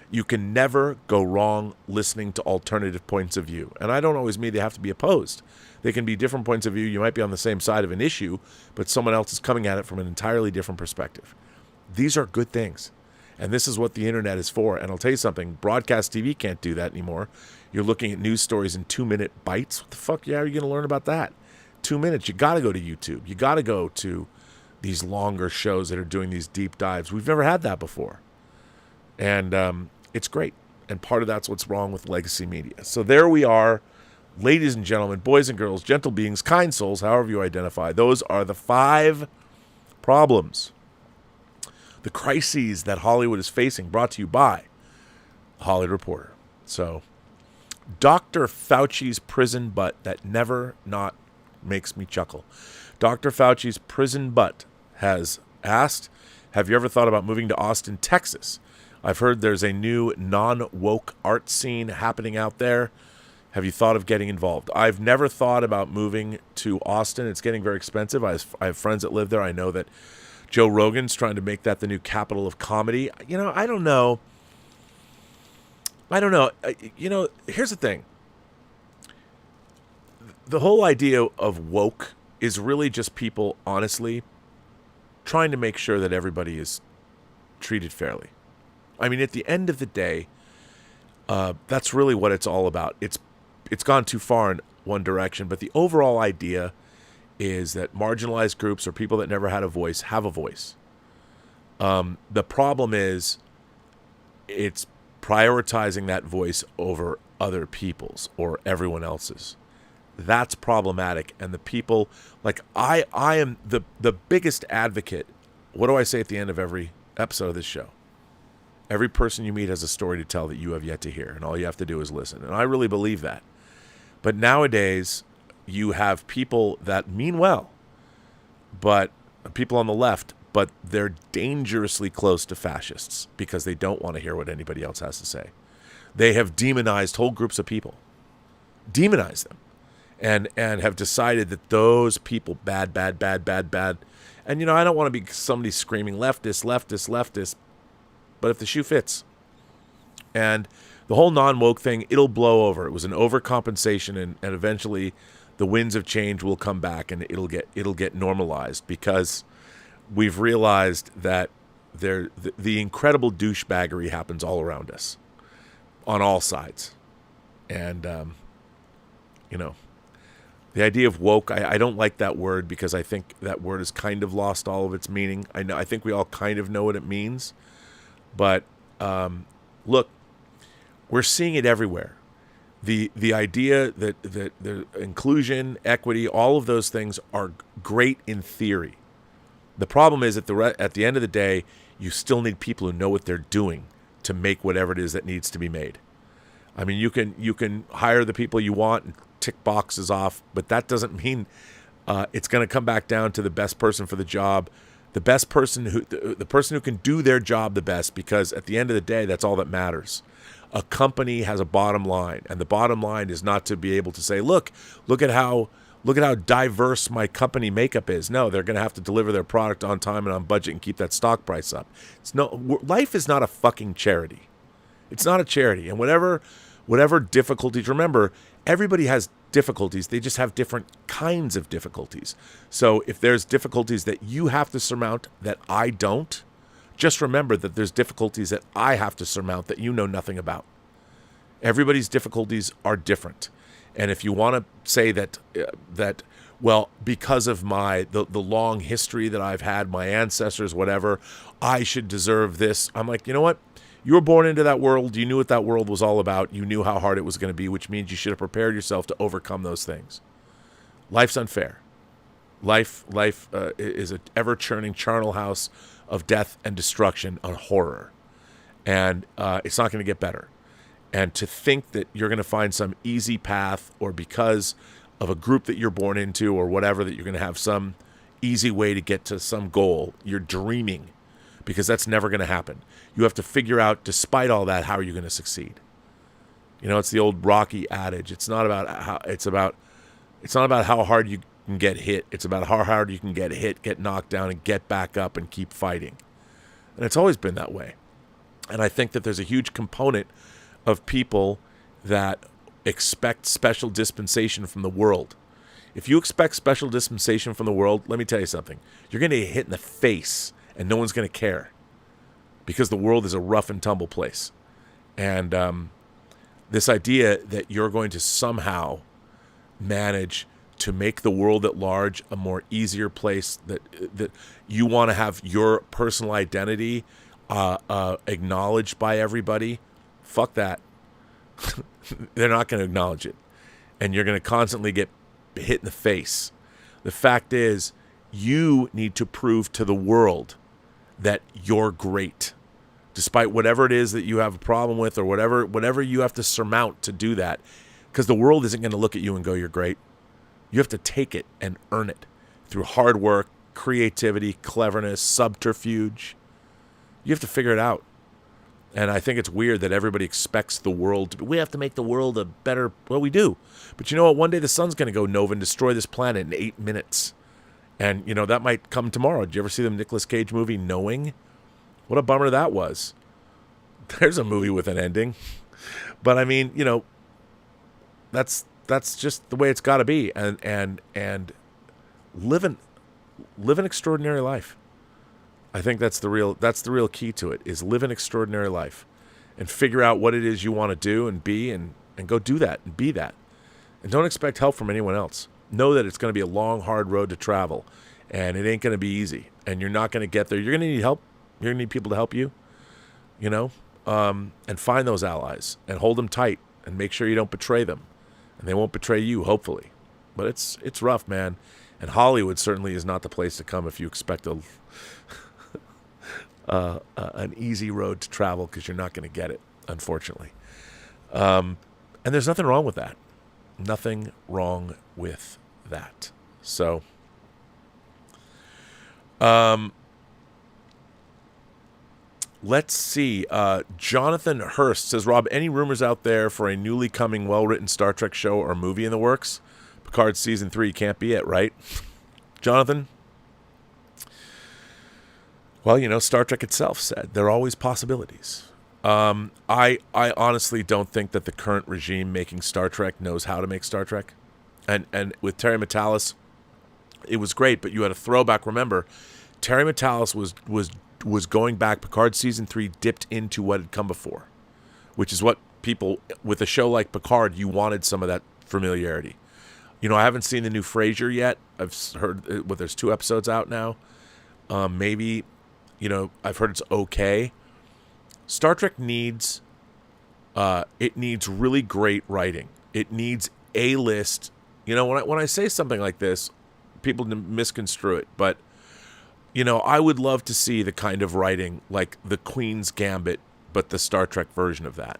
You can never go wrong listening to alternative points of view. And I don't always mean they have to be opposed. They can be different points of view. You might be on the same side of an issue, but someone else is coming at it from an entirely different perspective. These are good things. And this is what the internet is for. And I'll tell you something, broadcast TV can't do that anymore. You're looking at news stories in 2-minute bites. What the fuck are you going to learn about that? 2 minutes. You got to go to YouTube. You got to go to these longer shows that are doing these deep dives. We've never had that before. And it's great. And part of that's what's wrong with legacy media. So there we are, ladies and gentlemen, boys and girls, gentle beings, kind souls, however you identify. Those are the 5 problems, the crises that Hollywood is facing, brought to you by Hollywood Reporter. So Dr. Fauci's prison butt that never not makes me chuckle. Dr. Fauci's prison butt has asked, have you ever thought about moving to Austin, Texas? I've heard there's a new non-woke art scene happening out there. Have you thought of getting involved? I've never thought about moving to Austin. It's getting very expensive. I have friends that live there. I know that Joe Rogan's trying to make that the new capital of comedy. You know, I don't know. You know, here's the thing. The whole idea of woke is really just people, honestly, trying to make sure that everybody is treated fairly. I mean, at the end of the day, that's really what it's all about. It's gone too far in one direction, but the overall idea is that marginalized groups or people that never had a voice have a voice. The problem is it's prioritizing that voice over other people's or everyone else's. That's problematic. And the people, like I am the biggest advocate. What do I say at the end of every episode of this show? Every person you meet has a story to tell that you have yet to hear, and all you have to do is listen. And I really believe that. But nowadays, you have people that mean well, but people on the left, but they're dangerously close to fascists because they don't want to hear what anybody else has to say. They have demonized whole groups of people, demonized them, and have decided that those people, bad. And, you know, I don't want to be somebody screaming leftist, but if the shoe fits. And the whole non-woke thing, it'll blow over. It was an overcompensation, and eventually the winds of change will come back, and it'll get normalized because we've realized that the incredible douchebaggery happens all around us, on all sides. And, you know, the idea of woke, I don't like that word because I think that word has kind of lost all of its meaning. I think we all kind of know what it means. But look, we're seeing it everywhere. The idea that the inclusion, equity, all of those things are great in theory. The problem is at the end of the day, you still need people who know what they're doing to make whatever it is that needs to be made. I mean, you can hire the people you want and tick boxes off, but that doesn't mean it's going to come back down to the best person for the job. The best person the person who can do their job the best, because at the end of the day, that's all that matters. A company has a bottom line, and the bottom line is not to be able to say, look at how diverse my company makeup is. No, they're going to have to deliver their product on time and on budget and keep that stock price up. Life is not a fucking charity. It's not a charity. And whatever difficulties, remember, everybody has difficulties. They just have different kinds of difficulties. So if there's difficulties that you have to surmount that I don't, just remember that there's difficulties that I have to surmount that you know nothing about. Everybody's difficulties are different. And if you want to say that well, because of the long history that I've had, my ancestors, whatever, I should deserve this. I'm like, you know what? You were born into that world. You knew what that world was all about. You knew how hard it was going to be, which means you should have prepared yourself to overcome those things. Life's unfair. Life is an ever-churning charnel house of death and destruction and horror. And it's not going to get better. And to think that you're going to find some easy path, or because of a group that you're born into or whatever, that you're going to have some easy way to get to some goal, you're dreaming, because that's never going to happen. You have to figure out, despite all that, how are you going to succeed? You know, it's the old Rocky adage. It's not about how hard you can get hit. It's about how hard you can get hit, get knocked down, and get back up and keep fighting. And it's always been that way. And I think that there's a huge component of people that expect special dispensation from the world. If you expect special dispensation from the world, let me tell you something. You're going to get hit in the face, and no one's going to care, because the world is a rough and tumble place. And this idea that you're going to somehow manage to make the world at large a more easier place, that you want to have your personal identity acknowledged by everybody, fuck that. They're not going to acknowledge it. And you're going to constantly get hit in the face. The fact is, you need to prove to the world that you're great, despite whatever it is that you have a problem with, or whatever you have to surmount to do that. Because the world isn't going to look at you and go, you're great. You have to take it and earn it through hard work, creativity, cleverness, subterfuge. You have to figure it out. And I think it's weird that everybody expects the world we have to make the world a better, well, we do. But you know what? One day the sun's going to go nova and destroy this planet in 8 minutes. And, that might come tomorrow. Did you ever see the Nicolas Cage movie, Knowing? What a bummer that was. There's a movie with an ending. But, I mean, that's just the way it's got to be. And live an extraordinary life. I think that's the real key to it, is live an extraordinary life and figure out what it is you want to do and be and go do that and be that. And don't expect help from anyone else. Know that it's going to be a long, hard road to travel, and it ain't going to be easy, and you're not going to get there. You're going to need help. You're going to need people to help you, and find those allies and hold them tight and make sure you don't betray them, and they won't betray you, hopefully. But it's rough, man. And Hollywood certainly is not the place to come if you expect an easy road to travel, because you're not going to get it, unfortunately. And there's nothing wrong with that. Nothing wrong with that. So, let's see. Jonathan Hurst says, Rob, any rumors out there for a newly coming, well-written Star Trek show or movie in the works? Picard Season 3 can't be it, right? Jonathan? Well, Star Trek itself said there are always possibilities. I honestly don't think that the current regime making Star Trek knows how to make Star Trek. And with Terry Matalas, it was great, but you had a throwback. Remember, Terry Matalas was going back. Picard Season 3 dipped into what had come before, which is what people, with a show like Picard, you wanted some of that familiarity. I haven't seen the new Frasier yet. I've heard, there's 2 episodes out now. Maybe, I've heard it's okay. Star Trek needs really great writing. It needs A-list. When I say something like this, people misconstrue it, but I would love to see the kind of writing like the Queen's Gambit, but the Star Trek version of that.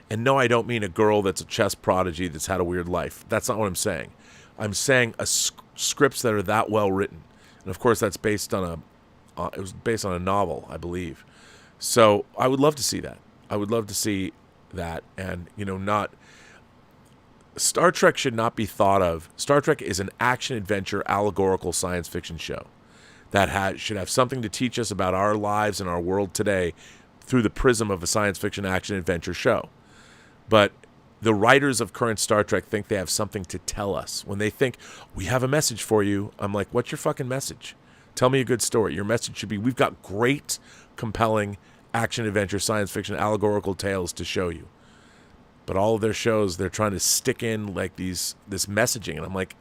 And no, I don't mean a girl that's a chess prodigy that's had a weird life. That's not what I'm saying. I'm saying scripts that are that well written, and of course that's based on it was based on a novel, I believe. So I would love to see that. I would love to see that, and not. Star Trek should not be thought of. Star Trek is an action-adventure, allegorical science fiction show that should have something to teach us about our lives and our world today through the prism of a science fiction action-adventure show. But the writers of current Star Trek think they have something to tell us. When they think, we have a message for you, I'm like, what's your fucking message? Tell me a good story. Your message should be, we've got great, compelling action-adventure, science fiction, allegorical tales to show you. But all of their shows, they're trying to stick in like this messaging. And I'm like,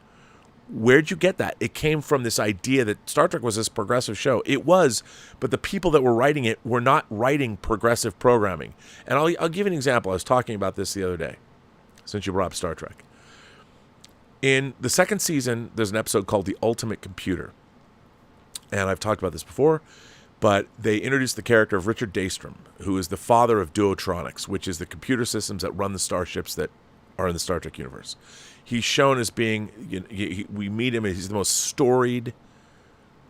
where'd you get that? It came from this idea that Star Trek was this progressive show. It was, but the people that were writing it were not writing progressive programming. And I'll give you an example. I was talking about this the other day, since you brought up Star Trek. In the second season, there's an episode called The Ultimate Computer. And I've talked about this before, but they introduced the character of Richard Daystrom, who is the father of Duotronics, which is the computer systems that run the starships that are in the Star Trek universe. He's shown as being, we meet him, and he's the most storied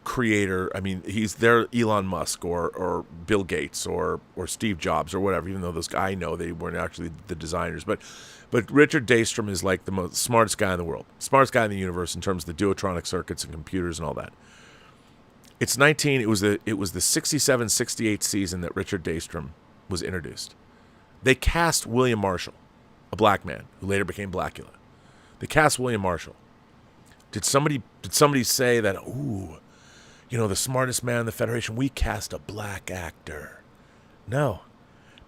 creator. I mean, he's their Elon Musk or Bill Gates or Steve Jobs or whatever, even though those guys, I know they weren't actually the designers. But Richard Daystrom is like the most smartest guy in the world, smartest guy in the universe in terms of the Duotronic circuits and computers and all that. It was the 67-68 season that Richard Daystrom was introduced. They cast William Marshall, a black man who later became Blackula. They cast William Marshall. Did somebody say that, the smartest man in the Federation, we cast a black actor? No,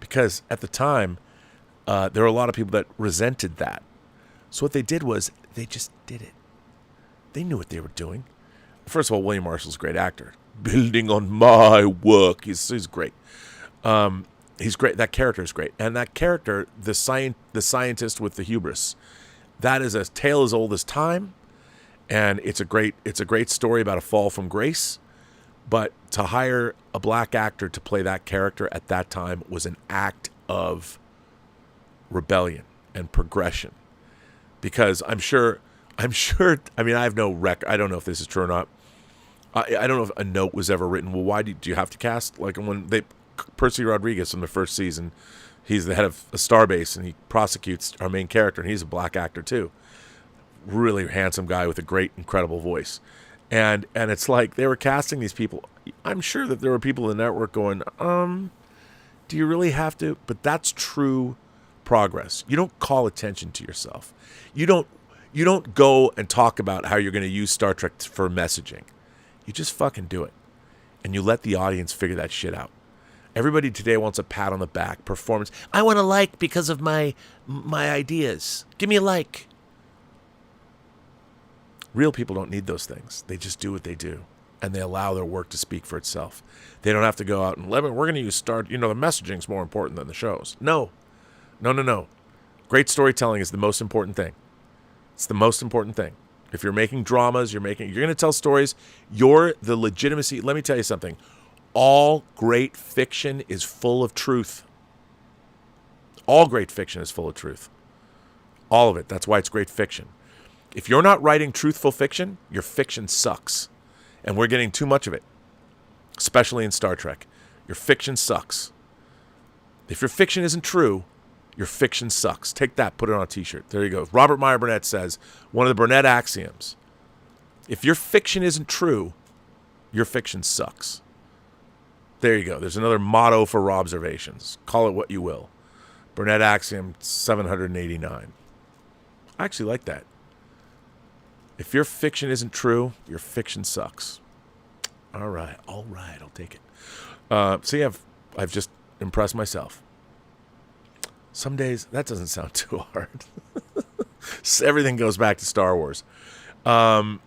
because at the time, there were a lot of people that resented that. So what they did was they just did it. They knew what they were doing. First of all, William Marshall's a great actor. Building on my work. He's great. He's great. That character is great. And that character, the scientist with the hubris, that is a tale as old as time. And it's a great story about a fall from grace. But to hire a black actor to play that character at that time was an act of rebellion and progression. Because I'm sure, I mean, I have no record. I don't know if this is true or not. I don't know if a note was ever written. Well, why do you have to cast? Like, when Percy Rodriguez from the first season. He's the head of a starbase, and he prosecutes our main character, and he's a black actor too. Really handsome guy with a great, incredible voice. And it's like they were casting these people. I'm sure that there were people in the network going, do you really have to? But that's true progress. You don't call attention to yourself. You don't go and talk about how you're going to use Star Trek for messaging. You just fucking do it. And you let the audience figure that shit out. Everybody today wants a pat on the back, performance. I want a like because of my ideas. Give me a like. Real people don't need those things. They just do what they do. And they allow their work to speak for itself. They don't have to go out and, we're going to use the messaging's more important than the shows. No. Great storytelling is the most important thing. It's the most important thing. If you're making dramas, you're going to tell stories, you're the legitimacy. Let me tell you something. All great fiction is full of truth. All great fiction is full of truth. All of it. That's why it's great fiction. If you're not writing truthful fiction, your fiction sucks. And we're getting too much of it, especially in Star Trek. Your fiction sucks. If your fiction isn't true, your fiction sucks. Take that, put it on a t-shirt. There you go. Robert Meyer Burnett says, one of the Burnett axioms, if your fiction isn't true, your fiction sucks. There you go. There's another motto for Robservations. Call it what you will. Burnett Axiom 789. I actually like that. If your fiction isn't true, your fiction sucks. All right, I'll take it. See, I've just impressed myself. Some days, that doesn't sound too hard. Everything goes back to Star Wars. A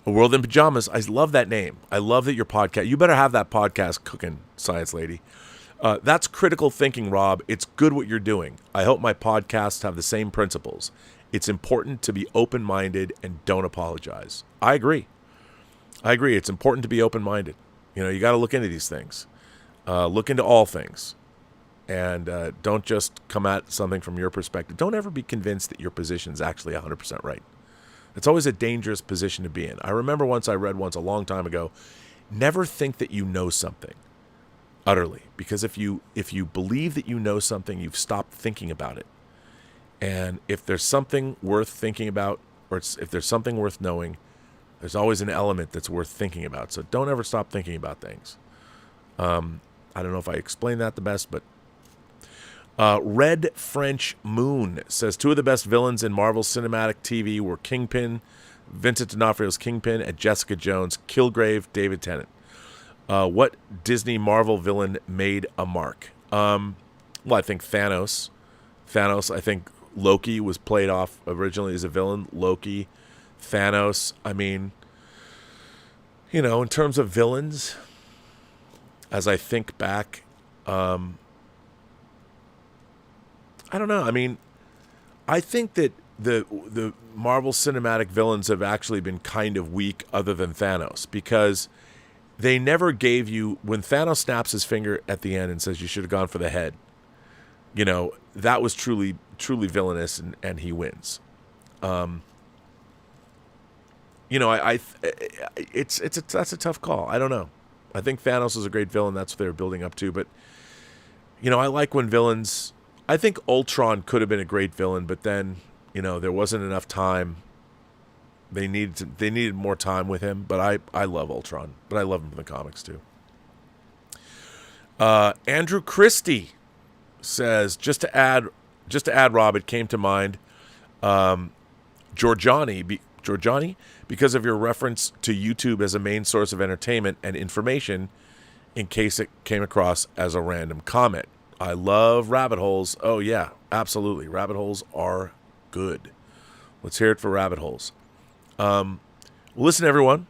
World in Pajamas. I love that name. I love that your podcast. You better have that podcast cooking, Science Lady. That's critical thinking, Rob. It's good what you're doing. I hope my podcasts have the same principles. It's important to be open-minded and don't apologize. I agree. It's important to be open-minded. You got to look into these things. Look into all things. And don't just come at something from your perspective. Don't ever be convinced that your position is actually 100% right. It's always a dangerous position to be in. I remember I read a long time ago, never think that you know something utterly. Because if you believe that you know something, you've stopped thinking about it. And if there's something worth thinking about, or if there's something worth knowing, there's always an element that's worth thinking about. So don't ever stop thinking about things. I don't know if I explained that the best, but Red French Moon says 2 of the best villains in Marvel Cinematic TV were Kingpin, Vincent D'Onofrio's Kingpin, and Jessica Jones' Kilgrave, David Tennant. What Disney Marvel villain made a mark? Well, I think Thanos. I think Loki was played off originally as a villain. Loki, Thanos. I mean, in terms of villains, as I think back, I don't know. I mean, I think that the Marvel Cinematic villains have actually been kind of weak other than Thanos, because they never gave you, when Thanos snaps his finger at the end and says you should have gone for the head, that was truly villainous, and he wins. That's a tough call. I don't know. I think Thanos is a great villain. That's what they were building up to. But, I like when villains, I think Ultron could have been a great villain, but then, there wasn't enough time. They needed more time with him, but I love Ultron, but I love him in the comics too. Andrew Christie says, just to add, Rob, it came to mind, Giorgiani, because of your reference to YouTube as a main source of entertainment and information, in case it came across as a random comment. I love rabbit holes. Oh yeah, absolutely. Rabbit holes are good. Let's hear it for rabbit holes. Listen, everyone,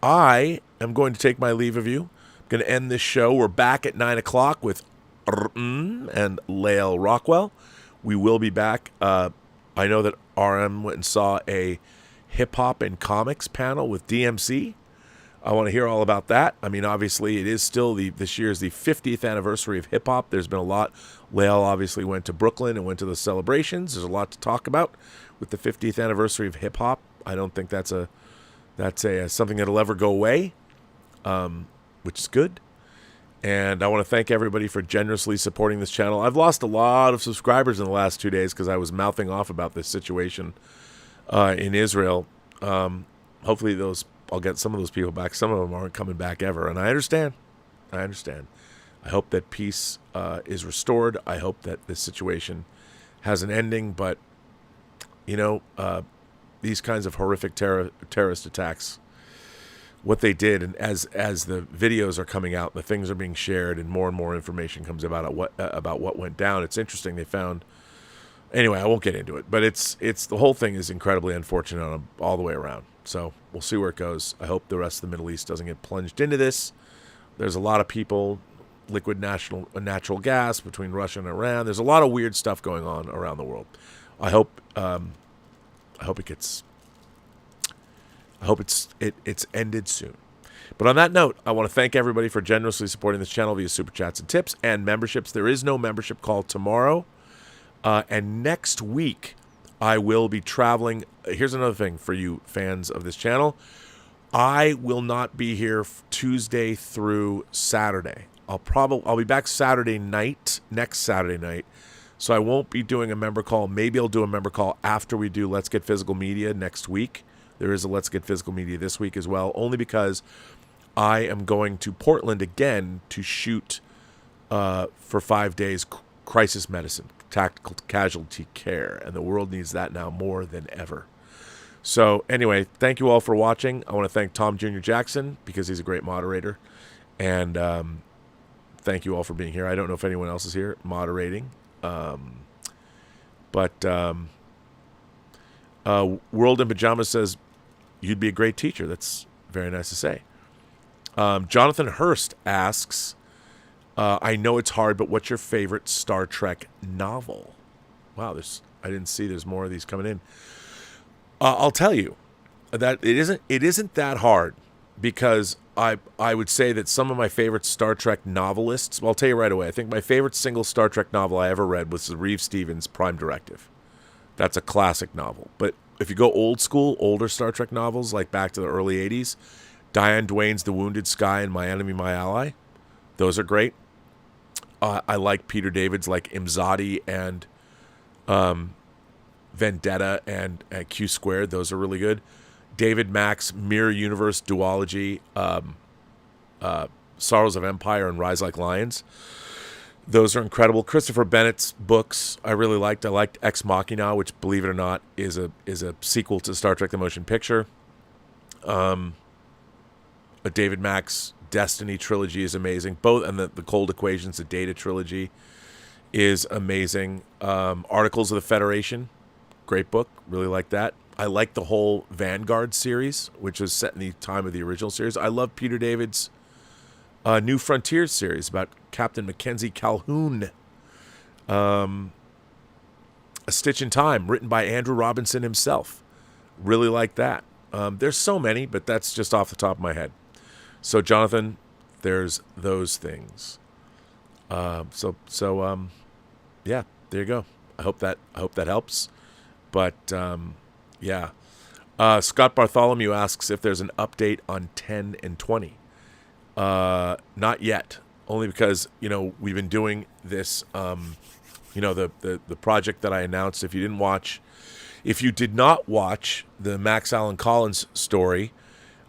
I am going to take my leave of you. I'm going to end this show. We're back at 9 o'clock with and Lael Rockwell. We will be back. I know that RM went and saw a hip-hop and comics panel with DMC. I want to hear all about that. I mean, obviously, it is still this year is the 50th anniversary of hip-hop. There's been a lot. Lael obviously went to Brooklyn and went to the celebrations. There's a lot to talk about with the 50th anniversary of hip-hop. I don't think that's something that'll ever go away. which is good. And I want to thank everybody for generously supporting this channel. I've lost a lot of subscribers in the last 2 days because I was mouthing off about this situation in Israel. Hopefully I'll get some of those people back. Some of them aren't coming back ever, and I understand. I hope that peace is restored. I hope that this situation has an ending. But these kinds of horrific terrorist attacks, what they did, and as the videos are coming out, the things are being shared, and more information comes about what went down. It's interesting. They found, anyway, I won't get into it, but it's the whole thing is incredibly unfortunate all the way around. So we'll see where it goes. I hope the rest of the Middle East doesn't get plunged into this. There's a lot of people, liquid natural gas between Russia and Iran. There's a lot of weird stuff going on around the world. I hope it's ended soon. But on that note, I want to thank everybody for generously supporting this channel via super chats and tips and memberships. There is no membership call tomorrow. And next week, I will be traveling. Here's another thing for you fans of this channel. I will not be here Tuesday through Saturday. I'll be back Saturday night, next Saturday night. So I won't be doing a member call. Maybe I'll do a member call after we do Let's Get Physical Media next week. There is a Let's Get Physical Media this week as well, only because I am going to Portland again to shoot for 5 days crisis medicine, tactical casualty care, and the world needs that now more than ever. So anyway, thank you all for watching. I want to thank Tom Jr. Jackson because he's a great moderator, and thank you all for being here. I don't know if anyone else is here moderating, but World in Pajamas says, you'd be a great teacher. That's very nice to say. Jonathan Hurst asks, I know it's hard, but what's your favorite Star Trek novel? Wow, I didn't see there's more of these coming in. I'll tell you that it isn't that hard, because I would say that some of my favorite Star Trek novelists, well, I'll tell you right away, I think my favorite single Star Trek novel I ever read was the Reeve Stevens Prime Directive. That's a classic novel. But if you go old school, older Star Trek novels, like back to the early 80s, Diane Duane's The Wounded Sky and My Enemy, My Ally, those are great. I like Peter David's like Imzadi and Vendetta and Q Squared. Those are really good. David Mack's Mirror Universe Duology, Sorrows of Empire and Rise Like Lions. Those are incredible. Christopher Bennett's books I really liked. I liked Ex Machina, which, believe it or not, is a sequel to Star Trek: The Motion Picture. David Mack's Destiny trilogy is amazing. Both, and the Cold Equations, the Data trilogy is amazing. Articles of the Federation, great book. Really like that. I like the whole Vanguard series, which was set in the time of the original series. I love Peter David's New Frontiers series about Captain Mackenzie Calhoun. A Stitch in Time, written by Andrew Robinson himself. Really like that. There's so many, but that's just off the top of my head. So, Jonathan, there's those things. Yeah, there you go. I hope that helps. But yeah, Scott Bartholomew asks if there's an update on 10 and 20. Not yet, only because we've been doing this. The project that I announced. If you did not watch the Max Allan Collins story,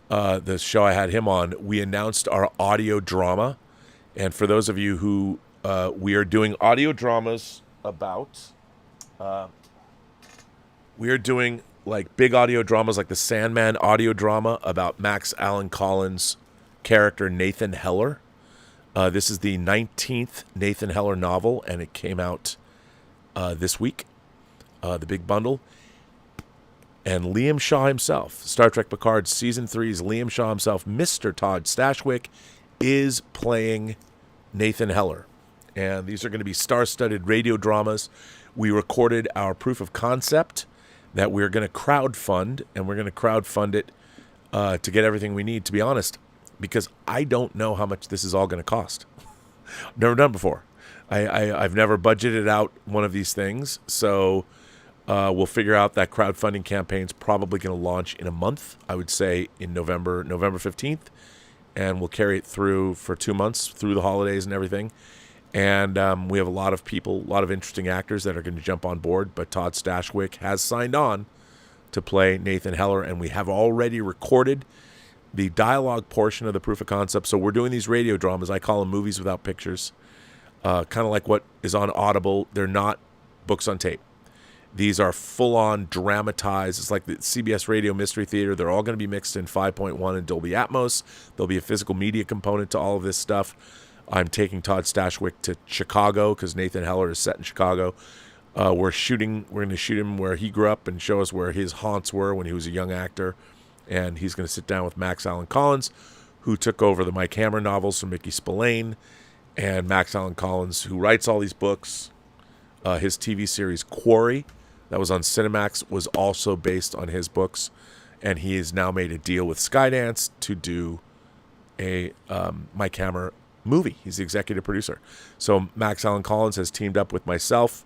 the show I had him on, we announced our audio drama. And for those of you who we are doing audio dramas about, we are doing like big audio dramas, like the Sandman audio drama about Max Allan Collins' character Nathan Heller. This is the 19th Nathan Heller novel, and it came out this week, the big bundle. And Liam Shaw himself, Star Trek Picard Season 3's Liam Shaw himself, Mr. Todd Stashwick, is playing Nathan Heller. And these are going to be star-studded radio dramas. We recorded our proof of concept that we're going to crowdfund, and we're going to crowdfund it to get everything we need, to be honest, because I don't know how much this is all going to cost. Never done before. I've never budgeted out one of these things, so we'll figure out. That crowdfunding campaign's probably going to launch in a month. I would say in November 15th, and we'll carry it through for 2 months, through the holidays and everything. And we have a lot of people, a lot of interesting actors that are going to jump on board. But Todd Stashwick has signed on to play Nathan Heller, and we have already recorded the dialogue portion of the proof of concept. So we're doing these radio dramas. I call them movies without pictures, kind of like what is on Audible. They're not books on tape. These are full-on dramatized. It's like the CBS Radio Mystery Theater. They're all going to be mixed in 5.1 and Dolby Atmos. There'll be a physical media component to all of this stuff. I'm taking Todd Stashwick to Chicago because Nathan Heller is set in Chicago. We're going to shoot him where he grew up and show us where his haunts were when he was a young actor. And he's going to sit down with Max Allan Collins, who took over the Mike Hammer novels from Mickey Spillane. And Max Allan Collins, who writes all these books. His TV series Quarry, that was on Cinemax, was also based on his books. And he has now made a deal with Skydance to do a Mike Hammer movie. He's the executive producer. So Max Allan Collins has teamed up with myself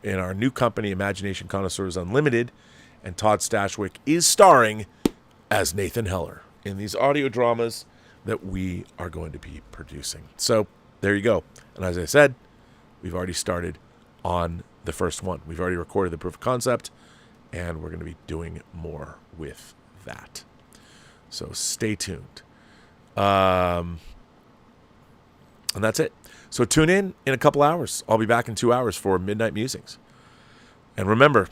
in our new company, Imagination Connoisseurs Unlimited, and Todd Stashwick is starring as Nathan Heller in these audio dramas that we are going to be producing. So there you go. And as I said, we've already started on the first one. We've already recorded the proof of concept, and we're going to be doing more with that. So stay tuned. And that's it. So tune in a couple hours. I'll be back in 2 hours for Midnight Musings. And remember,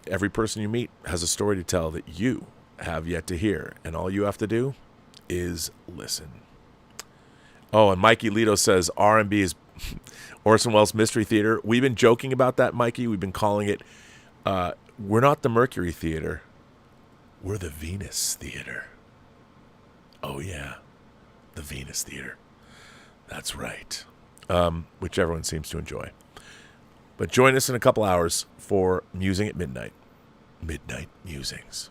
every person you meet has a story to tell that you have yet to hear. And all you have to do is listen. Oh, and Mikey Lito says R&B is Orson Welles Mystery Theater. We've been joking about that, Mikey. We've been calling it, we're not the Mercury Theater. We're the Venus Theater. Oh, yeah. The Venus Theater. That's right. Which everyone seems to enjoy. But join us in a couple hours for Musing at Midnight. Midnight Musings.